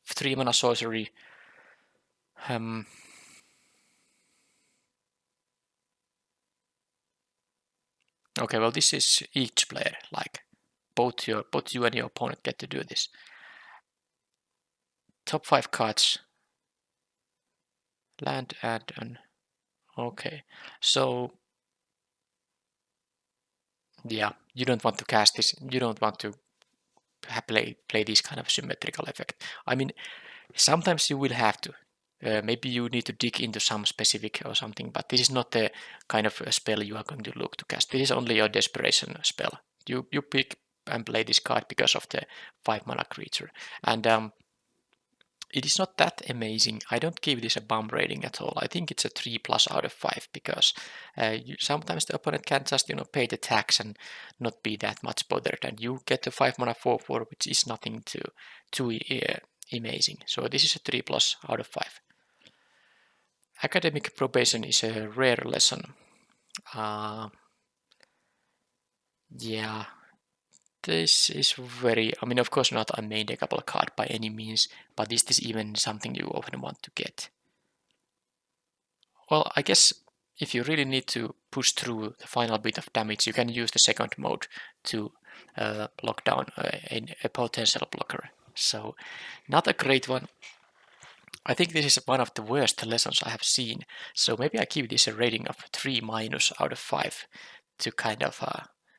3 mana sorcery. Okay, well, this is each player, like both you and your opponent get to do this. Top 5 cards, land add-on. Okay, so yeah, you don't want to cast this. You don't want to play this kind of symmetrical effect. I mean, sometimes you will have to. Maybe you need to dig into some specific or something, but this is not the kind of spell you are going to look to cast. This is only your desperation spell. You pick and play this card because of the 5 mana creature. And it is not that amazing. I don't give this a bomb rating at all. I think it's a 3+ out of 5 because sometimes the opponent can just pay the tax and not be that much bothered, and you get a 5 mana 4/4, which is nothing too amazing. So this is a 3+ out of 5. Academic probation is a rare lesson. Yeah, this is very, I mean, of course not a main deckable card by any means, but is this even something you often want to get? Well, I guess if you really need to push through the final bit of damage, you can use the second mode to lock down a potential blocker. So, not a great one. I think this is one of the worst lessons I have seen. So maybe I give this a rating of 3- out of 5 to kind of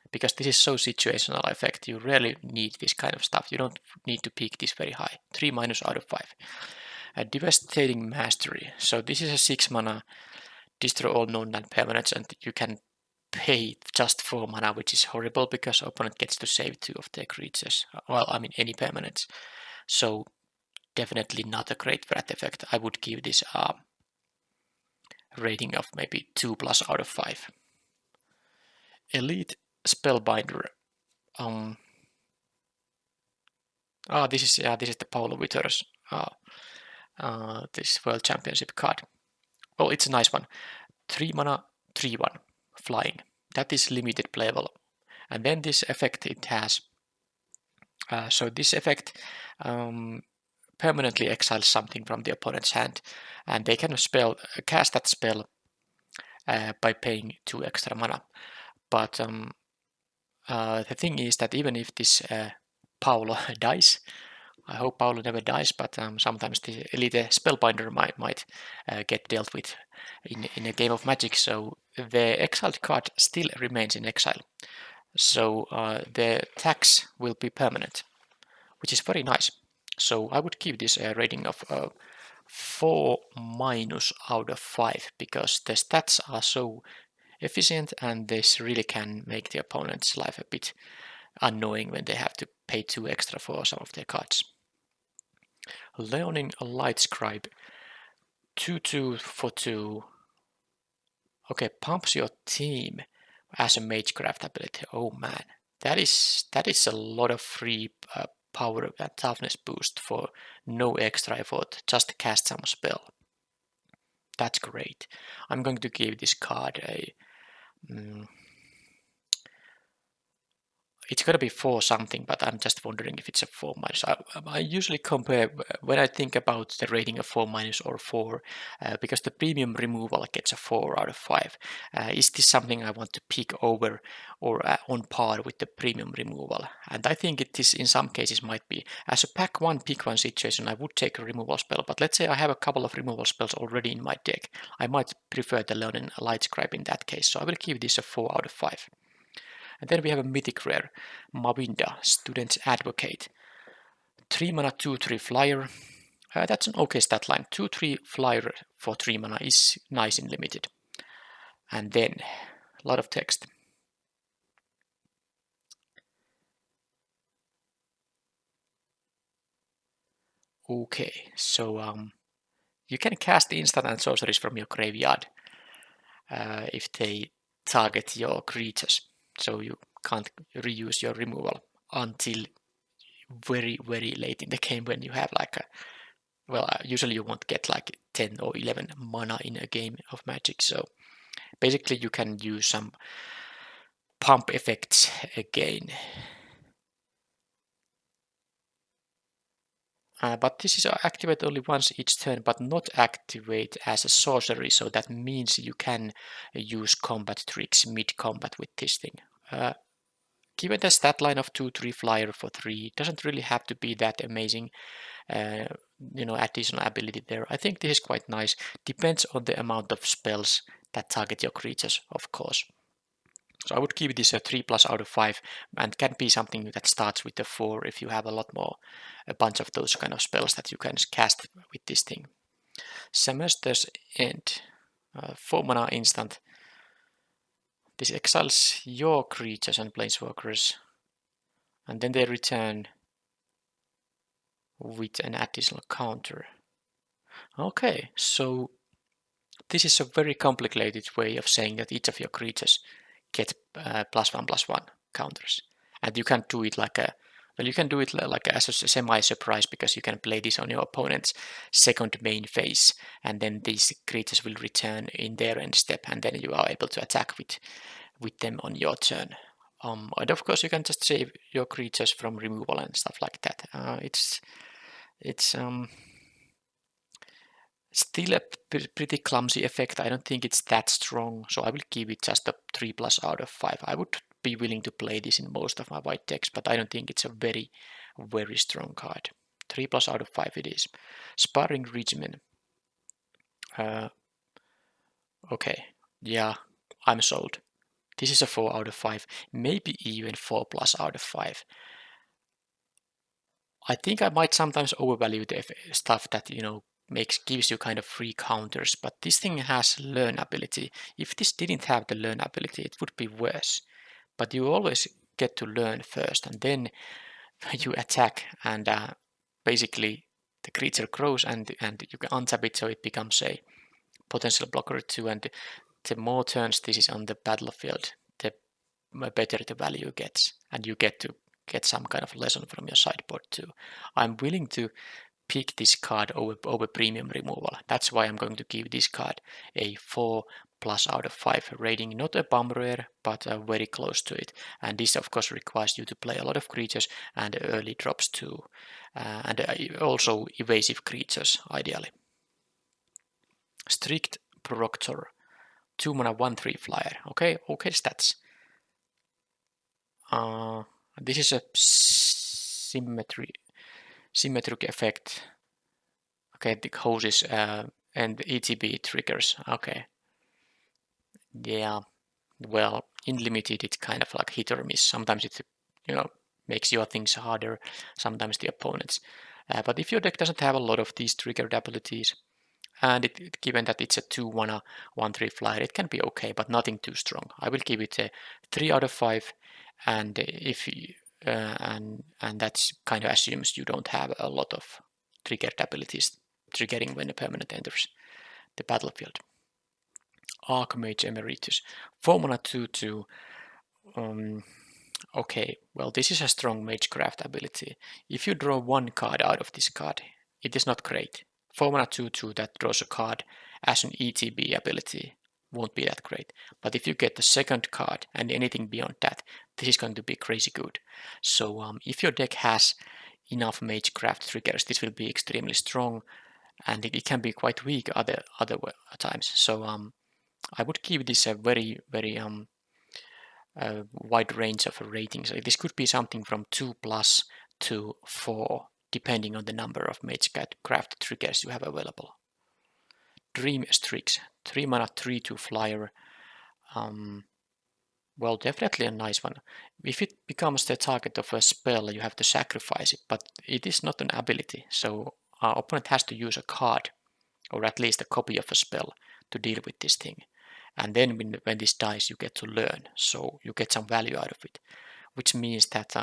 because this is so situational effect. You rarely need this kind of stuff. You don't need to peak this very high. 3- out of 5. Devastating Mastery. So this is a 6 mana destroy all non-land permanents, and you can pay just 4 mana, which is horrible because opponent gets to save 2 of their creatures. Well, I mean any permanents. So definitely not a great threat effect. I would give this a rating of maybe 2+ out of 5. Elite Spellbinder. This is the Paulo Withers this World Championship card. Well, it's a nice one. 3 mana, 3/1, flying. That is limited playable. And then this effect it has. So this effect permanently exiles something from the opponent's hand, and they can cast that spell by paying 2 extra mana. But the thing is that even if this Paulo dies, I hope Paulo never dies, but sometimes the Elite Spellbinder might get dealt with in a game of Magic, so the exiled card still remains in exile. So the tax will be permanent, which is very nice. So I would give this a rating of 4- out of 5 because the stats are so efficient and this really can make the opponent's life a bit annoying when they have to pay 2 extra for some of their cards. Leonin Lightscribe, 2/2 for 2. Okay, pumps your team as a Magecraft ability. Oh man, that is a lot of free power and toughness boost for no extra effort, just cast some spell. That's great. I'm going to give this card a it's going to be 4 something, but I'm just wondering if it's a 4-. I usually compare when I think about the rating of 4- or 4 because the premium removal gets a 4 out of 5. Is this something I want to pick over or on par with the premium removal? And I think it is in some cases might be. As a pack 1 pick 1 situation, I would take a removal spell, but let's say I have a couple of removal spells already in my deck. I might prefer the Leonin Lightscribe in that case, so I will give this a 4 out of 5. And then we have a mythic rare, Mawinda, Student's Advocate. 3 mana, 2/3 flyer. That's an okay stat line. 2/3 flyer for 3 mana is nice in limited. And then, a lot of text. Okay, so you can cast instant and sorceries from your graveyard if they target your creatures. So you can't reuse your removal until very, very late in the game when you have like usually you won't get like 10 or 11 mana in a game of Magic. So basically you can use some pump effects again. But this is activate only once each turn, but not activate as a sorcery. So that means you can use combat tricks mid-combat with this thing. Given the stat line of 2/3 flyer for 3, it doesn't really have to be that amazing. Additional ability there. I think this is quite nice. Depends on the amount of spells that target your creatures, of course. So I would give this a 3+ out of 5, and can be something that starts with a 4 if you have a bunch of those kind of spells that you can cast with this thing. Semester's End, 4 mana instant. This exiles your creatures and planeswalkers, and then they return with an additional counter. Okay, so this is a very complicated way of saying that each of your creatures get +1/+1 counters. And you can't do it like a, well, you can do it like as a semi-surprise, because you can play this on your opponent's second main phase, and then these creatures will return in their end step, and then you are able to attack with them on your turn. And of course you can just save your creatures from removal and stuff like that. It's still a pretty clumsy effect. I don't think it's that strong, so I will give it just a 3+ out of 5. I would be willing to play this in most of my white decks, but I don't think it's a very, very strong card. 3+ out of 5 it is. Sparring Regimen. Okay, yeah, I'm sold. This is a 4 out of 5, maybe even 4+ out of 5. I think I might sometimes overvalue the stuff that, gives you kind of free counters, but this thing has learn ability. If this didn't have the learn ability, it would be worse. But you always get to learn first, and then you attack, and basically the creature grows, and you can untap it, so it becomes a potential blocker too. And the more turns this is on the battlefield, the better the value gets, and you get to get some kind of lesson from your sideboard too. I'm willing to pick this card over premium removal. That's why I'm going to give this card a 4+ out of 5 rating. Not a bomb rare, but very close to it. And this of course requires you to play a lot of creatures and early drops too. And also evasive creatures ideally. Strict Proctor. 2 mana 1/3 flyer. Okay stats. This is a symmetric effect. Okay, the hoses and ETB triggers. Okay. Yeah. Well, in limited, it's kind of like hit or miss. Sometimes it, makes your things harder. Sometimes the opponents. But if your deck doesn't have a lot of these triggered abilities, and given that it's a 2 mana 1/3 flyer, it can be okay, but nothing too strong. I will give it a 3 out of 5, and if and that kind of assumes you don't have a lot of triggered abilities triggering when a permanent enters the battlefield. Archmage Emeritus, 4 mana 2/2. Okay, well, this is a strong Magecraft ability. If you draw one card out of this card, it is not great. 4 mana 2/2 that draws a card as an ETB ability won't be that great. But if you get the second card and anything beyond that, this is going to be crazy good. So if your deck has enough Magecraft triggers, this will be extremely strong, and it can be quite weak other times. So I would give this a very, very wide range of ratings. This could be something from 2+ to 4, depending on the number of Magecraft triggers you have available. Dream Strix, 3 mana 3/2 flyer. Well, definitely a nice one. If it becomes the target of a spell, you have to sacrifice it, but it is not an ability, so our opponent has to use a card, or at least a copy of a spell, to deal with this thing. And then when this dies, you get to learn, so you get some value out of it, which means that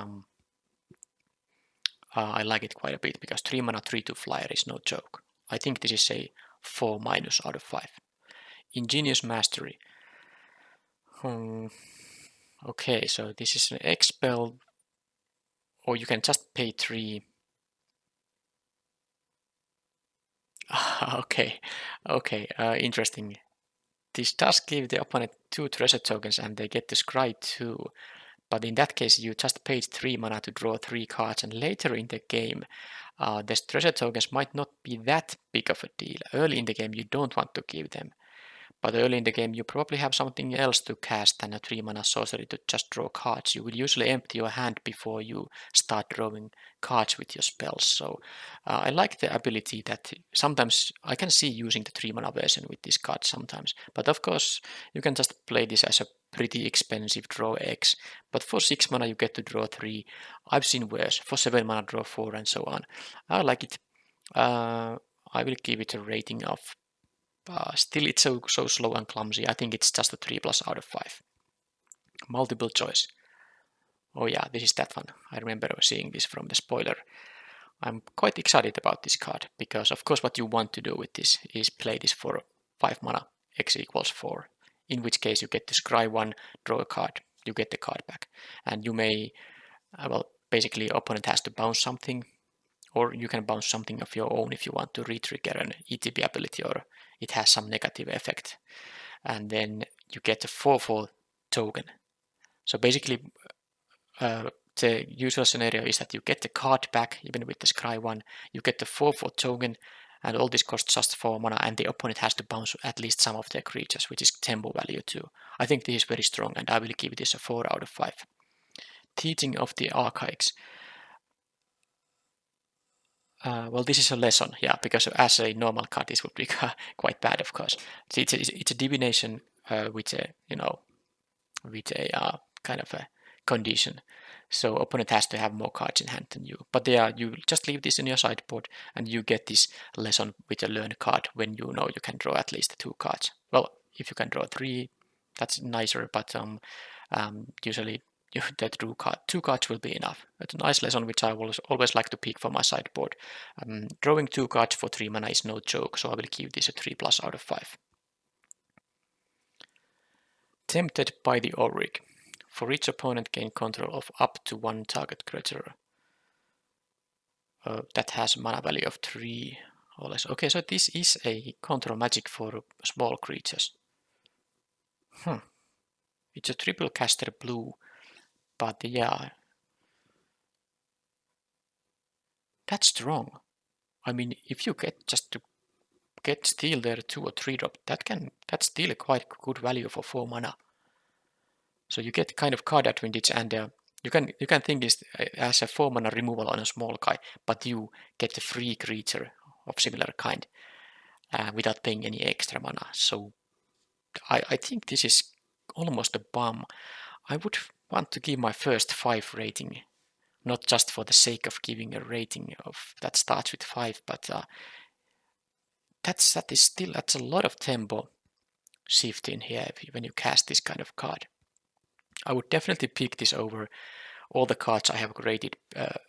I like it quite a bit, because 3 mana 3/2 flyer is no joke. I think this is a 4- out of 5. Ingenious Mastery. Okay, so this is an expel, or you can just pay 3. Okay, interesting. This does give the opponent 2 treasure tokens, and they get to scry 2. But in that case, you just paid 3 mana to draw 3 cards, and later in the game, the treasure tokens might not be that big of a deal. Early in the game, you don't want to give them. But early in the game, you probably have something else to cast than a 3 mana sorcery to just draw cards. You will usually empty your hand before you start drawing cards with your spells. So I like the ability that sometimes I can see using the 3 mana version with this card sometimes. But of course, you can just play this as a pretty expensive draw X. But for 6 mana, you get to draw 3. I've seen worse. For 7 mana, draw 4, and so on. I like it. I will give it a rating of still it's so slow and clumsy. I think it's just a 3+ out of 5. Multiple choice. Oh yeah, this is that one. I remember seeing this from the spoiler I'm quite excited about this card because, of course, what you want to do with this is play this for 5 mana, x equals 4. In which case you get to scry 1, draw a card, you get the card back. And you may, well, basically opponent has to bounce something, or you can bounce something of your own if you want to retrigger an ETB ability or it has some negative effect. And then you get a 4/4 token. So basically, the usual scenario is that you get the card back, even with the scry 1, you get the 4/4 token, and all this costs just 4 mana, and the opponent has to bounce at least some of their creatures, which is tempo value too. I think this is very strong, and I will give this a 4 out of 5. Teaching of the Archives. Well, this is a lesson, yeah, because as a normal card, this would be quite bad, of course. It's a divination with a, with a kind of a condition. So opponent has to have more cards in hand than you. But you just leave this in your sideboard and you get this lesson with a learn card when you know you can draw at least 2 cards. Well, if you can draw 3, that's nicer, but usually that 2 cards will be enough. It's a nice lesson which I will always like to pick for my sideboard. Drawing 2 cards for 3 mana is no joke, so I will give this a 3+ out of 5. Tempted by the Auric. For each opponent, gain control of up to 1 target creature that has mana value of 3 or less. Okay, so this is a control magic for small creatures. It's a triple caster blue, but yeah, that's strong. I mean, if you get just to get steal there 2 or 3 drop, that's still a quite good value for 4 mana. So you get kind of card advantage, and you can think this as a 4 mana removal on a small guy, but you get a free creature of similar kind without paying any extra mana. So I think this is almost a bomb. I would want to give my first 5 rating, not just for the sake of giving a rating of that starts with 5, but that's a lot of tempo shift in here when you cast this kind of card. I would definitely pick this over all the cards I have rated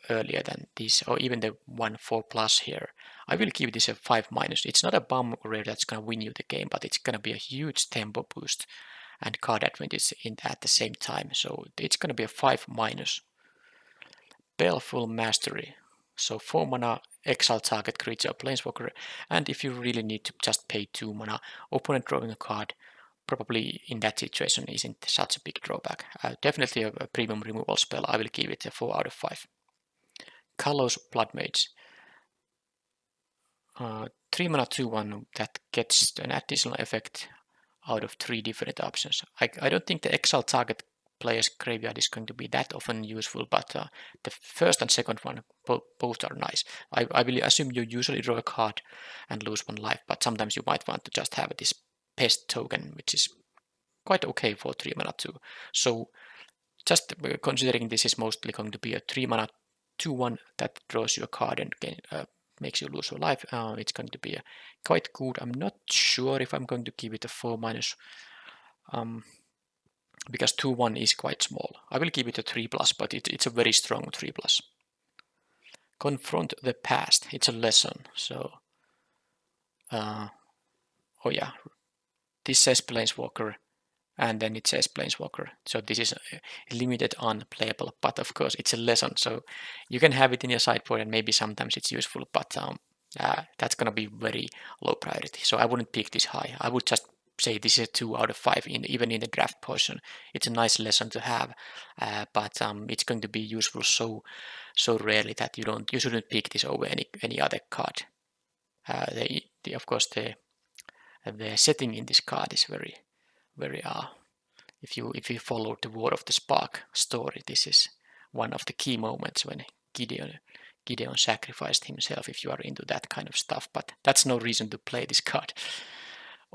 earlier than this, or even the 1 4+ here. I will give this a 5-. It's not a bomb rare that's going to win you the game, but it's going to be a huge tempo boost and card advantage at the same time. So it's going to be a 5-. Baleful Mastery. So 4 mana, exile target creature or planeswalker, and if you really need to just pay 2 mana, opponent drawing a card, probably in that situation isn't such a big drawback. Definitely a premium removal spell. I will give it a 4 out of 5. Kalos Blood Mage. 3 mana 2/1 that gets an additional effect out of 3 different options. I don't think the exile target player's graveyard is going to be that often useful, but the first and second one both are nice. I will assume you usually draw a card and lose 1 life, but sometimes you might want to just have this pest token, which is quite okay for 3 mana 2. So just considering this is mostly going to be a 3 mana 2/1 that draws you a card and makes you lose your life, it's going to be quite good. I'm not sure if I'm going to give it a 4-, because 2/1 is quite small. I will give it a 3+, but it's a very strong 3+. Confront the Past. It's a lesson. So, oh yeah, this says Planeswalker, and then it says Planeswalker. So this is limited unplayable, but of course it's a lesson. So you can have it in your sideboard, and maybe sometimes it's useful, but that's gonna be very low priority. So I wouldn't pick this high. I would just say this is a 2 out of 5 even in the draft portion. It's a nice lesson to have, but it's going to be useful so rarely that you shouldn't pick this over any other card. Of course the setting in this card is very if you follow the War of the Spark story, this is one of the key moments when Gideon sacrificed himself, if you are into that kind of stuff, but that's no reason to play this card.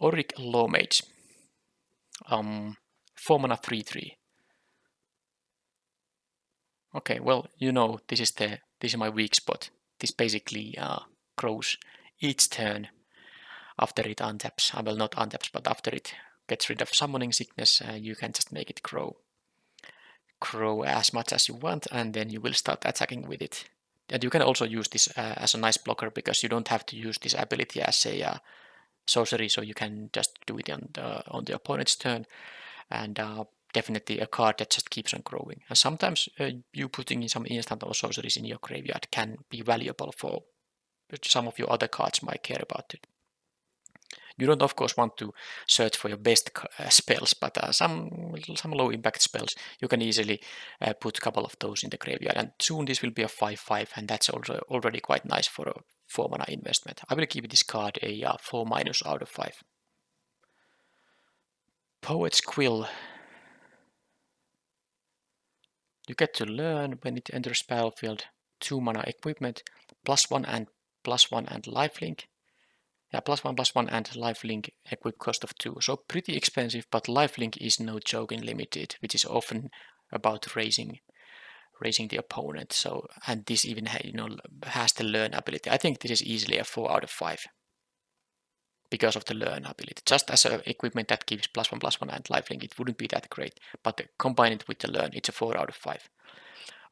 Auric Lawmage. 4 mana 3/3. Okay, well, this is my weak spot. This basically grows each turn after it untaps. Well, not untaps, but after it gets rid of summoning sickness, you can just make it grow as much as you want, and then you will start attacking with it. And you can also use this as a nice blocker because you don't have to use this ability as a sorcery, so you can just do it on the opponent's turn, and definitely a card that just keeps on growing. And sometimes you putting in some instant or sorceries in your graveyard can be valuable for some of your other cards might care about it. You don't, of course, want to search for your best spells, but some low impact spells, you can easily put a couple of those in the graveyard. And soon this will be a 5/5, and that's also already quite nice for a 4 mana investment. I will give this card a 4- out of 5. Poet's Quill. You get to learn when it enters battlefield. 2 mana equipment, +1 and +1 and lifelink. Yeah, +1/+1 and lifelink equip cost of 2. So pretty expensive, but lifelink is no joke in limited, which is often about raising the opponent. So, and this even has the learn ability. I think this is easily a 4 out of 5 because of the learn ability. Just as an equipment that gives +1/+1 and lifelink, it wouldn't be that great. But combine it with the learn, it's a 4 out of 5.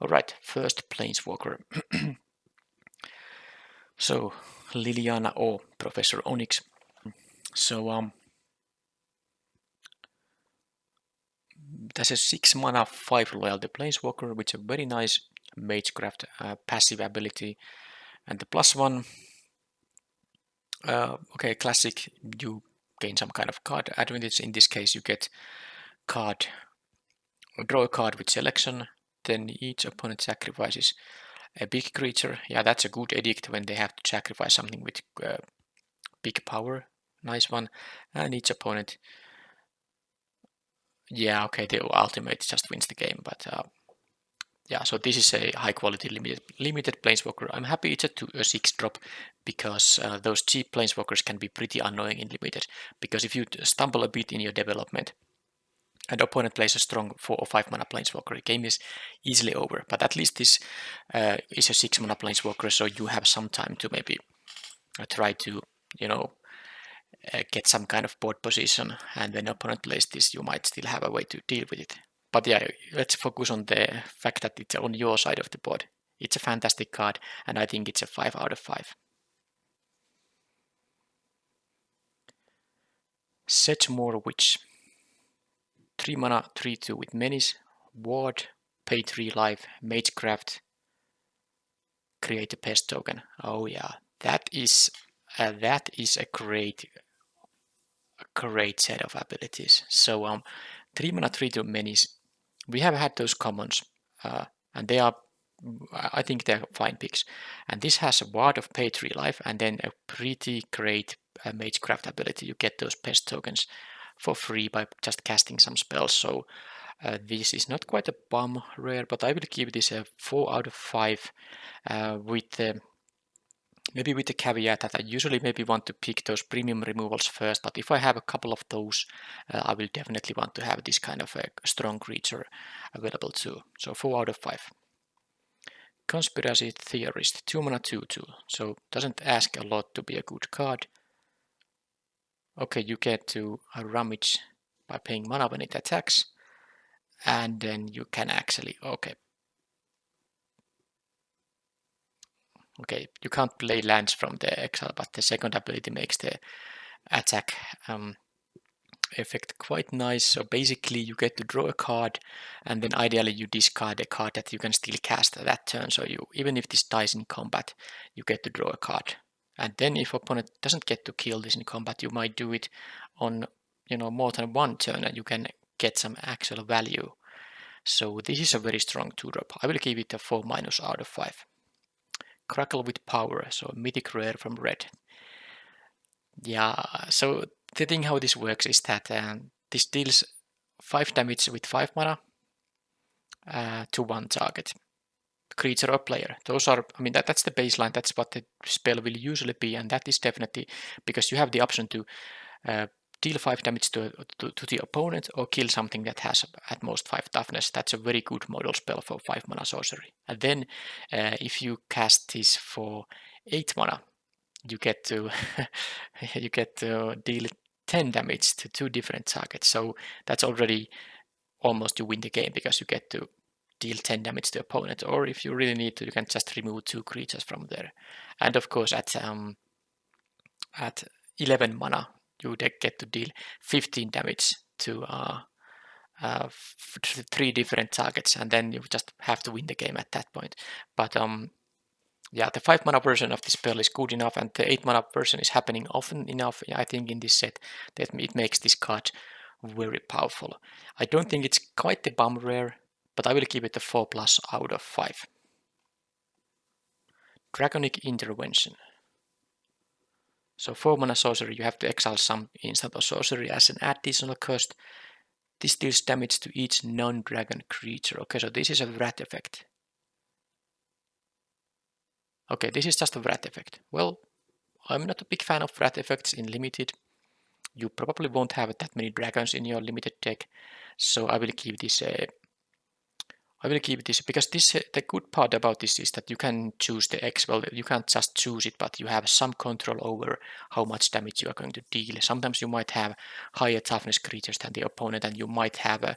All right, first Planeswalker. So Liliana or Professor Onyx. So there's a 6 mana 5 loyalty Planeswalker, which is a very nice Magecraft passive ability, and the +1. Okay, classic. You gain some kind of card advantage. In this case, you get draw a card with selection. Then each opponent sacrifices a big creature. Yeah, that's a good edict when they have to sacrifice something with big power. Nice one. And each opponent. Yeah, okay, the ultimate just wins the game, but yeah, so this is a high quality limited Planeswalker. I'm happy it's a 6-drop because those cheap Planeswalkers can be pretty annoying in limited, because if you stumble a bit in your development and opponent plays a strong 4 or 5 mana Planeswalker, the game is easily over. But at least this is a 6 mana Planeswalker, so you have some time to maybe try to, get some kind of board position, and when opponent plays this, you might still have a way to deal with it. But yeah, let's focus on the fact that it's on your side of the board. It's a fantastic card, and I think it's a 5 out of 5. Sedgemoor Witch. 3 mana, 3/2 with Menace, Ward, pay 3 life, Magecraft, create a pest token. Oh yeah, that is a great set of abilities. So 3 mana, 3/2 Menace. We have had those commons, and they are, I think they're fine picks. And this has a Ward of pay 3 life, and then a pretty great Magecraft ability. You get those pest tokens for free by just casting some spells. So this is not quite a bomb rare, but I will give this a 4 out of 5 maybe with the caveat that I usually maybe want to pick those premium removals first, but if I have a couple of those, I will definitely want to have this kind of a strong creature available too. So 4 out of 5. Conspiracy Theorist, 2 mana 2/2, so doesn't ask a lot to be a good card. Okay, you get to rummage by paying mana when it attacks, and then you can actually, okay, you can't play lands from the exile, but the second ability makes the attack effect quite nice. So basically you get to draw a card, and then ideally you discard a card that you can still cast that turn. So you, even if this dies in combat, you get to draw a card. And then if opponent doesn't get to kill this in combat, you might do it on more than one turn, and you can get some actual value. So this is a very strong 2-drop. I will give it a 4- out of 5. Crackle with Power, so a mythic rare from red. Yeah, so the thing how this works is that this deals 5 damage with 5 mana to one target, creature or player. Those are, I mean, that's the baseline, that's what the spell will usually be, and that is definitely because you have the option to deal 5 damage to the opponent or kill something that has at most 5 toughness. That's a very good model spell for 5 mana sorcery. And then if you cast this for 8 mana, you get to deal 10 damage to 2 different targets. So that's already almost you win the game, because you get to deal 10 damage to opponent, or if you really need to, you can just remove 2 creatures from there. And of course, at 11 mana, you get to deal 15 damage to 3 different targets, and then you just have to win the game at that point. But yeah, the 5 mana version of this spell is good enough, and the 8 mana version is happening often enough, I think, in this set that it makes this card very powerful. I don't think it's quite the bomb rare, but I will give it a 4+ out of 5. Draconic Intervention. So 4 mana sorcery, you have to exile some instant or sorcery as an additional cost. This deals damage to each non-dragon creature. Okay, so this is a Wrath effect. Okay, this is just a Wrath effect. Well, I'm not a big fan of Wrath effects in Limited. You probably won't have that many dragons in your Limited deck, so I will keep this because the good part about this is that you can choose the X. Well, you can't just choose it, but you have some control over how much damage you are going to deal. Sometimes you might have higher toughness creatures than the opponent, and you might have a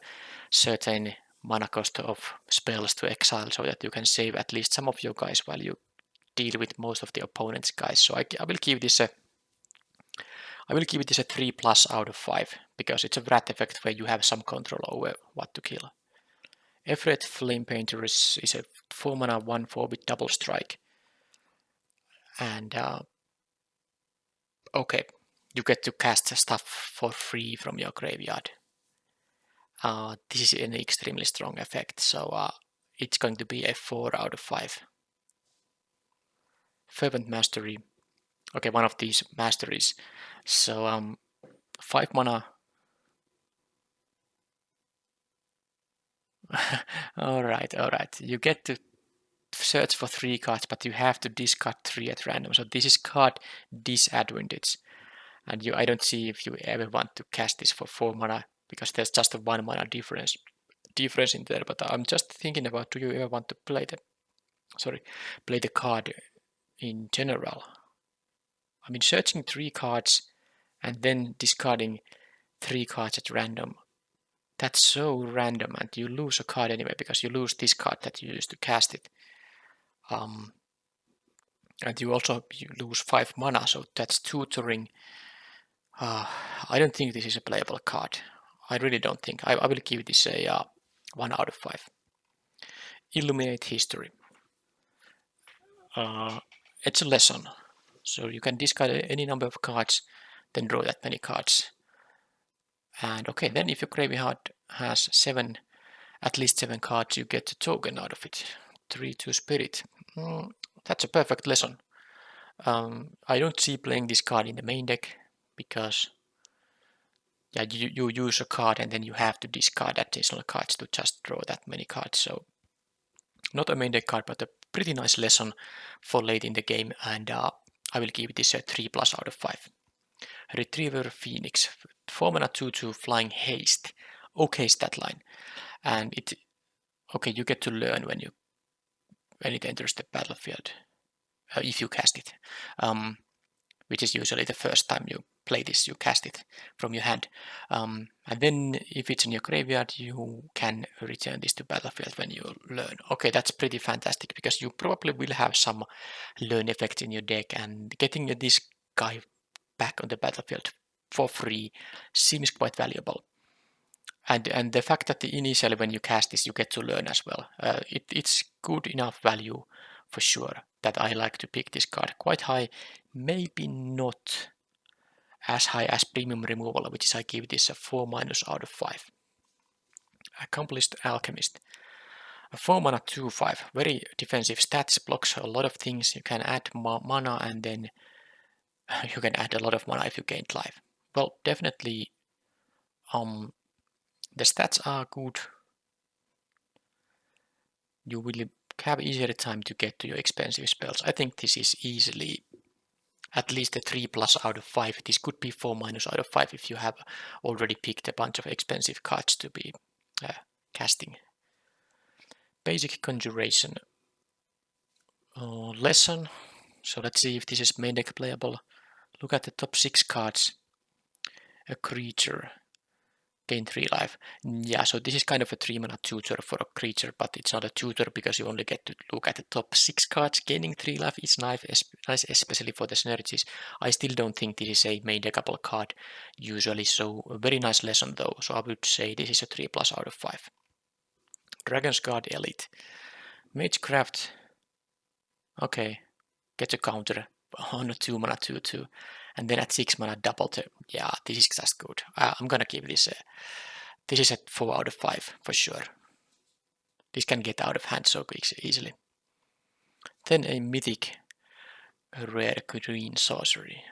certain mana cost of spells to exile so that you can save at least some of your guys while you deal with most of the opponent's guys. So I will give this a 3+ out of 5 because it's a Wrath effect where you have some control over what to kill. Everett Flame Painter is a 4 mana 1/4 with double strike. And okay, you get to cast stuff for free from your graveyard. This is an extremely strong effect, so it's going to be a 4 out of 5. Fervent Mastery. Okay, one of these masteries. So 5 mana. all right. You get to search for 3 cards, but you have to discard 3 at random. So this is card disadvantage. And I don't see if you ever want to cast this for 4 mana, because there's just a 1 mana difference in there. But I'm just thinking about, do you ever want to play the card in general? I mean, searching 3 cards and then discarding 3 cards at random, that's so random, and you lose a card anyway because you lose this card that you used to cast it. And you lose 5 mana, so that's tutoring. I don't think this is a playable card. I really don't think. I will give this a 1 out of 5. Illuminate History. It's a lesson. So you can discard any number of cards, then draw that many cards. And okay, then if your graveyard has at least 7 cards, you get a token out of it. 3/2 Spirit. That's a perfect lesson. I don't see playing this card in the main deck because you use a card and then you have to discard additional cards to just draw that many cards. So not a main deck card, but a pretty nice lesson for late in the game, and I will give this a 3+ out of 5. Retriever Phoenix, 4 mana 2/2 flying haste. Okay stat line, and you get to learn when it enters the battlefield, if you cast it, which is usually the first time you play this, you cast it from your hand. And then if it's in your graveyard, you can return this to battlefield when you learn. Okay, that's pretty fantastic because you probably will have some learn effects in your deck, and getting this guy back on the battlefield for free seems quite valuable. And the fact that initially when you cast this, you get to learn as well. It's good enough value for sure that I like to pick this card quite high. Maybe not as high as Premium Removal, which is I give this a 4- out of 5. Accomplished Alchemist. A 4 mana 2/5. Very defensive stats, blocks a lot of things. You can add mana, and then you can add a lot of mana if you gained life. Well, definitely the stats are good. You will have easier time to get to your expensive spells. I think this is easily at least a 3+ out of 5. This could be 4- out of 5 if you have already picked a bunch of expensive cards to be casting. Basic Conjuration. Lesson. So let's see if this is main deck playable. Look at the top 6 cards. A creature gain 3 life. Yeah, so this is kind of a 3-mana tutor for a creature, but it's not a tutor because you only get to look at the top 6 cards. Gaining 3 life is nice, especially for the synergies. I still don't think this is a main deckable card usually, so a very nice lesson though. So I would say this is a 3+ out of 5. Dragon's Guard Elite. Magecraft. Okay, get a counter on a 2-mana 2/2. And then at 6 mana double the, yeah, this is just good. I'm gonna give this this is a 4 out of 5 for sure. This can get out of hand so easily. Then a mythic rare green sorcery.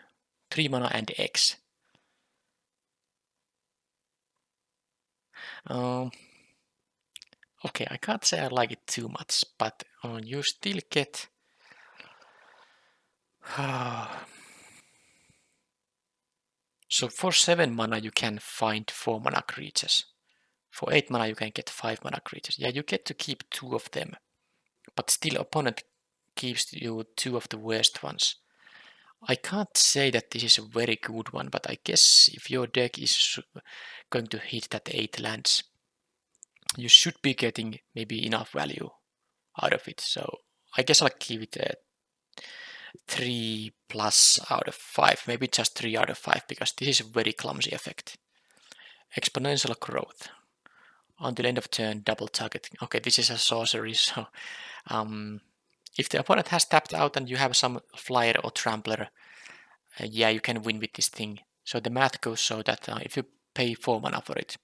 3 mana and X. Okay, I can't say I like it too much, but you still get so for 7 mana you can find 4 mana creatures. For 8 mana you can get 5 mana creatures. Yeah, you get to keep 2 of them. But still opponent gives you 2 of the worst ones. I can't say that this is a very good one, but I guess if your deck is going to hit that 8 lands, you should be getting maybe enough value out of it. So I guess I'll give it a 3+ out of 5, maybe just 3 out of 5, because this is a very clumsy effect. Exponential growth. Until end of turn, double target. Okay, this is a sorcery, so if the opponent has tapped out and you have some flyer or trampler, yeah, you can win with this thing. So the math goes so that if you pay 4 mana for it,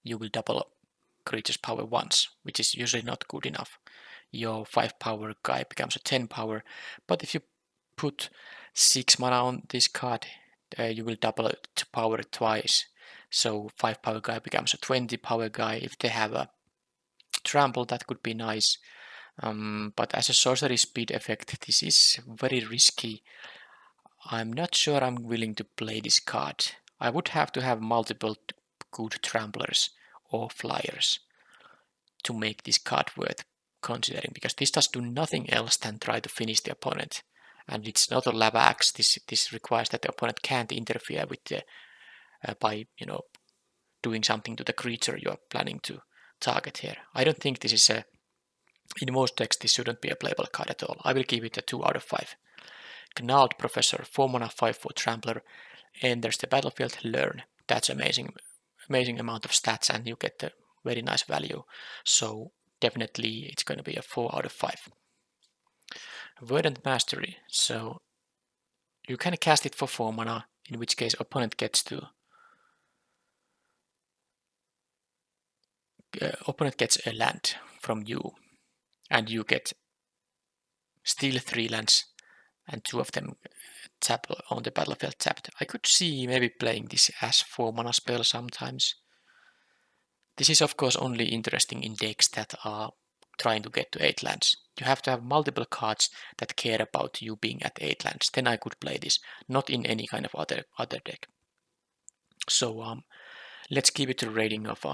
you will double creature's power once, which is usually not good enough. Your 5 power guy becomes a 10 power, but if you put 6 mana on this card, you will double it to power twice. So 5 power guy becomes a 20 power guy. If they have a trample, that could be nice. But as a sorcery speed effect, this is very risky. I'm not sure I'm willing to play this card. I would have to have multiple good tramplers or flyers to make this card worth considering, because this does do nothing else than try to finish the opponent. And it's not a lava axe. This requires that the opponent can't interfere with the by doing something to the creature you are planning to target here. I don't think this is a, in most decks this shouldn't be a playable card at all. I will give it a 2 out of 5. Gnarled Professor, 4 mana 5/4 trampler, enters the battlefield, learn. That's amazing amount of stats, and you get a very nice value. So definitely it's going to be a 4 out of 5. Verdant Mastery. So you can cast it for 4 mana, in which case opponent gets to opponent gets a land from you, and you get still 3 lands, and 2 of them tap on the battlefield tapped. I could see maybe playing this as 4 mana spell sometimes. This is of course only interesting in decks that are trying to get to 8 lands. You have to have multiple cards that care about you being at 8 lands. Then I could play this, not in any kind of other deck. So let's give it a rating of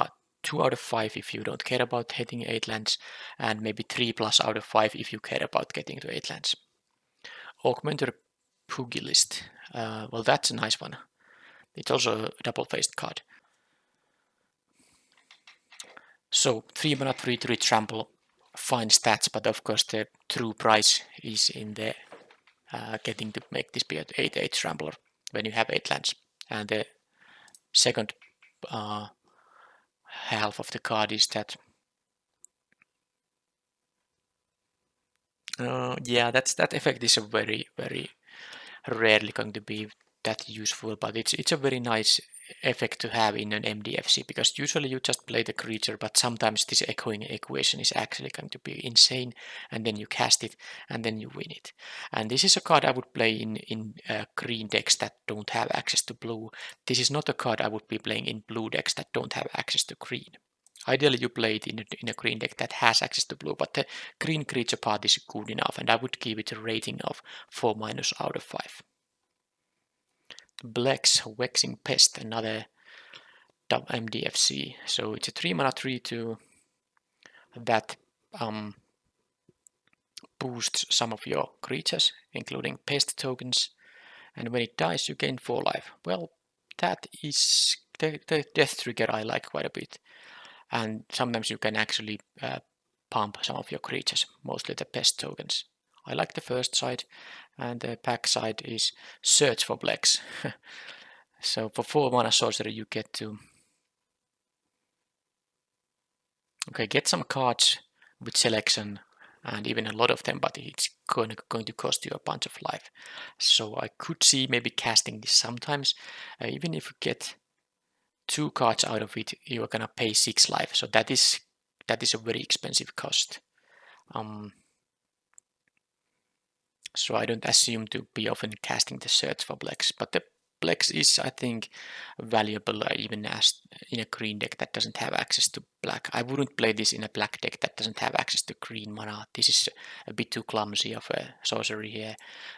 2 out of 5 if you don't care about hitting 8 lands, and maybe 3+ out of 5 if you care about getting to 8 lands. Augmenter Pugilist. Well, that's a nice one. It's also a double-faced card. So 3 mana 3/3 trample, fine stats, but of course the true price is in the getting to make this be an 8/8 trampler when you have 8 lands. And the second half of the card is that yeah, that effect is a very rarely going to be that useful, but it's a very nice effect to have in an MDFC, because usually you just play the creature, but sometimes this echoing equation is actually going to be insane, and then you cast it and then you win it. And this is a card I would play in green decks that don't have access to blue. This is not a card I would be playing in blue decks that don't have access to green. Ideally you play it in a green deck that has access to blue, but the green creature part is good enough, and I would give it a rating of 4- out of 5. Black's Vexing Pest, another MDFC. So it's a 3 mana 3/2 that boosts some of your creatures, including pest tokens, and when it dies you gain 4 life. Well, that is the death trigger I like quite a bit. And sometimes you can actually pump some of your creatures, mostly the pest tokens. I like the first side, and the back side is search for Plex. So for 4 mana sorcery you get to get some cards with selection, and even a lot of them, but it's going to cost you a bunch of life. So I could see maybe casting this sometimes. Even if you get 2 cards out of it, you are gonna pay 6 life. So that is a very expensive cost. So I don't assume to be often casting the search for Plex, but the Plex is, I think, valuable even as in a green deck that doesn't have access to black. I wouldn't play this in a black deck that doesn't have access to green mana. This is a bit too clumsy of a sorcery here,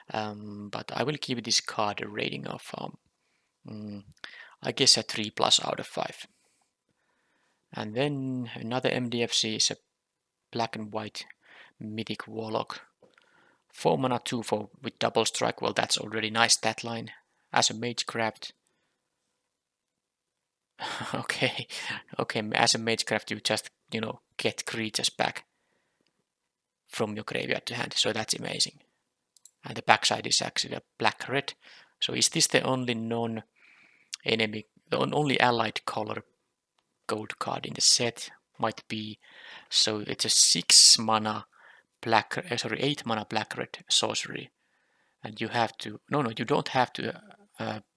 but I will give this card a rating of, I guess, a 3+ out of 5. And then another MDFC is a black and white mythic warlock. 4 mana 2/4 with double strike. Well, that's already nice stat line. As a magecraft. okay, as a magecraft you just, get creatures back from your graveyard to hand. So that's amazing. And the backside is actually a black-red. So is this the only non-enemy, the only allied color gold card in the set? Might be. So it's a 6 mana 8 mana black-red sorcery. And you have to, you don't have to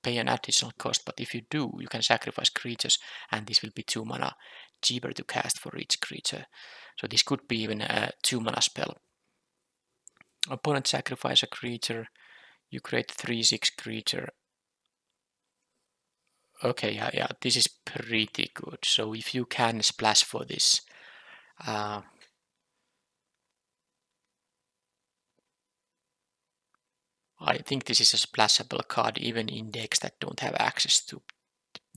pay an additional cost, but if you do, you can sacrifice creatures, and this will be 2 mana cheaper to cast for each creature. So this could be even a 2 mana spell. Opponent sacrifice a creature, you create 3/6 creature. Okay, yeah, this is pretty good. So if you can splash for this, I think this is a splashable card even in decks that don't have access to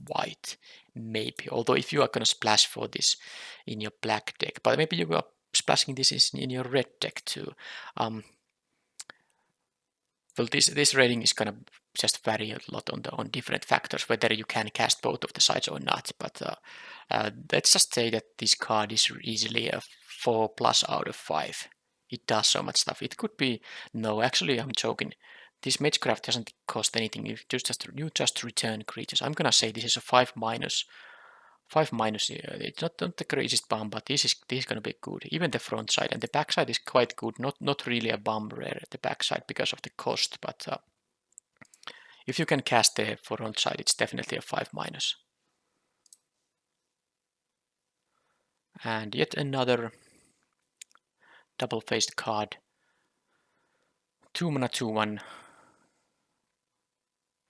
white, maybe. Although if you are going to splash for this in your black deck, but maybe you are splashing this in your red deck too. Well, this rating is going to just vary a lot on different factors, whether you can cast both of the sides or not. But let's just say that this card is easily a 4+ out of 5. It does so much stuff. It could be, no, actually I'm joking. This magecraft doesn't cost anything. You just return creatures. I'm gonna say this is a 5-. 5-. It's not the craziest bomb, but this is gonna be good. Even the front side and the back side is quite good. Not really a bomb rare at the back side because of the cost, but if you can cast the front side, it's definitely a 5-. And yet another double-faced card. 2 mana 2/1.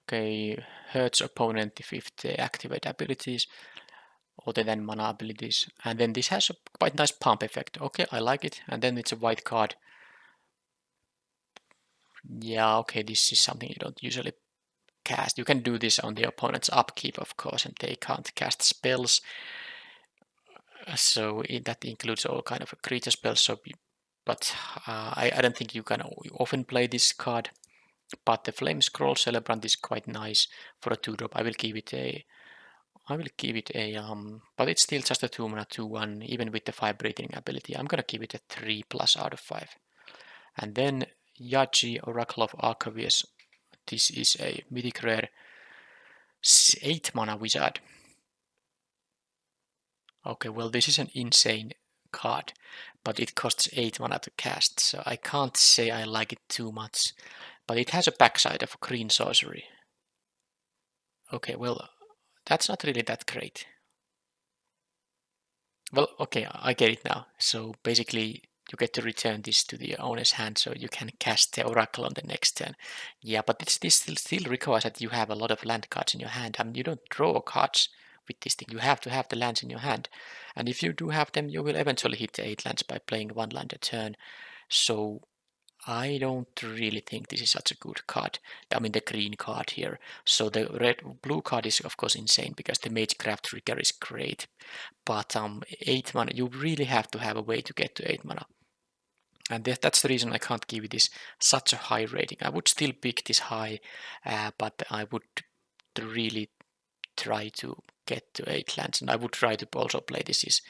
Okay, hurts opponent if they activate abilities other than mana abilities. And then this has a quite nice pump effect. Okay, I like it. And then it's a white card. Yeah, okay, this is something you don't usually cast. You can do this on the opponent's upkeep, of course, and they can't cast spells. So that includes all kind of creature spells. So, but I don't think you can often play this card. But the Flame Scroll Celebrant is quite nice for a 2-drop. I will give it a, but it's still just a 2 mana 2/1, even with the Vibrating ability. I'm gonna give it a 3+ out of 5. And then Yaji, Oracle of Arcavius. This is a mythic rare 8 mana wizard. Okay, well, this is an insane card, but it costs 8 mana to cast, so I can't say I like it too much. But it has a backside of green sorcery. Okay, well, that's not really that great. Well, okay, I get it now. So basically, you get to return this to the owner's hand, so you can cast the Oracle on the next turn. Yeah, but this still requires that you have a lot of land cards in your hand. I mean, you don't draw cards with this thing. You have to have the lands in your hand. And if you do have them, you will eventually hit the 8 lands by playing 1 land a turn. So I don't really think this is such a good card. I mean, the green card here. So the blue card is of course insane because the magecraft trigger is great. But 8 mana, you really have to have a way to get to 8 mana. And that's the reason I can't give this such a high rating. I would still pick this high, but I would really try to get to 8 lands, and I would try to also play this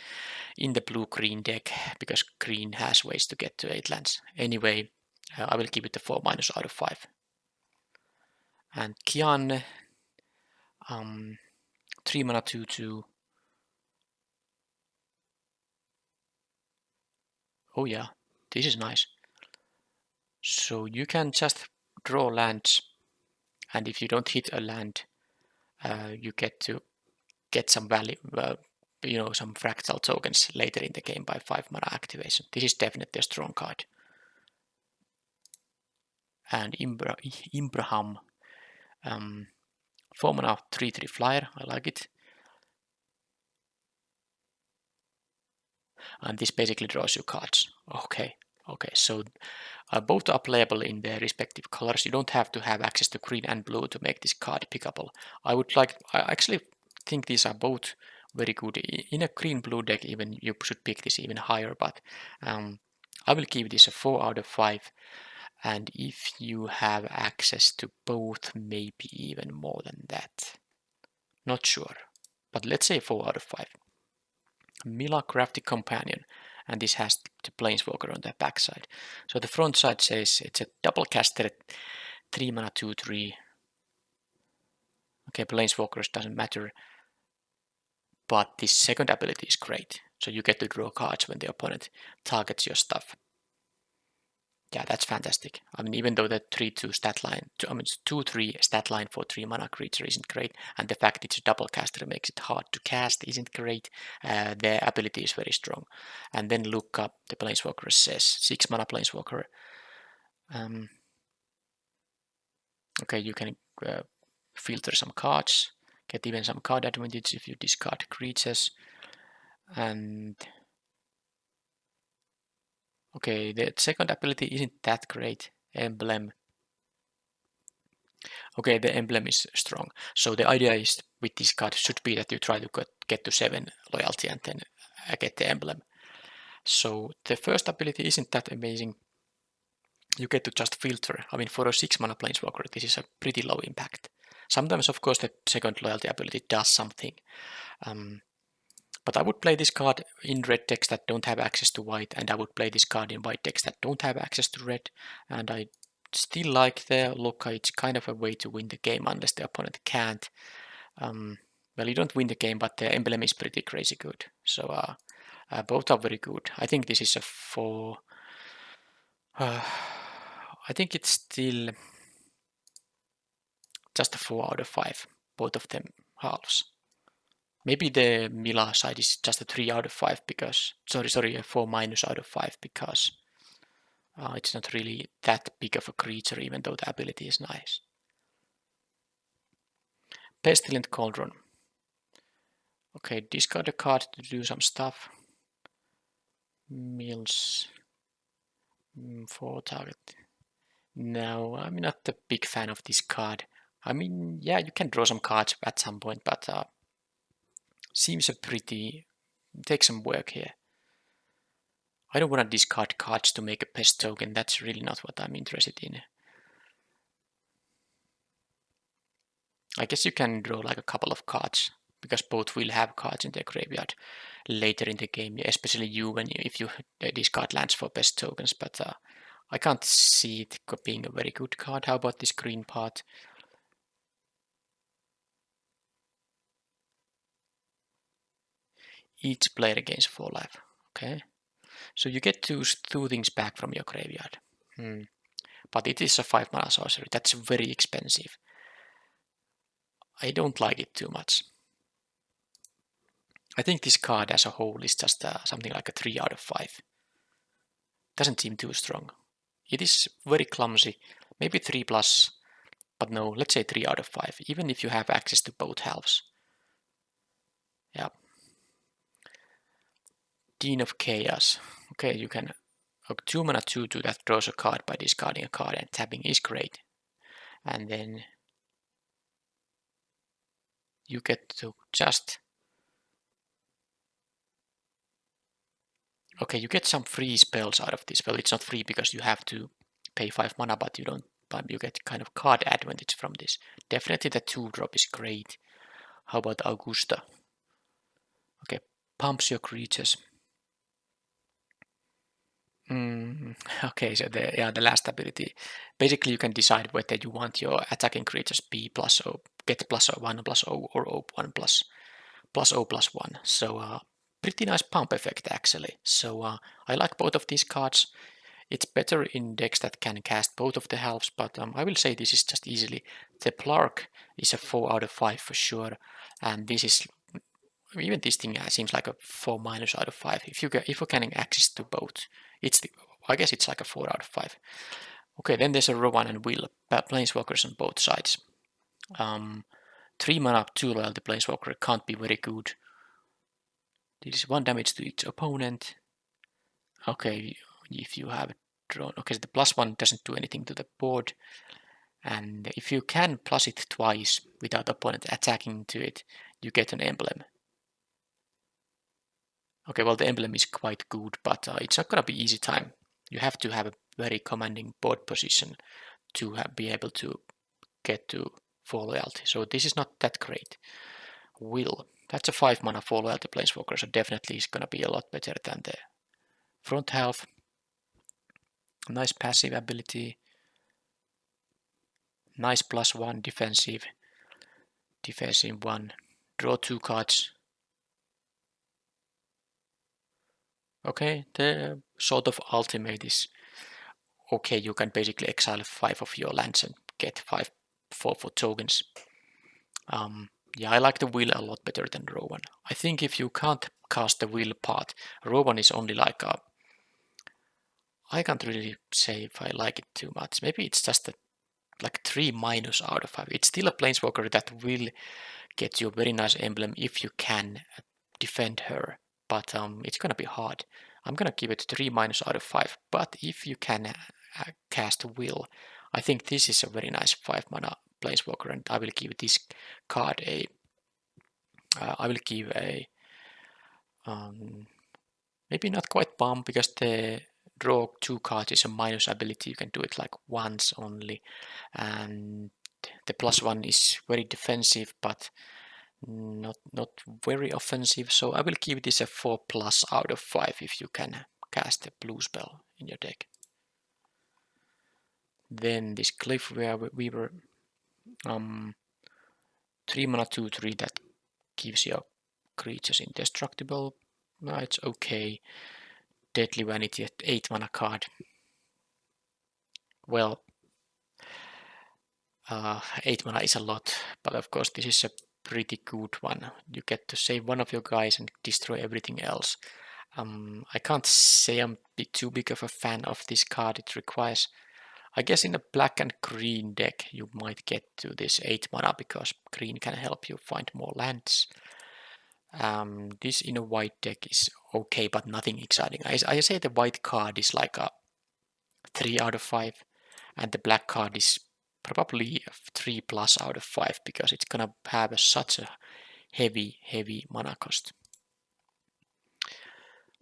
in the blue-green deck, because green has ways to get to 8 lands. Anyway, I will give it a 4- out of 5. And Kian, 3 mana 2/2. Oh yeah, this is nice. So you can just draw lands, and if you don't hit a land, you get to get some value, some fractal tokens later in the game by 5 mana activation. This is definitely a strong card. And Imbraham, 4 mana 3/3 flyer. I like it. And this basically draws you cards. Okay, so both are playable in their respective colors. You don't have to have access to green and blue to make this card pickable. I actually think these are both very good. In a green-blue deck, even you should pick this even higher, but I will give this a 4 out of 5. And if you have access to both, maybe even more than that. Not sure, but let's say 4 out of 5. Mila Crafty Companion, and this has the Planeswalker on the backside. So the front side says it's a double caster, 3 mana 2/3. Okay, Planeswalkers doesn't matter, but this second ability is great. So you get to draw cards when the opponent targets your stuff. Yeah, that's fantastic. I mean, even though the 3/2 stat line, 2/3 stat line for 3 mana creature isn't great, and the fact it's a double caster makes it hard to cast isn't great, the ability is very strong. And then look up the Planeswalker says 6 mana Planeswalker. Okay, you can filter some cards, get even some card advantage if you discard creatures, and okay, the second ability isn't that great. Emblem. Okay, the emblem is strong. So the idea is with this card should be that you try to get to 7 loyalty and then get the emblem. So the first ability isn't that amazing. You get to just filter. I mean, for a 6 mana Planeswalker, this is a pretty low impact. Sometimes, of course, the second loyalty ability does something. But I would play this card in red decks that don't have access to white, and I would play this card in white decks that don't have access to red. And I still like the look. It's kind of a way to win the game unless the opponent can't. Well, you don't win the game, but the emblem is pretty crazy good. So both are very good. I think this is a 4. I think it's still just a 4 out of 5. Both of them halves. Maybe the Mila side is just a 3 out of 5 because, sorry, a 4- out of 5 because it's not really that big of a creature, even though the ability is nice. Pestilent Cauldron. Okay, discard a card to do some stuff. Mills. 4 target. No, I'm not a big fan of this card. I mean, yeah, you can draw some cards at some point, but seems take some work here. I don't want to discard cards to make a pest token. That's really not what I'm interested in. I guess you can draw like a couple of cards, because both will have cards in their graveyard later in the game, especially if you discard lands for pest tokens, but I can't see it being a very good card. How about this green part? Each player gains 4 life. Okay. So you get two things back from your graveyard. But it is a 5 mana sorcery. That's very expensive. I don't like it too much. I think this card as a whole is just something like a 3 out of 5. Doesn't seem too strong. It is very clumsy. Maybe 3+, but no, let's say 3 out of 5, even if you have access to both halves. Yeah. Dean of Chaos. Okay, you can 2 mana 2/2 that draws a card by discarding a card, and tapping is great. And then you get to just... Okay, you get some free spells out of this. Well, it's not free because you have to pay 5 mana, but you get kind of card advantage from this. Definitely the 2-drop is great. How about Augusta? Okay, pumps your creatures. Okay, so the last ability. Basically, you can decide whether you want your attacking creatures be +0, get +1/+0 or O1 +0/+1. So pretty nice pump effect actually. So I like both of these cards. It's better in decks that can cast both of the halves, but I will say this is just easily. The Plark is a 4 out of 5 for sure, and this is even this thing seems like a 4- out of 5. If you're getting access to both, I guess it's like a 4 out of 5. Okay, then there's a Rowan and Will, planeswalkers on both sides. 3 mana, 2 loyalty planeswalker can't be very good. This is 1 damage to each opponent. Okay, if you have drawn. Okay, so the +1 doesn't do anything to the board. And if you can plus it twice without opponent attacking to it, you get an emblem. Okay, well the emblem is quite good, but it's not gonna be easy time. You have to have a very commanding board position to be able to get to 4 loyalty. So this is not that great. Will, that's a 5 mana 4 loyalty planeswalker, so definitely is gonna be a lot better than the front half. Nice passive ability. Nice +1 defensive 1. Draw 2 cards. Okay, the sort of ultimate is okay. You can basically exile 5 of your lands and get 5 for tokens. Yeah, I like the Will a lot better than Rowan. I think if you can't cast the Will part, Rowan is only like a. I can't really say if I like it too much. Maybe it's just like 3- out of 5. It's still a planeswalker that will get you a very nice emblem if you can defend her, but it's gonna be hard. I'm gonna give it 3- out of 5, but if you can cast Will, I think this is a very nice 5 mana planeswalker, and I will give this card a I will give a maybe not quite bump, because the draw 2 cards is a minus ability. You can do it like once only, and the +1 is very defensive, but not very offensive. So I will give this a 4+ out of 5 if you can cast a blue spell in your deck. Then this Cliff Weaver, 3 mana 2/3 that gives your creatures indestructible. It's okay. Deadly Vanity at 8 mana card. Well, 8 mana is a lot, but of course this is a pretty good one. You get to save one of your guys and destroy everything else. I can't say I'm too big of a fan of this card. It requires, I guess in a black and green deck you might get to this 8 mana, because green can help you find more lands. This in a white deck is okay, but nothing exciting. I say the white card is like a 3 out of 5, and the black card is probably a 3+ out of 5, because it's gonna have such a heavy mana cost.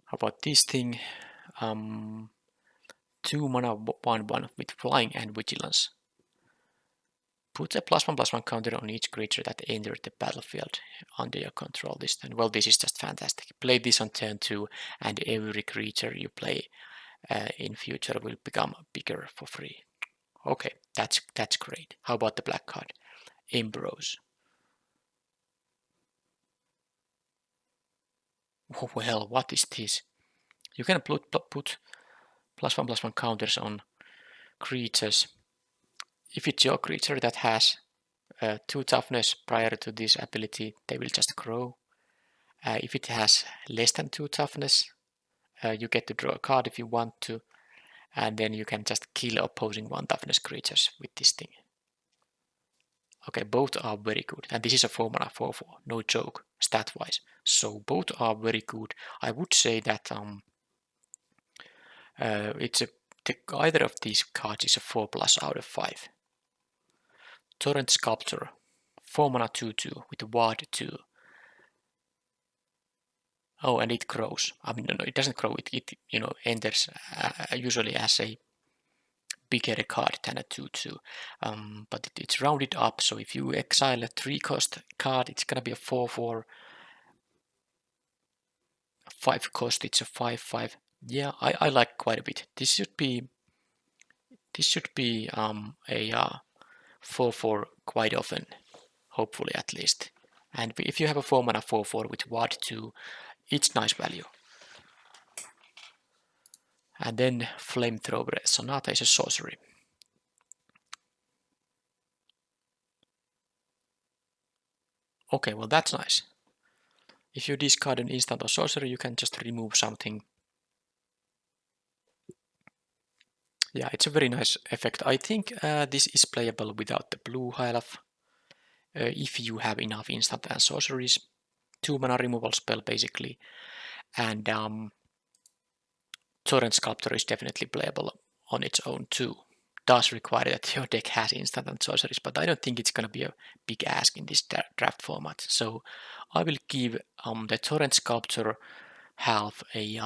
How about this thing? 2 mana 1/1 with flying and vigilance. Put a +1/+1 counter on each creature that entered the battlefield under your control this turn. Well, this is just fantastic. Play this on turn 2, and every creature you play in future will become bigger for free. Okay, that's great. How about the black card? Ambrose. Well, what is this? You can put +1/+1 counters on creatures. If it's your creature that has 2 toughness prior to this ability, they will just grow. If it has less than 2 toughness, you get to draw a card if you want to, and then you can just kill opposing 1 toughness creatures with this thing. Okay, both are very good, and this is a 4 mana 4/4, no joke, stat-wise. So both are very good. I would say that either of these cards is a 4+ out of 5. Torrent Sculptor, 4 mana 2/2 with Ward 2. Oh, and it grows. I mean, no, it doesn't grow. It enters usually as a bigger card than a 2/2. But it's rounded up, so if you exile a 3-cost card, it's gonna be a 4/4. 5 cost, it's a 5/5. Yeah, I like quite a bit. This should be a 4/4 quite often, hopefully at least. And if you have a 4-mana 4/4 with Ward 2, it's nice value. And then Flamethrower Sonata is a sorcery. Okay, well that's nice. If you discard an instant or sorcery, you can just remove something. Yeah, it's a very nice effect. I think this is playable without the blue Hylaf. If you have enough instant and sorceries. 2-mana removal spell basically. And Torrent Sculptor is definitely playable on its own too. Does require that your deck has instant and sorceries, but I don't think it's going to be a big ask in this draft format. So I will give the Torrent Sculptor half a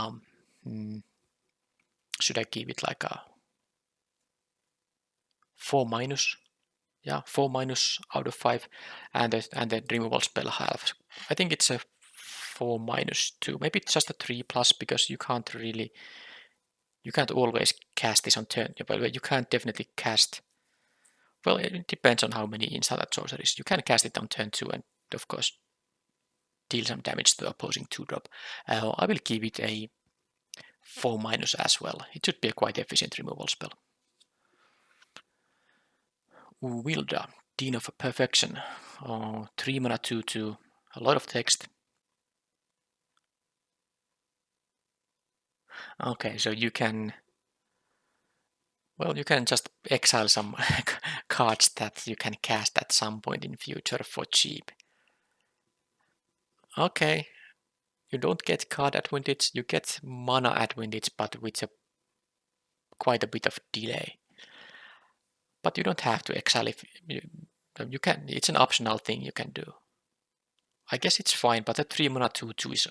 should I give it like a 4-. Yeah, 4- out of 5, and the removal spell half. I think it's a 4-2. Maybe it's just a 3+ because you can't always cast this on turn. Well, you can't definitely cast. Well, it depends on how many instant sorceries. You can cast it on turn 2 and of course deal some damage to the opposing 2-drop. I will give it a 4- as well. It should be a quite efficient removal spell. Wilda, Dean of Perfection. 3-mana 2/2. A lot of text. Okay, so you can just exile some cards that you can cast at some point in future for cheap. Okay, you don't get card advantage, you get mana advantage, but with quite a bit of delay. But you don't have to exile if you can. It's an optional thing you can do. I guess it's fine, but a 3-mana 2/2 is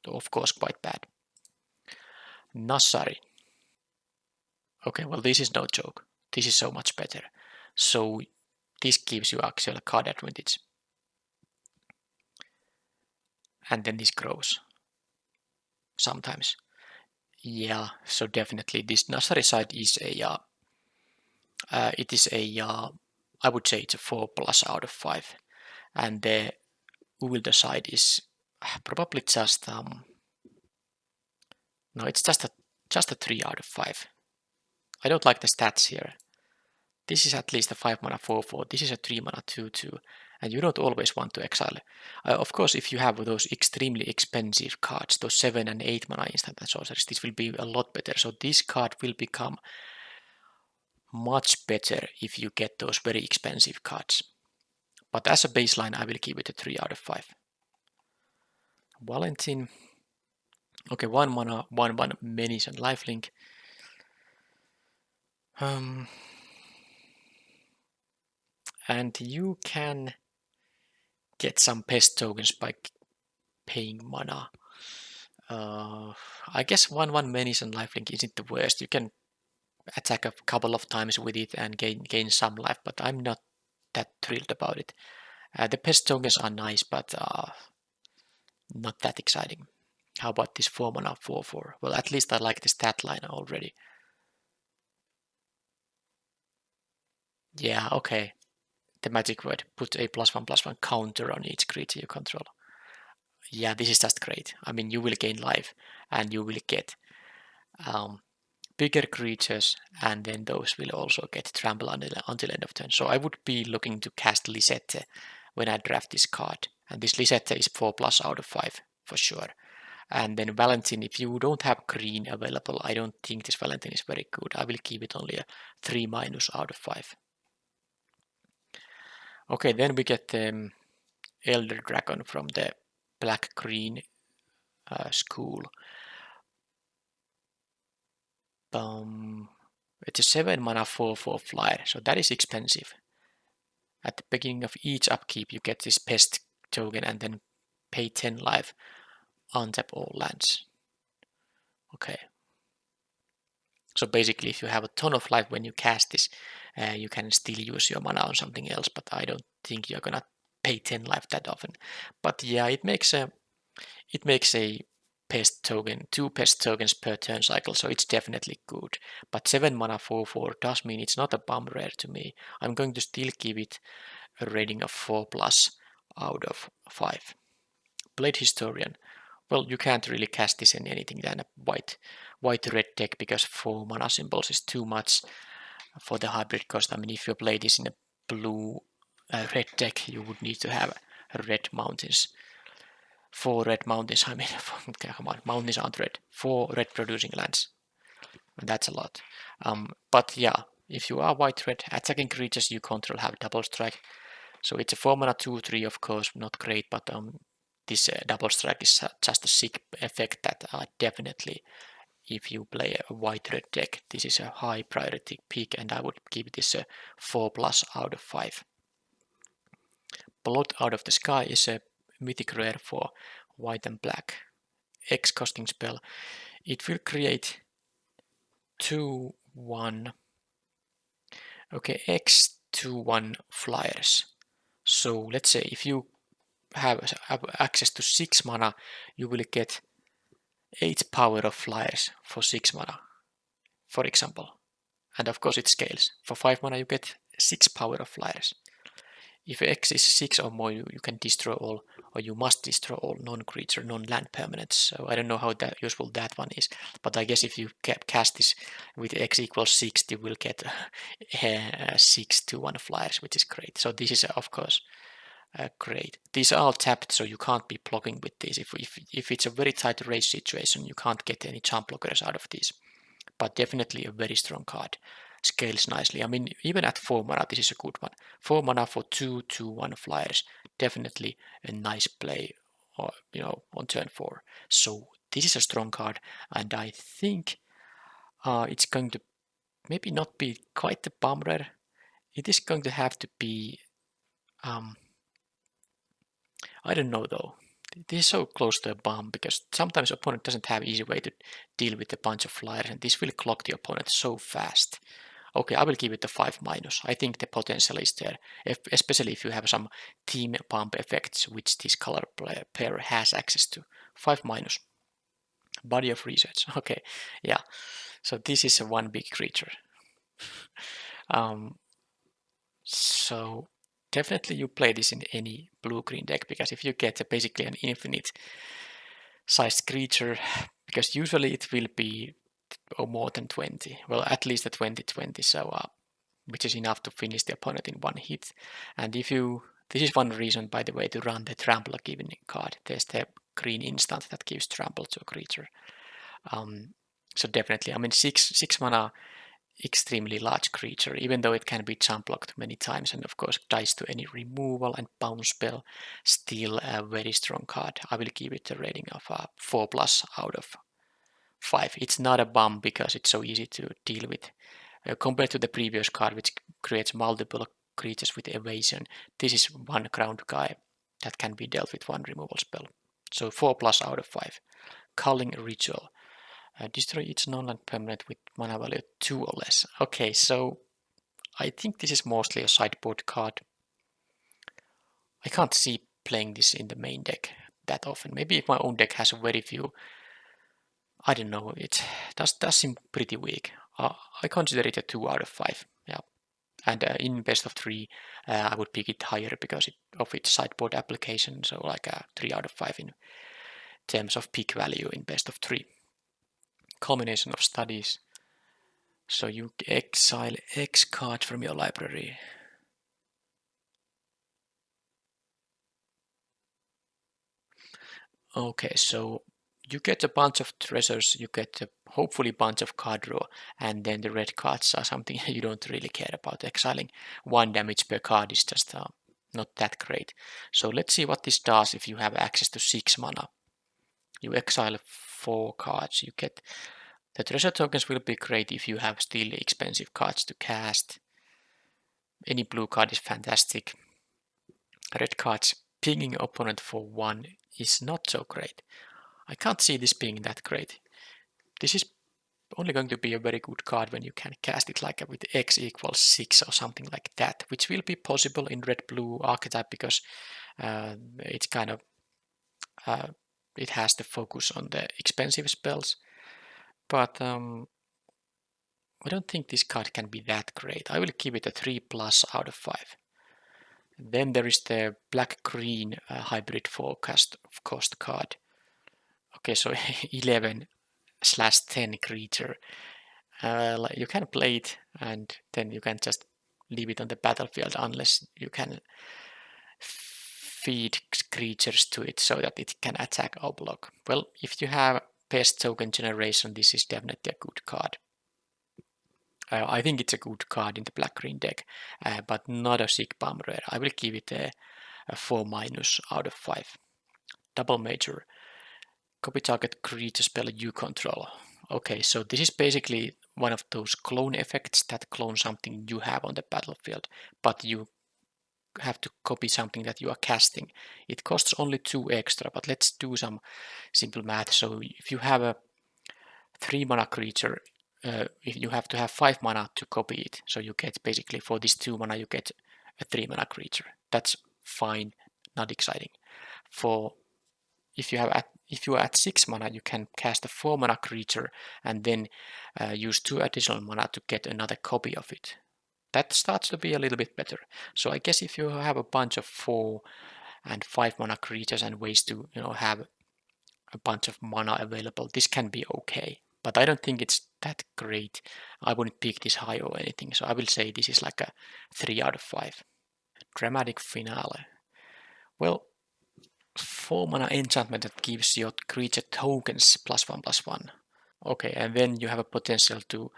of course quite bad. Nassari. Okay, well this is no joke. This is so much better. So this gives you actual card advantage. And then this grows. Sometimes. Yeah, so definitely this Nassari side is I would say it's a 4+ out of 5. And the Uilda side is probably just no, it's just a 3 out of 5. I don't like the stats here. This is at least a 5-mana 4/4. This is a 3-mana 2/2, and you don't always want to exile. Of course, if you have those extremely expensive cards, those 7- and 8-mana instant and sorceries, this will be a lot better. So this card will become much better if you get those very expensive cards. But as a baseline, I will give it a 3 out of 5. Valentin. Okay, 1-mana, 1/1 menace and lifelink. And you can get some pest tokens by paying mana. I guess 1/1 menace and lifelink isn't the worst. You can attack a couple of times with it and gain some life, but I'm not that thrilled about it. The pest tokens are nice, but not that exciting. How about this 4-mana 4/4? Well, at least I like the stat line already. Yeah, okay. The magic word. Put a +1/+1 counter on each creature you control. Yeah, this is just great. I mean, you will gain life and you will get bigger creatures, and then those will also get trample until end of turn. So I would be looking to cast Lisette when I draft this card. And this Lisette is 4+ out of 5 for sure. And then Valentin, if you don't have green available, I don't think this Valentin is very good. I will give it only a 3- out of 5. Okay, then we get the Elder Dragon from the black-green school. It's a 7-mana 4/4 flyer, so that is expensive. At the beginning of each upkeep, you get this pest token and then pay 10 life, untap all lands. Okay. So basically, if you have a ton of life when you cast this, you can still use your mana on something else, but I don't think you're gonna pay 10 life that often. But yeah, it makes a pest token, 2 pest tokens per turn cycle, so it's definitely good. But 7 mana 4/4 does mean it's not a bomb rare to me. I'm going to still give it a rating of 4+ out of 5. Blade Historian. Well, you can't really cast this in anything than a white-red deck because 4 mana symbols is too much for the hybrid cost. I mean, if you play this in a blue red deck, you would need to have red mountains. 4 red mountains, I mean, come on, mountains aren't red. 4 red producing lands. That's a lot. But yeah, if you are white-red, attacking creatures you control have double strike. So it's a 4 mana 2/3, of course, not great, but this double strike is just a sick effect that definitely, if you play a white-red deck, this is a high priority pick, and I would give this a 4+ out of 5. Blot Out of the Sky is a mythic rare for white and black. X costing spell. It will create 2/1. Okay, X 2/1 flyers. So let's say if you have access to 6 mana, you will get 8 power of flyers for 6 mana, for example. And of course it scales. For 5 mana you get 6 power of flyers. If X is 6 or more, you can destroy all, or you must destroy all non-creature, non-land permanents. So I don't know how that useful that one is, but I guess if you cast this with X equals 6, you will get 6/1 flyers, which is great. So this is of course great. These are all tapped, so you can't be blocking with these. If it's a very tight race situation, you can't get any jump blockers out of these. But definitely a very strong card. Scales nicely. I mean, even at 4 mana, this is a good one. 4 mana for 2/1 flyers. Definitely a nice play, or on turn 4. So this is a strong card, and I think it's going to maybe not be quite the bomb rare. It is going to have to be. I don't know though. This is so close to a bomb because sometimes opponent doesn't have easy way to deal with a bunch of flyers, and this will clock the opponent so fast. Okay, I will give it a 5-. I think the potential is there, especially if you have some team pump effects, which this color pair has access to. 5-. Body of research. Okay, yeah. So this is a one big creature. So definitely you play this in any blue-green deck, because if you get basically an infinite sized creature, because usually it will be more than 20, well, at least a 20/20, so which is enough to finish the opponent in one hit. And this is one reason, by the way, to run the trample giving card. There's the green instant that gives trample to a creature. So definitely, I mean, 6 mana, extremely large creature, even though it can be jump blocked many times, and of course dies to any removal and bounce spell, still a very strong card. I will give it a rating of 4+ out of 5. It's not a bomb because it's so easy to deal with. Compared to the previous card, which creates multiple creatures with evasion, this is one ground guy that can be dealt with one removal spell. So 4+ out of 5. Culling Ritual. Destroy each non-land permanent with mana value 2 or less. Okay, so I think this is mostly a sideboard card. I can't see playing this in the main deck that often. Maybe if my own deck has very few, I don't know, it does seem pretty weak. I consider it a 2 out of 5. Yeah, and in best of 3, I would pick it higher because of its sideboard application. So like a 3 out of 5 in terms of pick value in best of 3. Culmination of Studies. So you exile X cards from your library. Okay, so you get a bunch of treasures, you get hopefully a bunch of card draw, and then the red cards are something you don't really care about. Exiling 1 damage per card is just not that great. So let's see what this does if you have access to 6 mana. You exile 4 cards, you get the treasure tokens will be great if you have still expensive cards to cast. Any blue card is fantastic. Red cards pinging opponent for 1 is not so great. I can't see this being that great. This is only going to be a very good card when you can cast it like with X equals 6 or something like that, which will be possible in red-blue archetype because it's kind of it has the focus on the expensive spells. But I don't think this card can be that great. I will give it a 3+ out of 5. Then there is the black-green hybrid forecast cost card. Okay, so 11/10 creature. You can play it and then you can just leave it on the battlefield unless you can feed creatures to it so that it can attack or block. Well, if you have pest token generation, this is definitely a good card. I think it's a good card in the black-green deck, but not a sick bomb rare. I will give it a 4- out of 5. Double major. Copy target creature spell you control. Okay, so this is basically one of those clone effects that clone something you have on the battlefield, but you have to copy something that you are casting. It costs only 2 extra, but let's do some simple math. So if you have a 3-mana creature, if you have to have 5 mana to copy it, so you get basically for this 2 mana you get a 3-mana creature. That's fine, not exciting. For if you are at 6 mana, you can cast a 4-mana creature and then use 2 additional mana to get another copy of it. That starts to be a little bit better. So I guess if you have a bunch of 4 and 5 mana creatures and ways to have a bunch of mana available, this can be okay. But I don't think it's that great. I wouldn't pick this high or anything. So I will say this is like a 3 out of 5. Dramatic finale. Well, 4-mana enchantment that gives your creature tokens +1/+1. Okay, and then you have a potential to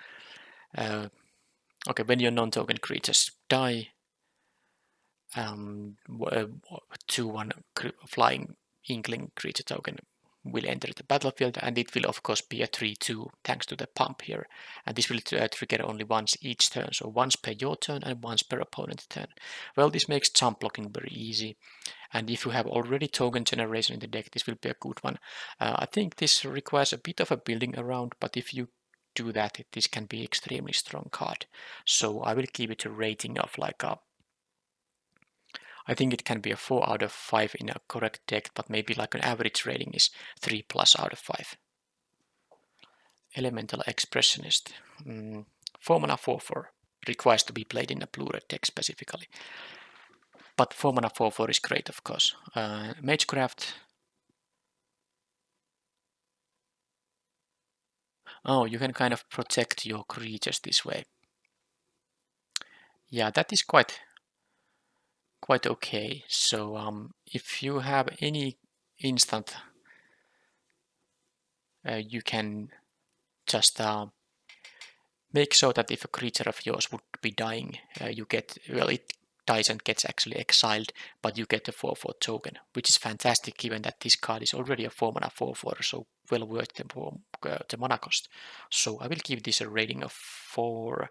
when your non-token creatures die, 2/1 flying inkling creature token will enter the battlefield, and it will of course be a 3/2 thanks to the pump here, and this will trigger only once each turn, so once per your turn and once per opponent's turn. Well, this makes jump blocking very easy, and if you have already token generation in the deck, this will be a good one. I think this requires a bit of a building around, but if you do that, this can be extremely strong card. So I will give it a rating of I think it can be a 4 out of 5 in a correct deck, but maybe like an average rating is 3+ out of 5. Elemental Expressionist. 4-mana 4/4 requires to be played in a blue-red deck specifically. But 4-mana 4/4 is great, of course. Magecraft. Oh, you can kind of protect your creatures this way. Yeah, that is quite okay. So if you have any instant, you can just make sure that if a creature of yours would be dying, you get, well, it dies and gets actually exiled, but you get a 4/4 token, which is fantastic given that this card is already a 4-mana 4/4, so well worth the mana cost. So I will give this a rating of 4+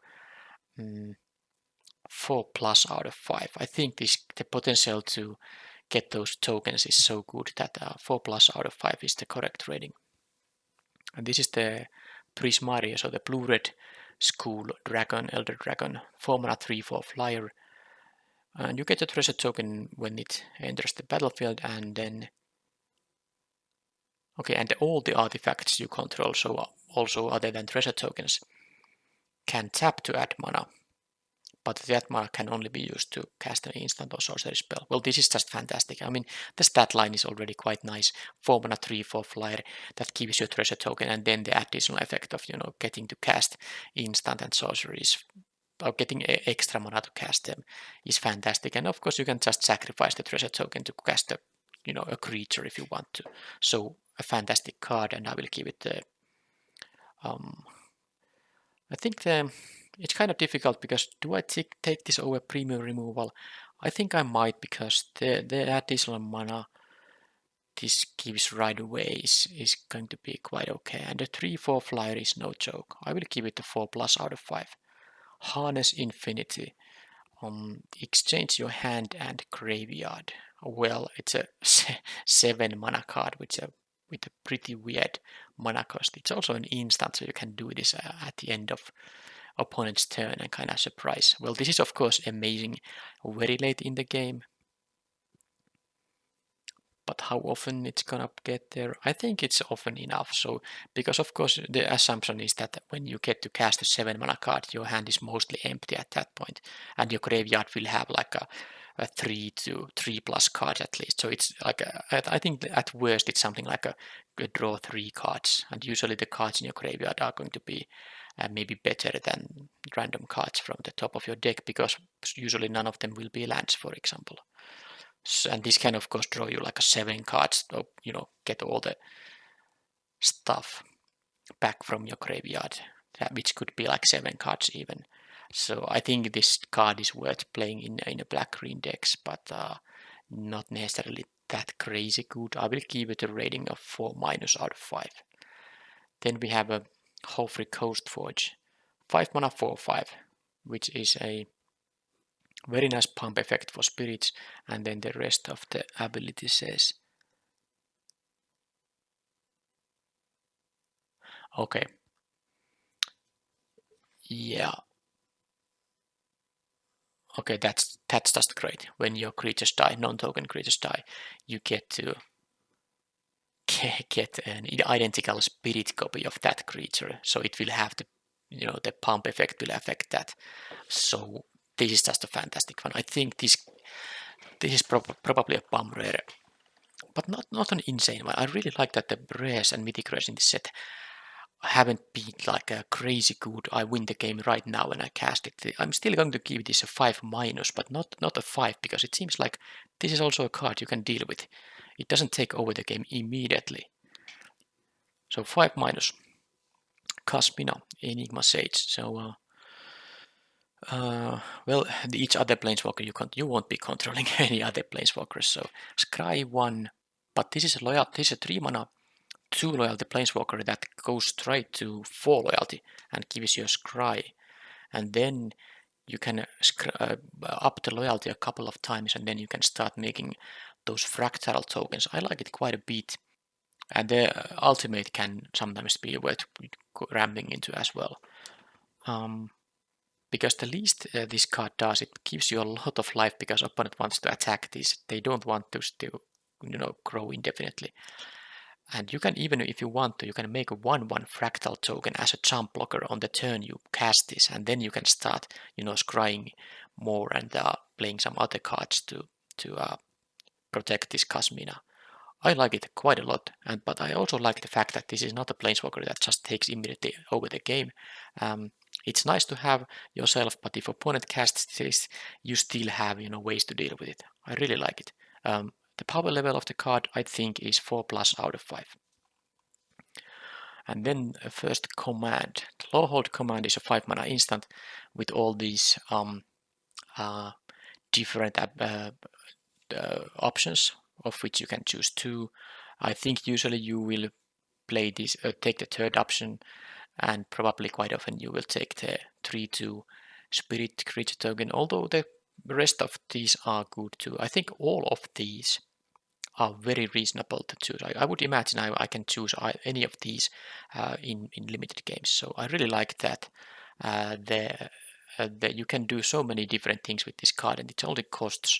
out of 5. I think the potential to get those tokens is so good that 4+ out of 5 is the correct rating. And this is the Prismaria, so the blue-red school dragon, elder dragon, 4-mana 3/4 flyer. And you get a treasure token when it enters the battlefield, and then and all the artifacts you control, so also other than treasure tokens, can tap to add mana. But that mana can only be used to cast an instant or sorcery spell. Well, this is just fantastic. I mean, the stat line is already quite nice. 4-mana 3/4 flyer that gives you a treasure token, and then the additional effect of getting to cast instant and sorceries, or getting extra mana to cast them, is fantastic. And of course, you can just sacrifice the treasure token to cast a creature if you want to. So a fantastic card, and I will give it the. I think it's kind of difficult because do I take this over premium removal? I think I might, because the additional mana this gives right away is going to be quite okay, and the 3/4 flyer is no joke. I will give it a 4+ out of 5. Harness Infinity. Exchange your hand and graveyard. Well, it's a 7 mana card, which with a pretty weird mana cost. It's also an instant, so you can do this at the end of opponent's turn and kind of surprise. Well, this is of course amazing very late in the game, but how often it's gonna get there? I think it's often enough. So because of course the assumption is that when you get to cast a 7 mana card, your hand is mostly empty at that point, and your graveyard will have like a 3+ cards at least. So it's like I think at worst it's something like a draw 3 cards, and usually the cards in your graveyard are going to be maybe better than random cards from the top of your deck, because usually none of them will be lands, for example. So, and this can of course draw you like a 7 cards, or get all the stuff back from your graveyard, which could be like 7 cards even. So I think this card is worth playing in a black-green decks, but not necessarily that crazy good. I will give it a rating of 4- out of 5. Then we have a Hofri Coastforge, 5 mana 4/5, which is a very nice pump effect for spirits, and then the rest of the ability says. Okay. Yeah. Okay, that's just great. When your creatures die, non-token creatures die, you get to get an identical spirit copy of that creature. So it will have the pump effect will affect that. So this is just a fantastic one. I think this is probably a bum rare, but not an insane one. I really like that the rares and mythic rares in this set haven't been like a crazy good. I win the game right now and I cast it. I'm still going to give this a 5-, but not a 5, because it seems like this is also a card you can deal with. It doesn't take over the game immediately. So 5-. Kasmina, Enigma Sage. So well, each other planeswalker you won't be controlling any other planeswalkers. So Scry 1, but this is a 3-mana 2 loyalty planeswalker that goes straight to 4 loyalty and gives you a Scry, and then you can up the loyalty a couple of times, and then you can start making those fractal tokens. I like it quite a bit, and the ultimate can sometimes be worth ramming into as well. Because the least this card does, it gives you a lot of life because opponent wants to attack this. They don't want to still grow indefinitely. And you can, even if you want to, you can make a 1/1 fractal token as a jump blocker on the turn you cast this, and then you can start, scrying more and playing some other cards to protect this Kasmina. I like it quite a lot, but I also like the fact that this is not a planeswalker that just takes immediately over the game. It's nice to have yourself, but if opponent casts this, you still have ways to deal with it. I really like it. The power level of the card, I think, is 4+ out of 5. And then first command. The Lawhold command is a 5-mana instant with all these different options, of which you can choose 2. I think usually you will play this, take the third option, and probably quite often you will take the 3/2 spirit creature token, although the rest of these are good too. I think all of these are very reasonable to choose. I would imagine I can choose any of these in limited games. So I really like that that you can do so many different things with this card, and it only costs.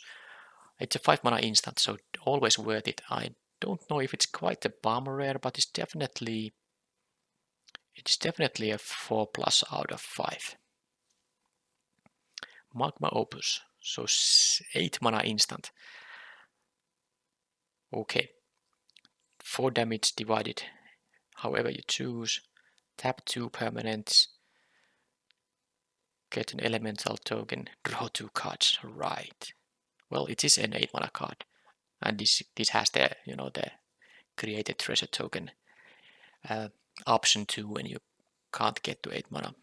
It's a 5-mana instant, so always worth it. I don't know if it's quite a bum rare, but it's definitely a 4+ out of 5. Magma Opus, so 8-mana instant. Okay, 4 damage divided however you choose. Tap 2 permanents, get an elemental token, draw 2 cards. Right. Well, it is an 8-mana card, and this has the the created treasure token option too when you can't get to 8 mana.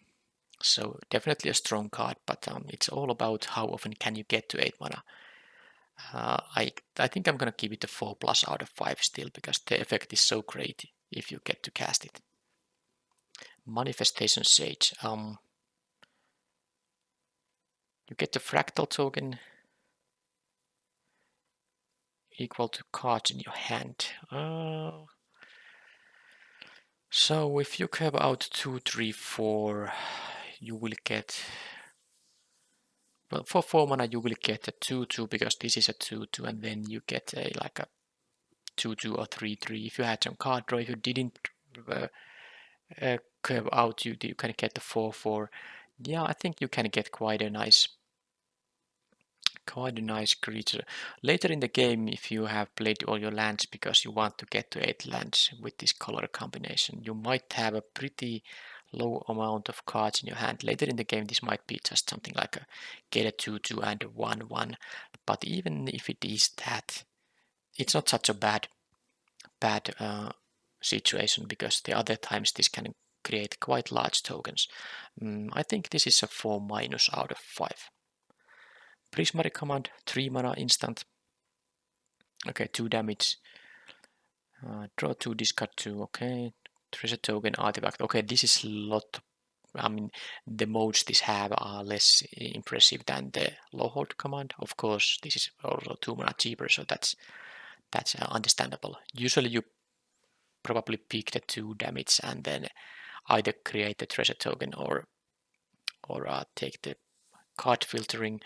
So definitely a strong card, but it's all about how often can you get to 8 mana. I think I'm gonna give it a 4+ out of 5 still, because the effect is so great if you get to cast it. Manifestation Sage. You get the fractal token equal to cards in your hand. So if you curve out 2, 3, 4, you will get, well, for 4 mana you will get a 2/2 because this is a 2/2, and then you get a like a 2/2 or 3/3. If you had some card draw, if you didn't curve out, you can get the 4/4. Yeah, I think you can get quite a nice creature. Later in the game, if you have played all your lands because you want to get to 8 lands with this color combination, you might have a pretty low amount of cards in your hand. Later in the game, this might be just something like a get a 2/2 and a 1/1. But even if it is that, it's not such a bad situation, because the other times this can create quite large tokens. I think this is a 4- out of 5. Prismatic command, 3 mana instant. Okay, 2 damage. Draw 2, discard 2. Okay, treasure token, artifact. Okay, this is a lot. I mean, the modes this have are less impressive than the low hold command. Of course, this is also 2 mana cheaper, so that's understandable. Usually, you probably pick the 2 damage and then either create the treasure token or take the card filtering.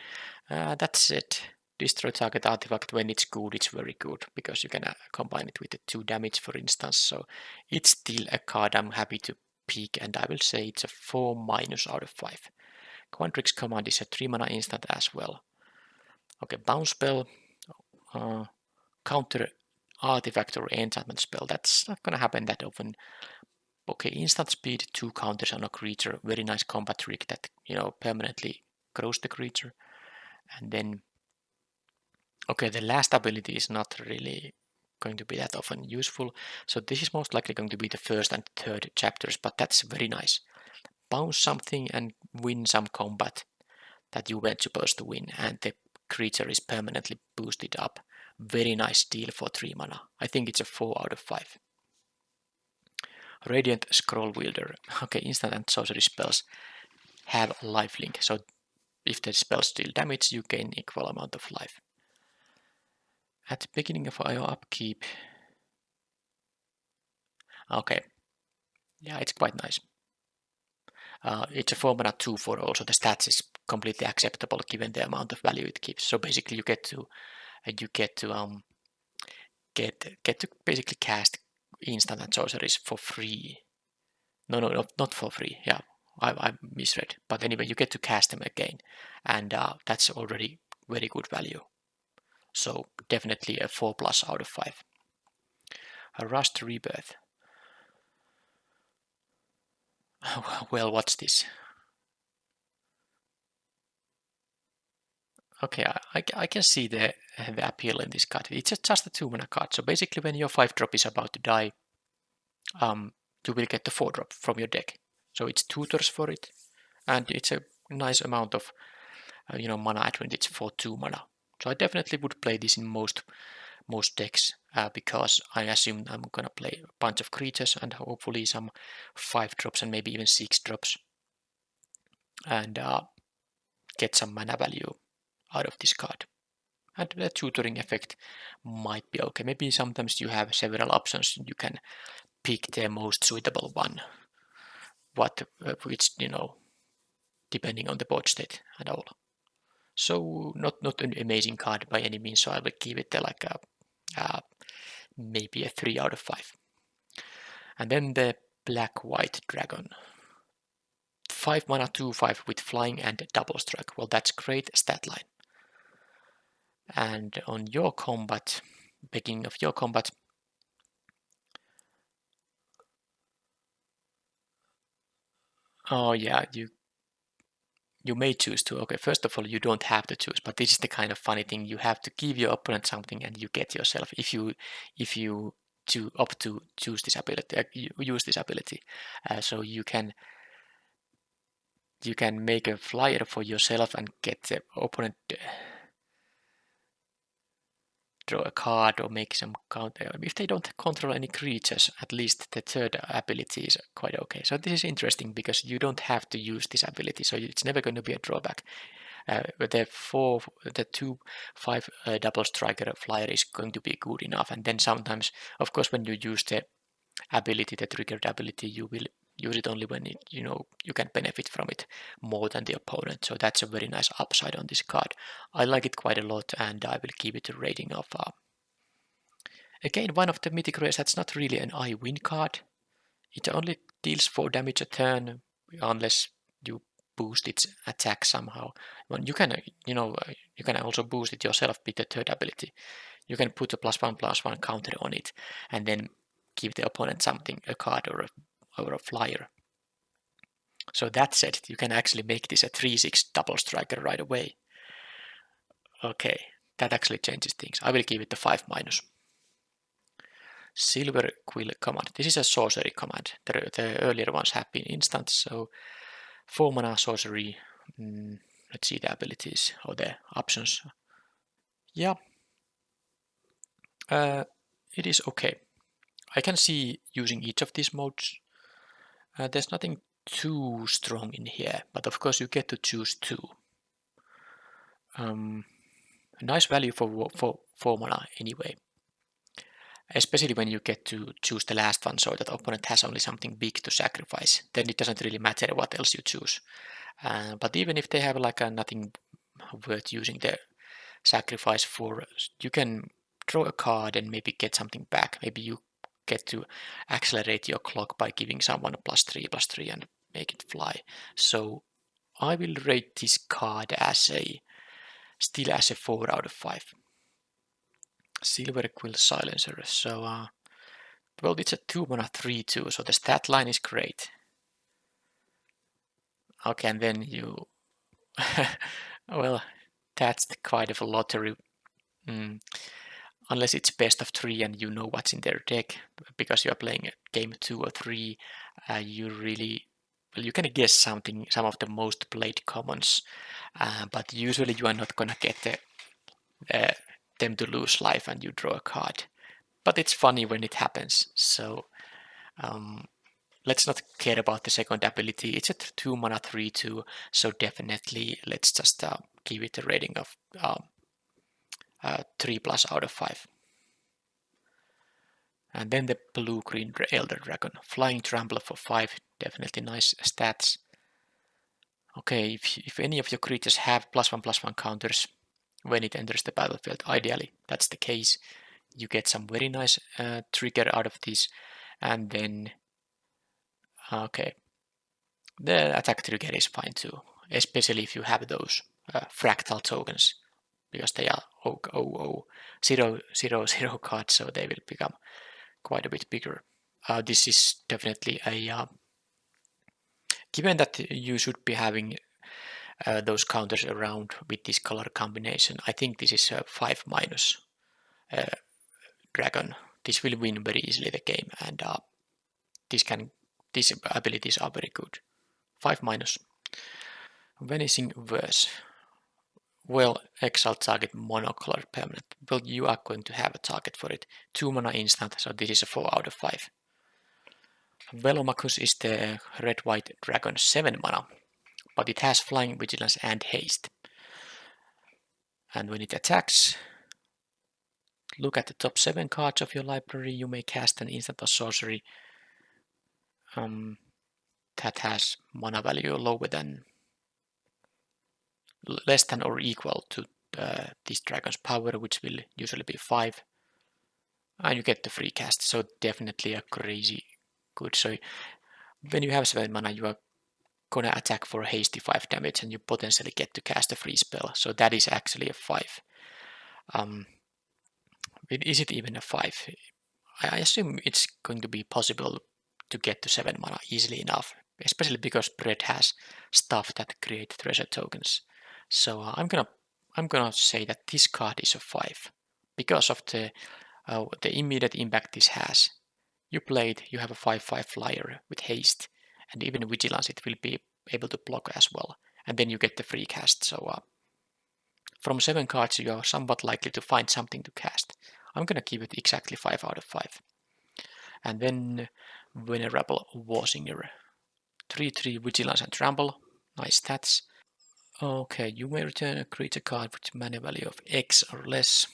That's it. Destroy target artifact. When it's good, it's very good, because you can combine it with the 2 damage, for instance. So it's still a card I'm happy to pick, and I will say it's a 4- out of 5. Quandrix command is a 3 mana instant as well. Okay, bounce spell, counter artifact or enchantment spell. That's not gonna happen that often. Okay, instant speed, 2 counters on a creature. Very nice combat trick that, permanently grows the creature. And then, okay, the last ability is not really going to be that often useful. So this is most likely going to be the first and third chapters, but that's very nice. Bounce something and win some combat that you weren't supposed to win, and the creature is permanently boosted up. Very nice deal for 3 mana. I think it's a 4 out of 5. Radiant Scroll Wielder. Okay, instant and sorcery spells have lifelink, so if the spells deal damage, you gain equal amount of life. At the beginning of your upkeep, okay, yeah, it's quite nice. It's a 4 mana 2/4 also. The stats is completely acceptable given the amount of value it gives. So basically, you get to basically cast instant and sorceries for free. No, not for free. Yeah, I misread. But anyway, you get to cast them again, and that's already very good value. So definitely a 4+ out of 5. A Rust Rebirth. Well, what's this? Okay, I can see the appeal in this card. It's just a 2 mana card. So basically, when your 5-drop is about to die, you will get the 4-drop from your deck. So it's tutors for it, and it's a nice amount of mana advantage for 2 mana. So I definitely would play this in most decks, because I assume I'm gonna play a bunch of creatures and hopefully some 5-drops and maybe even 6-drops, and get some mana value out of this card. And the tutoring effect might be okay. Maybe sometimes you have several options. You can pick the most suitable one, which depending on the board state and all. So not an amazing card by any means. So I will give it like maybe a 3 out of 5. And then the Black-White Dragon. 5 mana 2/5 with flying and double strike. Well, that's great stat line. And on your combat, beginning of your combat, oh yeah, you may choose to. Okay, first of all, you don't have to choose, but this is the kind of funny thing. You have to give your opponent something, and you get yourself if you opt to choose this ability, use this ability. So you can make a flyer for yourself and get the opponent draw a card or make some counter. If they don't control any creatures, at least the third ability is quite okay. So this is interesting because you don't have to use this ability, so it's never going to be a drawback. The 2/5 double striker flyer is going to be good enough, and then sometimes, of course, when you use the ability, the triggered ability, you will use it only when you can benefit from it more than the opponent. So that's a very nice upside on this card. I like it quite a lot, and I will give it a rating of again, one of the mythic rares that's not really an I win card. It only deals 4 damage a turn unless you boost its attack somehow. Well, you can you can also boost it yourself with the third ability. You can put a +1/+1 counter on it and then give the opponent something, a card or a flyer. So that said, you can actually make this a 3/6 double striker right away. Okay, that actually changes things. I will give it the 5-. Silver Quill command. This is a sorcery command. The earlier ones have been instants, so 4 mana sorcery. Let's see the abilities or the options. Yeah, it is okay. I can see using each of these modes. There's nothing too strong in here, but of course you get to choose 2. A nice value for 4 mana anyway. Especially when you get to choose the last one, so that the opponent has only something big to sacrifice. Then it doesn't really matter what else you choose. But even if they have like nothing worth using the sacrifice for, you can draw a card and maybe get something back. Maybe you get to accelerate your clock by giving someone a +3/+3 and make it fly. So I will rate this card as still as a 4 out of 5. Silver Quill Silencer. So well, it's a 2 mana 3/2, so the stat line is great. Okay, and then you well, that's quite of a lottery. Unless it's best of 3 and you know what's in their deck, because you are playing game 2 or 3, you really, well, you can guess some of the most played commons, but usually you are not gonna get them to lose life and you draw a card. But it's funny when it happens, so let's not care about the second ability. It's a 2 mana 3/2, so definitely let's just give it a rating of 3+ out of 5. And then the blue-green Elder Dragon. Flying Trampler for 5, definitely nice stats. Okay, if any of your creatures have +1/+1 counters when it enters the battlefield, ideally that's the case, you get some very nice trigger out of this. And then, okay, the attack trigger is fine too, especially if you have those fractal tokens, because they are 0/0/0 cards, so they will become quite a bit bigger. This is definitely a given that you should be having those counters around with this color combination. I think this is a 5- dragon. This will win very easily the game, and these abilities are very good. 5-. Vanishing Verse. Well, exile target monocolored permanent. Well, you are going to have a target for it. 2 mana instant, so this is a 4 out of 5. Velomachus is the red-white dragon, 7 mana, but it has flying, vigilance, and haste. And when it attacks, look at the top 7 cards of your library. You may cast an instant or sorcery that has mana value less than or equal to this dragon's power, which will usually be 5. And you get the free cast, so definitely a crazy good. So when you have 7 mana, you are gonna attack for hasty 5 damage, and you potentially get to cast a free spell. So that is actually a 5. Is it even a 5? I assume it's going to be possible to get to 7 mana easily enough, especially because Bread has stuff that create treasure tokens. So I'm gonna say that this card is a 5 because of the immediate impact this has. You play it, you have a 5/5 flyer with haste, and even vigilance it will be able to block as well. And then you get the free cast. So from 7 cards you are somewhat likely to find something to cast. I'm gonna give it exactly 5 out of 5. And then Venerable Warsinger. 3/3 vigilance and trample. Nice stats. Okay, you may return a creature card with mana value of X or less.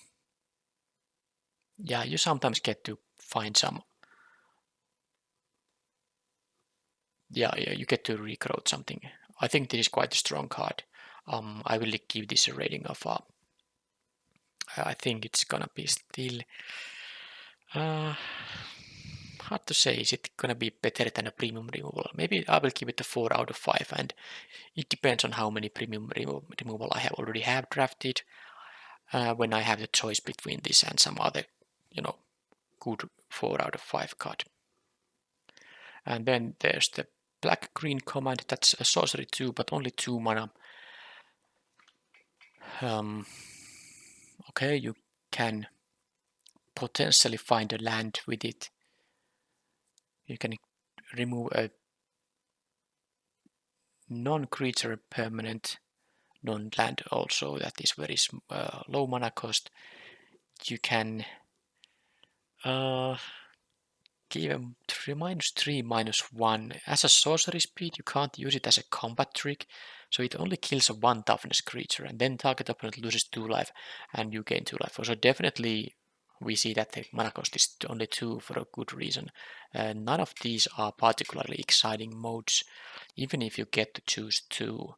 Yeah, you sometimes get to find some Yeah, you get to recruit something. I think this is quite a strong card. I will give this a rating of I think it's gonna be still hard to say. Is it gonna be better than a premium removal? Maybe I will give it a 4 out of 5, and it depends on how many premium removal I already have drafted. When I have the choice between this and some other, good 4 out of 5 card. And then there's the black-green command. That's a sorcery too, but only 2 mana. Okay, you can potentially find a land with it. You can remove a non-creature permanent, non-land also that is very low mana cost. You can give him -3/-1. As a sorcery speed, you can't use it as a combat trick, so it only kills a 1 toughness creature, and then target opponent loses 2 life, and you gain 2 life. So definitely we see that the mana cost is only 2 for a good reason. None of these are particularly exciting modes, even if you get to choose 2.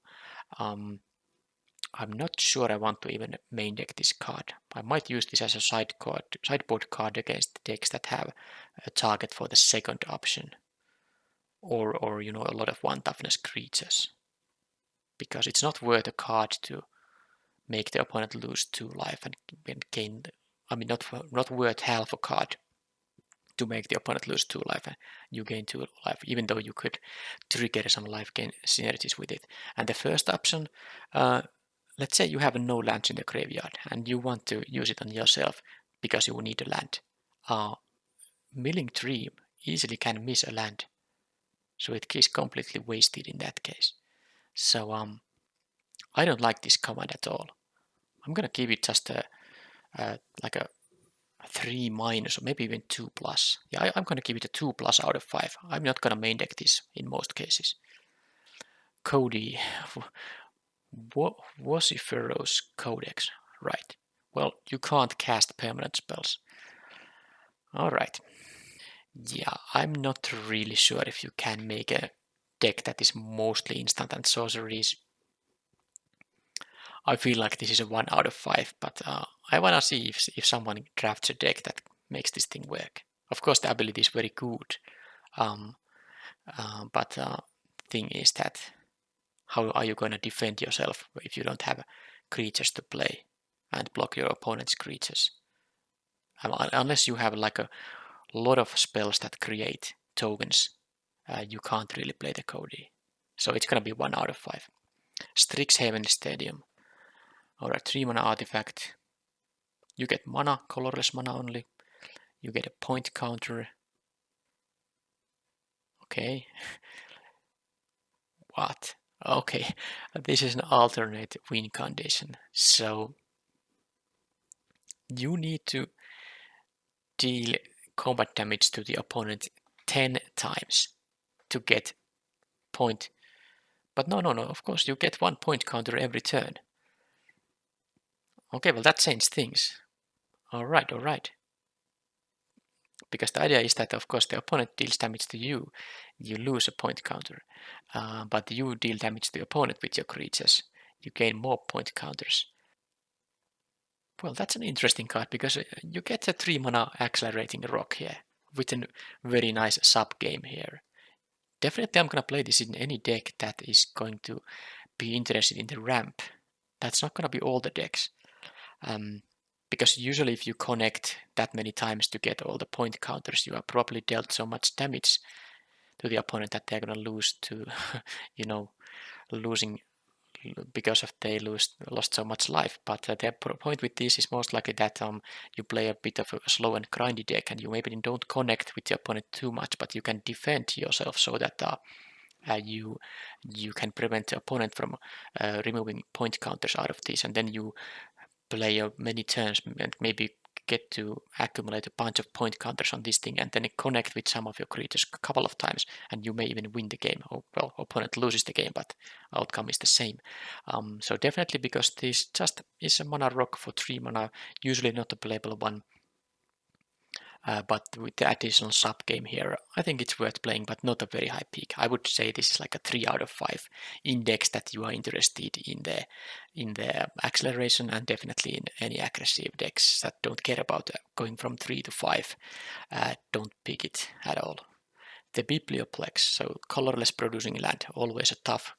I'm not sure I want to even main deck this card. I might use this as a sideboard card against decks that have a target for the second option, or a lot of 1 toughness creatures, because it's not worth a card to make the opponent lose 2 life and gain. Not worth half a card to make the opponent lose 2 life and you gain 2 life, even though you could trigger some life gain synergies with it. And the first option, let's say you have no lands in the graveyard and you want to use it on yourself because you need a land. Milling Dream easily can miss a land, so it is completely wasted in that case. So I don't like this command at all. I'm gonna give it just like a 3- or maybe even 2+. Yeah, I'm gonna give it a 2+ out of 5. I'm not gonna main deck this in most cases. Cody, Vociferous Codex, right? Well, you can't cast permanent spells. All right. Yeah, I'm not really sure if you can make a deck that is mostly instant and sorceries. I feel like this is a 1 out of 5, but I wanna see if someone drafts a deck that makes this thing work. Of course, the ability is very good, but thing is that how are you going to defend yourself if you don't have creatures to play and block your opponent's creatures? Unless you have like a lot of spells that create tokens, you can't really play the Cody. So it's going to be 1 out of 5. Strixhaven Stadium. Alright, 3 mana artifact. You get mana, colorless mana only. You get a point counter. Okay. What? Okay, this is an alternate win condition. So you need to deal combat damage to the opponent 10 times to get point. But no, of course you get 1 point counter every turn. Okay, well that changed things. Alright. Because the idea is that of course the opponent deals damage to you, you lose a point counter. But you deal damage to the opponent with your creatures, you gain more point counters. Well, that's an interesting card because you get a 3 mana accelerating rock here with a very nice sub game here. Definitely I'm gonna play this in any deck that is going to be interested in the ramp. That's not gonna be all the decks. Because usually if you connect that many times to get all the point counters, you are probably dealt so much damage to the opponent that they're gonna lose to, losing because of they lost so much life. But the point with this is most likely that you play a bit of a slow and grindy deck, and you maybe don't connect with the opponent too much, but you can defend yourself so that you can prevent the opponent from removing point counters out of this, and then you play many turns and maybe get to accumulate a bunch of point counters on this thing and then connect with some of your creatures a couple of times and you may even win the game. Well, opponent loses the game, but outcome is the same. So definitely because this just is a mana rock for 3 mana, usually not a playable one. but with the additional sub game here, I think it's worth playing, but not a very high peak. I would say this is like a 3 out of 5 index that you are interested in the acceleration, and definitely in any aggressive decks that don't care about going from 3 to 5. Don't pick it at all. The Biblioplex, so colorless producing land, always a tough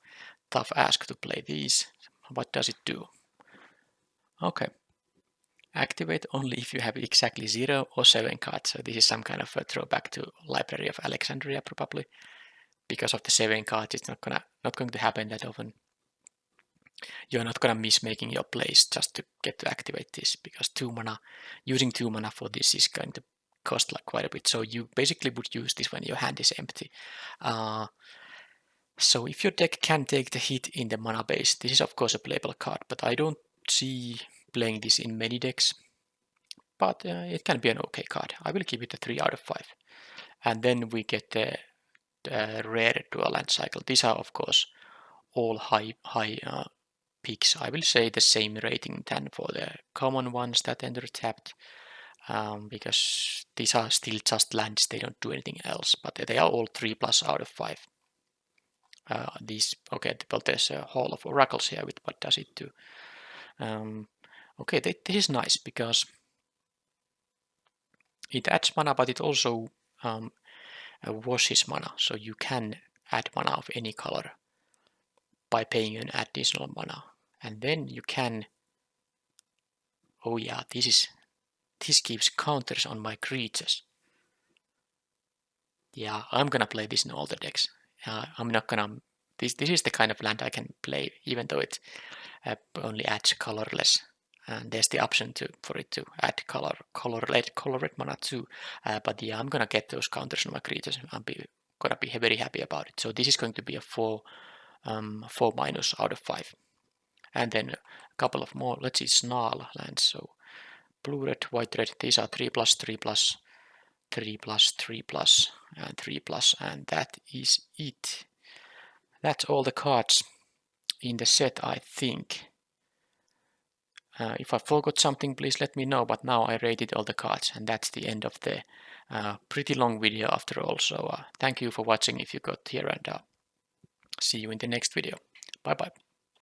ask to play these. What does it do? Okay. Activate only if you have exactly 0 or 7 cards. So this is some kind of a throwback to Library of Alexandria, probably. Because of the 7 cards, it's not going to happen that often. You're not gonna miss making your plays just to get to activate this, because using 2 mana for this is going to cost like quite a bit. So you basically would use this when your hand is empty. So if your deck can take the hit in the mana base, this is of course a playable card, but I don't see playing this in many decks. But it can be an okay card. I will give it a 3 out of 5. And then we get the rare dual land cycle. These are of course all high picks. I will say the same rating than for the common ones that enter tapped, because these are still just lands. They don't do anything else, but they are all 3+ out of 5. Okay, well, there's a Hall of Oracles here with what does it do. Okay, this is nice because it adds mana, but it also washes mana, so you can add mana of any color by paying an additional mana, and then you can. Oh yeah, this gives counters on my creatures. Yeah, I'm gonna play this in all the decks. I'm not gonna. This is the kind of land I can play, even though it only adds colorless. And there's the option for it to add colored mana too. But yeah, I'm gonna get those counters on my creatures. I'm gonna be very happy about it. So this is going to be a 4 minus out of 5. And then a couple of more. Let's see, Snarl lands. So blue, red, white, red. These are 3+, 3+, 3+, 3+, and 3+, and that is it. That's all the cards in the set, I think. If I forgot something, please let me know, but now I rated all the cards, and that's the end of the pretty long video after all. So thank you for watching if you got here, and see you in the next video. Bye bye.